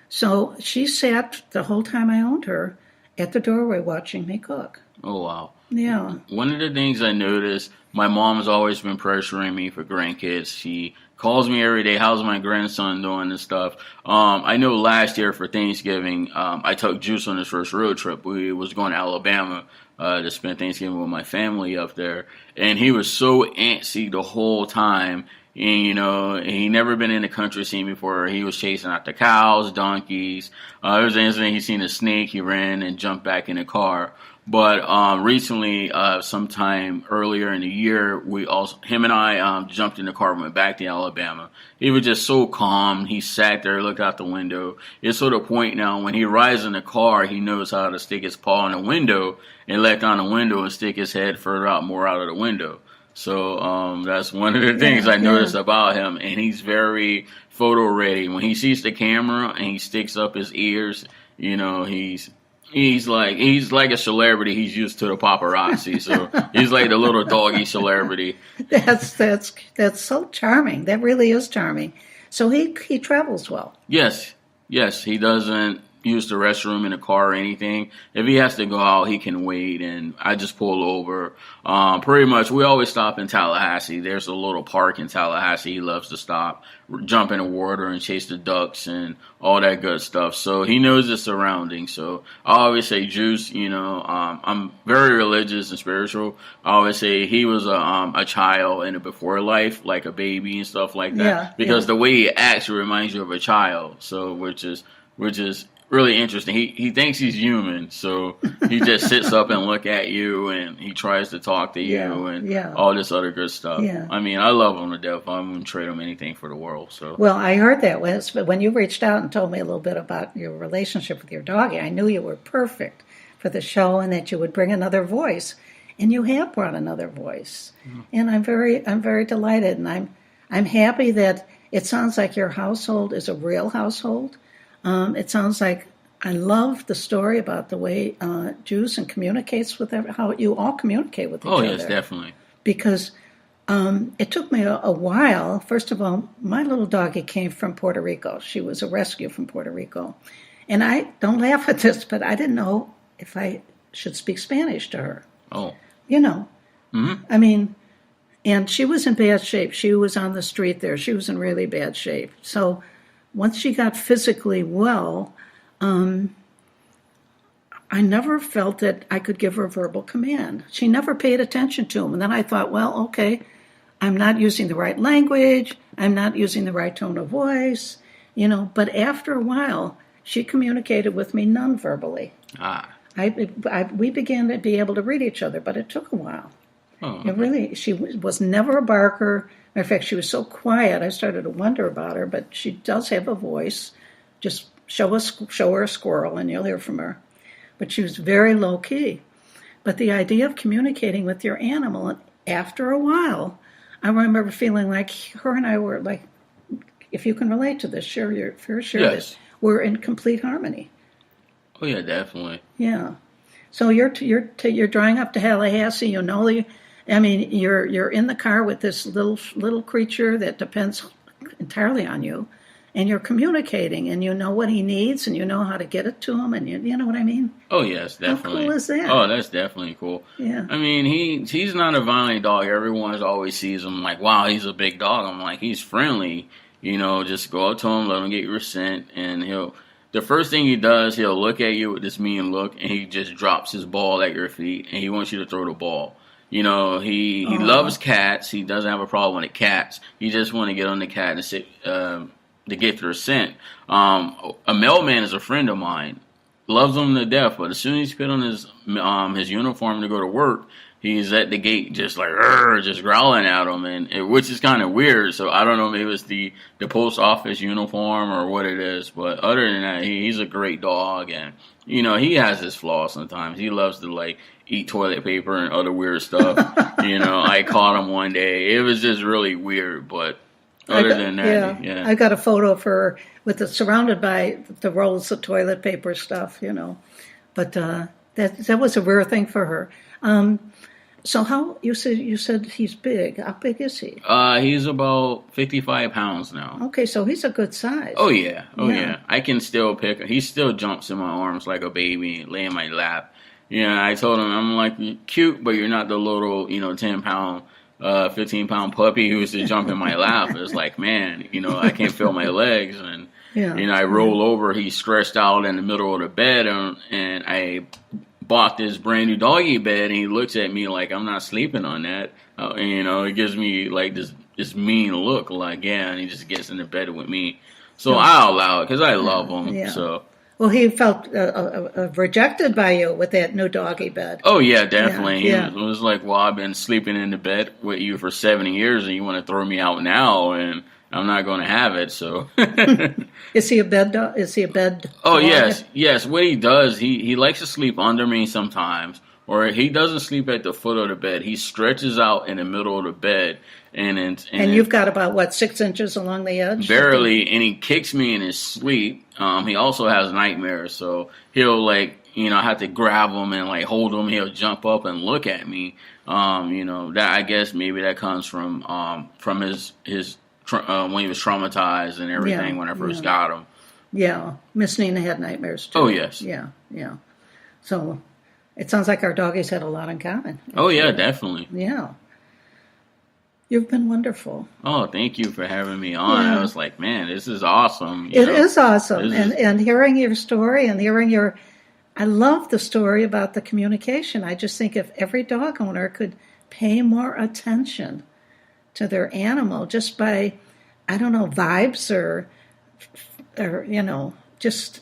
So she sat the whole time I owned her at the doorway watching me cook. Oh, wow. Yeah. One of the things I noticed, my mom's always been pressuring me for grandkids. She calls me every day, how's my grandson doing and stuff. I know last year for Thanksgiving, I took Juice on his first road trip. We was going to Alabama to spend Thanksgiving with my family up there. And he was so antsy the whole time. And, he never been in the country scene before. He was chasing after cows, donkeys. There was an incident, he seen a snake, he ran and jumped back in the car. But recently, sometime earlier in the year, him and I jumped in the car and went back to Alabama. He was just so calm. He sat there, looked out the window. It's to the point now when he rides in the car, he knows how to stick his paw in the window and let down the window and stick his head more out of the window. So that's one of the things I noticed about him. And he's very photo ready. When he sees the camera and he sticks up his ears, He's like a celebrity. He's used to the paparazzi, so he's like the little doggy celebrity. That's so charming. That really is charming. So he travels well. Yes, he doesn't use the restroom in the car or anything. If he has to go out, he can wait, and I just pull over. Pretty much, we always stop in Tallahassee. There's a little park in Tallahassee. He loves to stop, jump in the water and chase the ducks and all that good stuff. So he knows the surroundings. So I always say, Juice, I'm very religious and spiritual. I always say he was a child in a before life, like a baby and stuff like that. Because the way he acts reminds you of a child. So which is really interesting. He thinks he's human, so he just sits up and look at you, and he tries to talk to you, and all this other good stuff. Yeah. I mean, I love him to death. I wouldn't trade him anything for the world. So. Well, I heard that when you reached out and told me a little bit about your relationship with your doggy. I knew you were perfect for the show, and that you would bring another voice, and you have brought another voice. Mm-hmm. And I'm very delighted, and I'm happy that it sounds like your household is a real household. It sounds like I love the story about the way Juice and communicates with how you all communicate with each other. Oh, yes, definitely. Because it took me a while. First of all, my little doggie came from Puerto Rico. She was a rescue from Puerto Rico. And I don't laugh at this, but I didn't know if I should speak Spanish to her. Oh. You know, Mm-hmm. I mean, and she was in bad shape. She was on the street there. She was in really bad shape. So once she got physically well, I never felt that I could give her verbal command. She never paid attention to him. And then I thought, well, okay, I'm not using the right language. I'm not using the right tone of voice, you know. But after a while, she communicated with me non-verbally. We began to be able to read each other, but it took a while. Oh. It really, she was never a barker. Matter of fact, she was so quiet, I started to wonder about her, but she does have a voice. Just show her a squirrel and you'll hear from her. But she was very low-key. But the idea of communicating with your animal, and after a while, I remember feeling like her and I were like, if you can relate to this, share Yes. this. We're in complete harmony. Oh yeah, definitely. Yeah. So you're driving up to Tallahassee. You know, you're in the car with this little creature that depends entirely on you, and you're communicating, and you know what he needs, and you know how to get it to him, and you know what I mean. Oh yes, definitely. How cool is that? Oh, that's definitely cool. Yeah. I mean, he's not a violent dog. Everyone always sees him like, wow, he's a big dog. I'm like, he's friendly. You know, just go up to him, let him get your scent, and the first thing he does, he'll look at you with this mean look, and he just drops his ball at your feet, and he wants you to throw the ball. You know, he loves cats. He doesn't have a problem with cats. He just want to get on the cat and sit to get their scent. A mailman is a friend of mine. Loves them to death, but as soon as he's put on his uniform to go to work, he's at the gate just like just growling at him, and which is kind of weird. So I don't know, maybe it's the post office uniform or what it is. But other than that, he's a great dog, and you know he has his flaws sometimes. He loves to like eat toilet paper and other weird stuff. You know, I caught him one day. It was just really weird, but other than that, yeah. I got a photo of her surrounded by the rolls of toilet paper stuff, you know. But that was a rare thing for her. So how you said he's big? How big is he? He's about 55 pounds now. Okay, so he's a good size. Oh yeah. I can still pick. He still jumps in my arms like a baby and lay in my lap. Yeah, I told him I'm like you're cute, but you're not the little 10-pound, 15-pound puppy who used to jump in my lap. It's like, man, I can't feel my legs, and I roll over. He's stretched out in the middle of the bed, and I bought this brand new doggy bed, and he looks at me like I'm not sleeping on that. It gives me like this mean look, like and he just gets in the bed with me. So I'll allow it because I love him. Yeah. So. Well, he felt rejected by you with that new doggy bed. Oh, yeah, definitely. Yeah. It was like, well, I've been sleeping in the bed with you for 70 years, and you want to throw me out now, and I'm not going to have it, so. Is he a bed dog? Is he a bed Oh, dog? yes. What he does, he likes to sleep under me sometimes, or he doesn't sleep at the foot of the bed. He stretches out in the middle of the bed. And you've got about, 6 inches along the edge? Barely, and he kicks me in his sleep. He also has nightmares, so he'll I have to grab him and hold him. He'll jump up and look at me. That I guess maybe that comes from his when he was traumatized and everything when I first got him. Yeah, Miss Nina had nightmares too. Oh yes. Yeah. So it sounds like our doggies had a lot in common. Oh yeah, definitely. Yeah. You've been wonderful. Oh, thank you for having me on. Yeah. I was like, man, this is awesome. It is awesome. And hearing your story and I love the story about the communication. I just think if every dog owner could pay more attention to their animal just by, vibes or just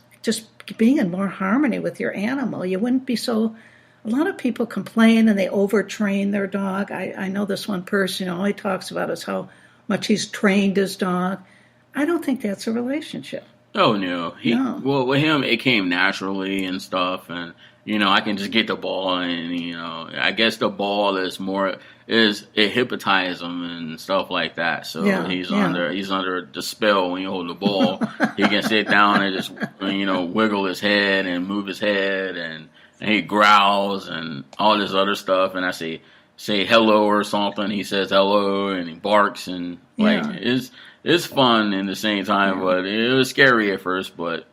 being in more harmony with your animal, you wouldn't be so. A lot of people complain and they overtrain their dog. I know this one person, all he talks about is how much he's trained his dog. I don't think that's a relationship. Oh, no. Well, with him, it came naturally and stuff. And, I can just get the ball and, I guess the ball it hypnotizes him and stuff like that. So he's under the spell when you hold the ball. He can sit down and just, wiggle his head and move his head and he growls and all this other stuff, and I say hello or something. He says hello, and he barks, and it's fun in the same time, but it was scary at first. But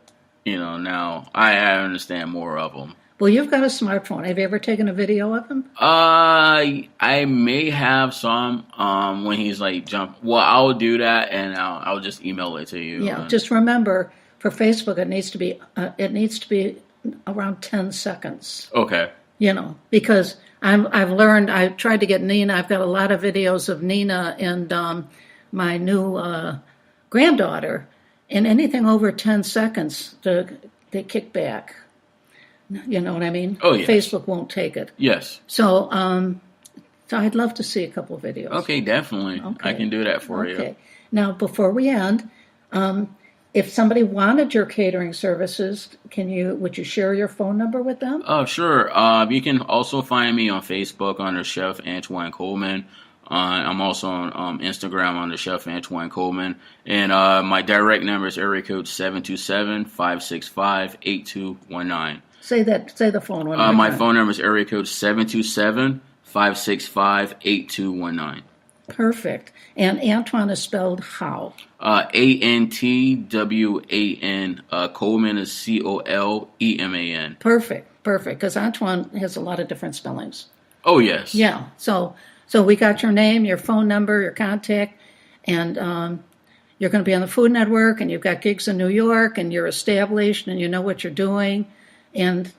now I understand more of them. Well, you've got a smartphone. Have you ever taken a video of him? I may have some. When he's like jump. Well, I'll do that, and I'll just email it to you. Yeah. Just remember, for Facebook, it needs to be around 10 seconds. Okay. Because I've learned. I tried to get Nina. I've got a lot of videos of Nina and my new granddaughter, and anything over 10 seconds, they kick back. You know what I mean? Oh, yes. Facebook won't take it. Yes. So, so I'd love to see a couple of videos. Okay, definitely. Okay. I can do that for you. Okay. Now, before we end, if somebody wanted your catering services, would you share your phone number with them? Oh, sure. You can also find me on Facebook under Chef Antoine Coleman. I'm also on Instagram under Chef Antoine Coleman. And my direct number is area code 727-565-8219. Say the phone one. My phone number is area code 727-565-8219. Perfect. And Antoine is spelled how? Antwan. Coleman is Coleman. Perfect. Because Antoine has a lot of different spellings. Oh, yes. Yeah. So we got your name, your phone number, your contact, and you're going to be on the Food Network, and you've got gigs in New York, and you're established, and you know what you're doing, and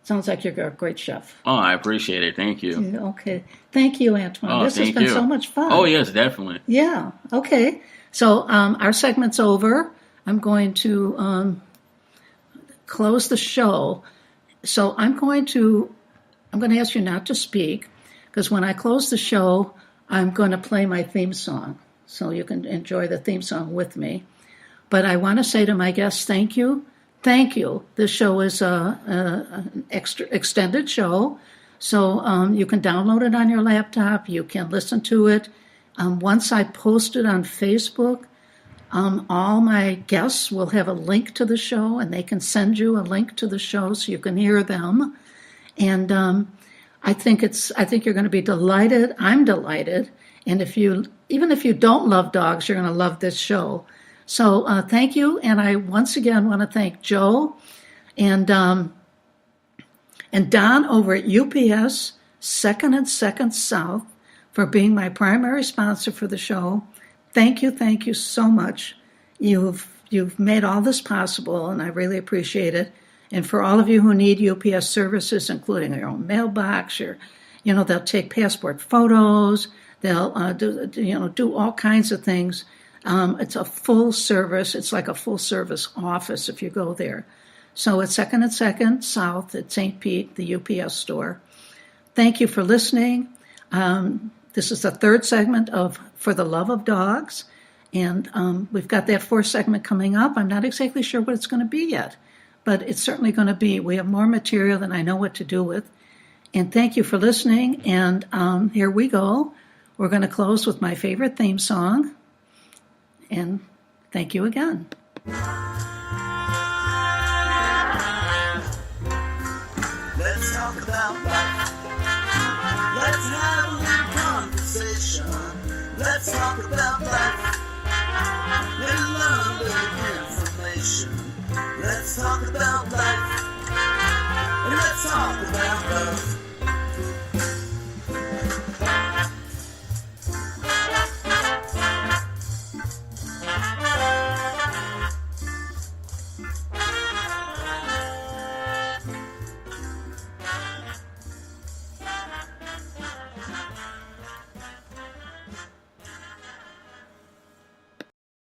sounds like you're a great chef. Oh, I appreciate it. Thank you. Okay. Thank you, Antoine. This has been so much fun. Oh, yes, definitely. Yeah. Okay. So our segment's over. I'm going to close the show. So I'm going to ask you not to speak, because when I close the show, I'm going to play my theme song, so you can enjoy the theme song with me. But I want to say to my guests, thank you. Thank you. This show is an extra extended show, so you can download it on your laptop. You can listen to it. Once I post it on Facebook, all my guests will have a link to the show, and they can send you a link to the show so you can hear them. And I think you're going to be delighted. I'm delighted. And even if you don't love dogs, you're going to love this show. So thank you. And I once again want to thank Joe and Don over at UPS 2nd and 2nd South for being my primary sponsor for the show. Thank you so much. You've made all this possible, and I really appreciate it. And for all of you who need UPS services, including your own mailbox, they'll take passport photos, they'll do all kinds of things. It's a full service. It's like a full service office if you go there. So it's 2nd and 2nd South at St. Pete, the UPS store. Thank you for listening. This is the third segment of For the Love of Dogs. And we've got that fourth segment coming up. I'm not exactly sure what it's going to be yet, but it's certainly going to be. We have more material than I know what to do with. And thank you for listening. And here we go. We're going to close with my favorite theme song. And thank you again. Let's talk about life. Let's have a little conversation. Let's talk about life. Let alone little information. Let's talk about life. And let's talk about love.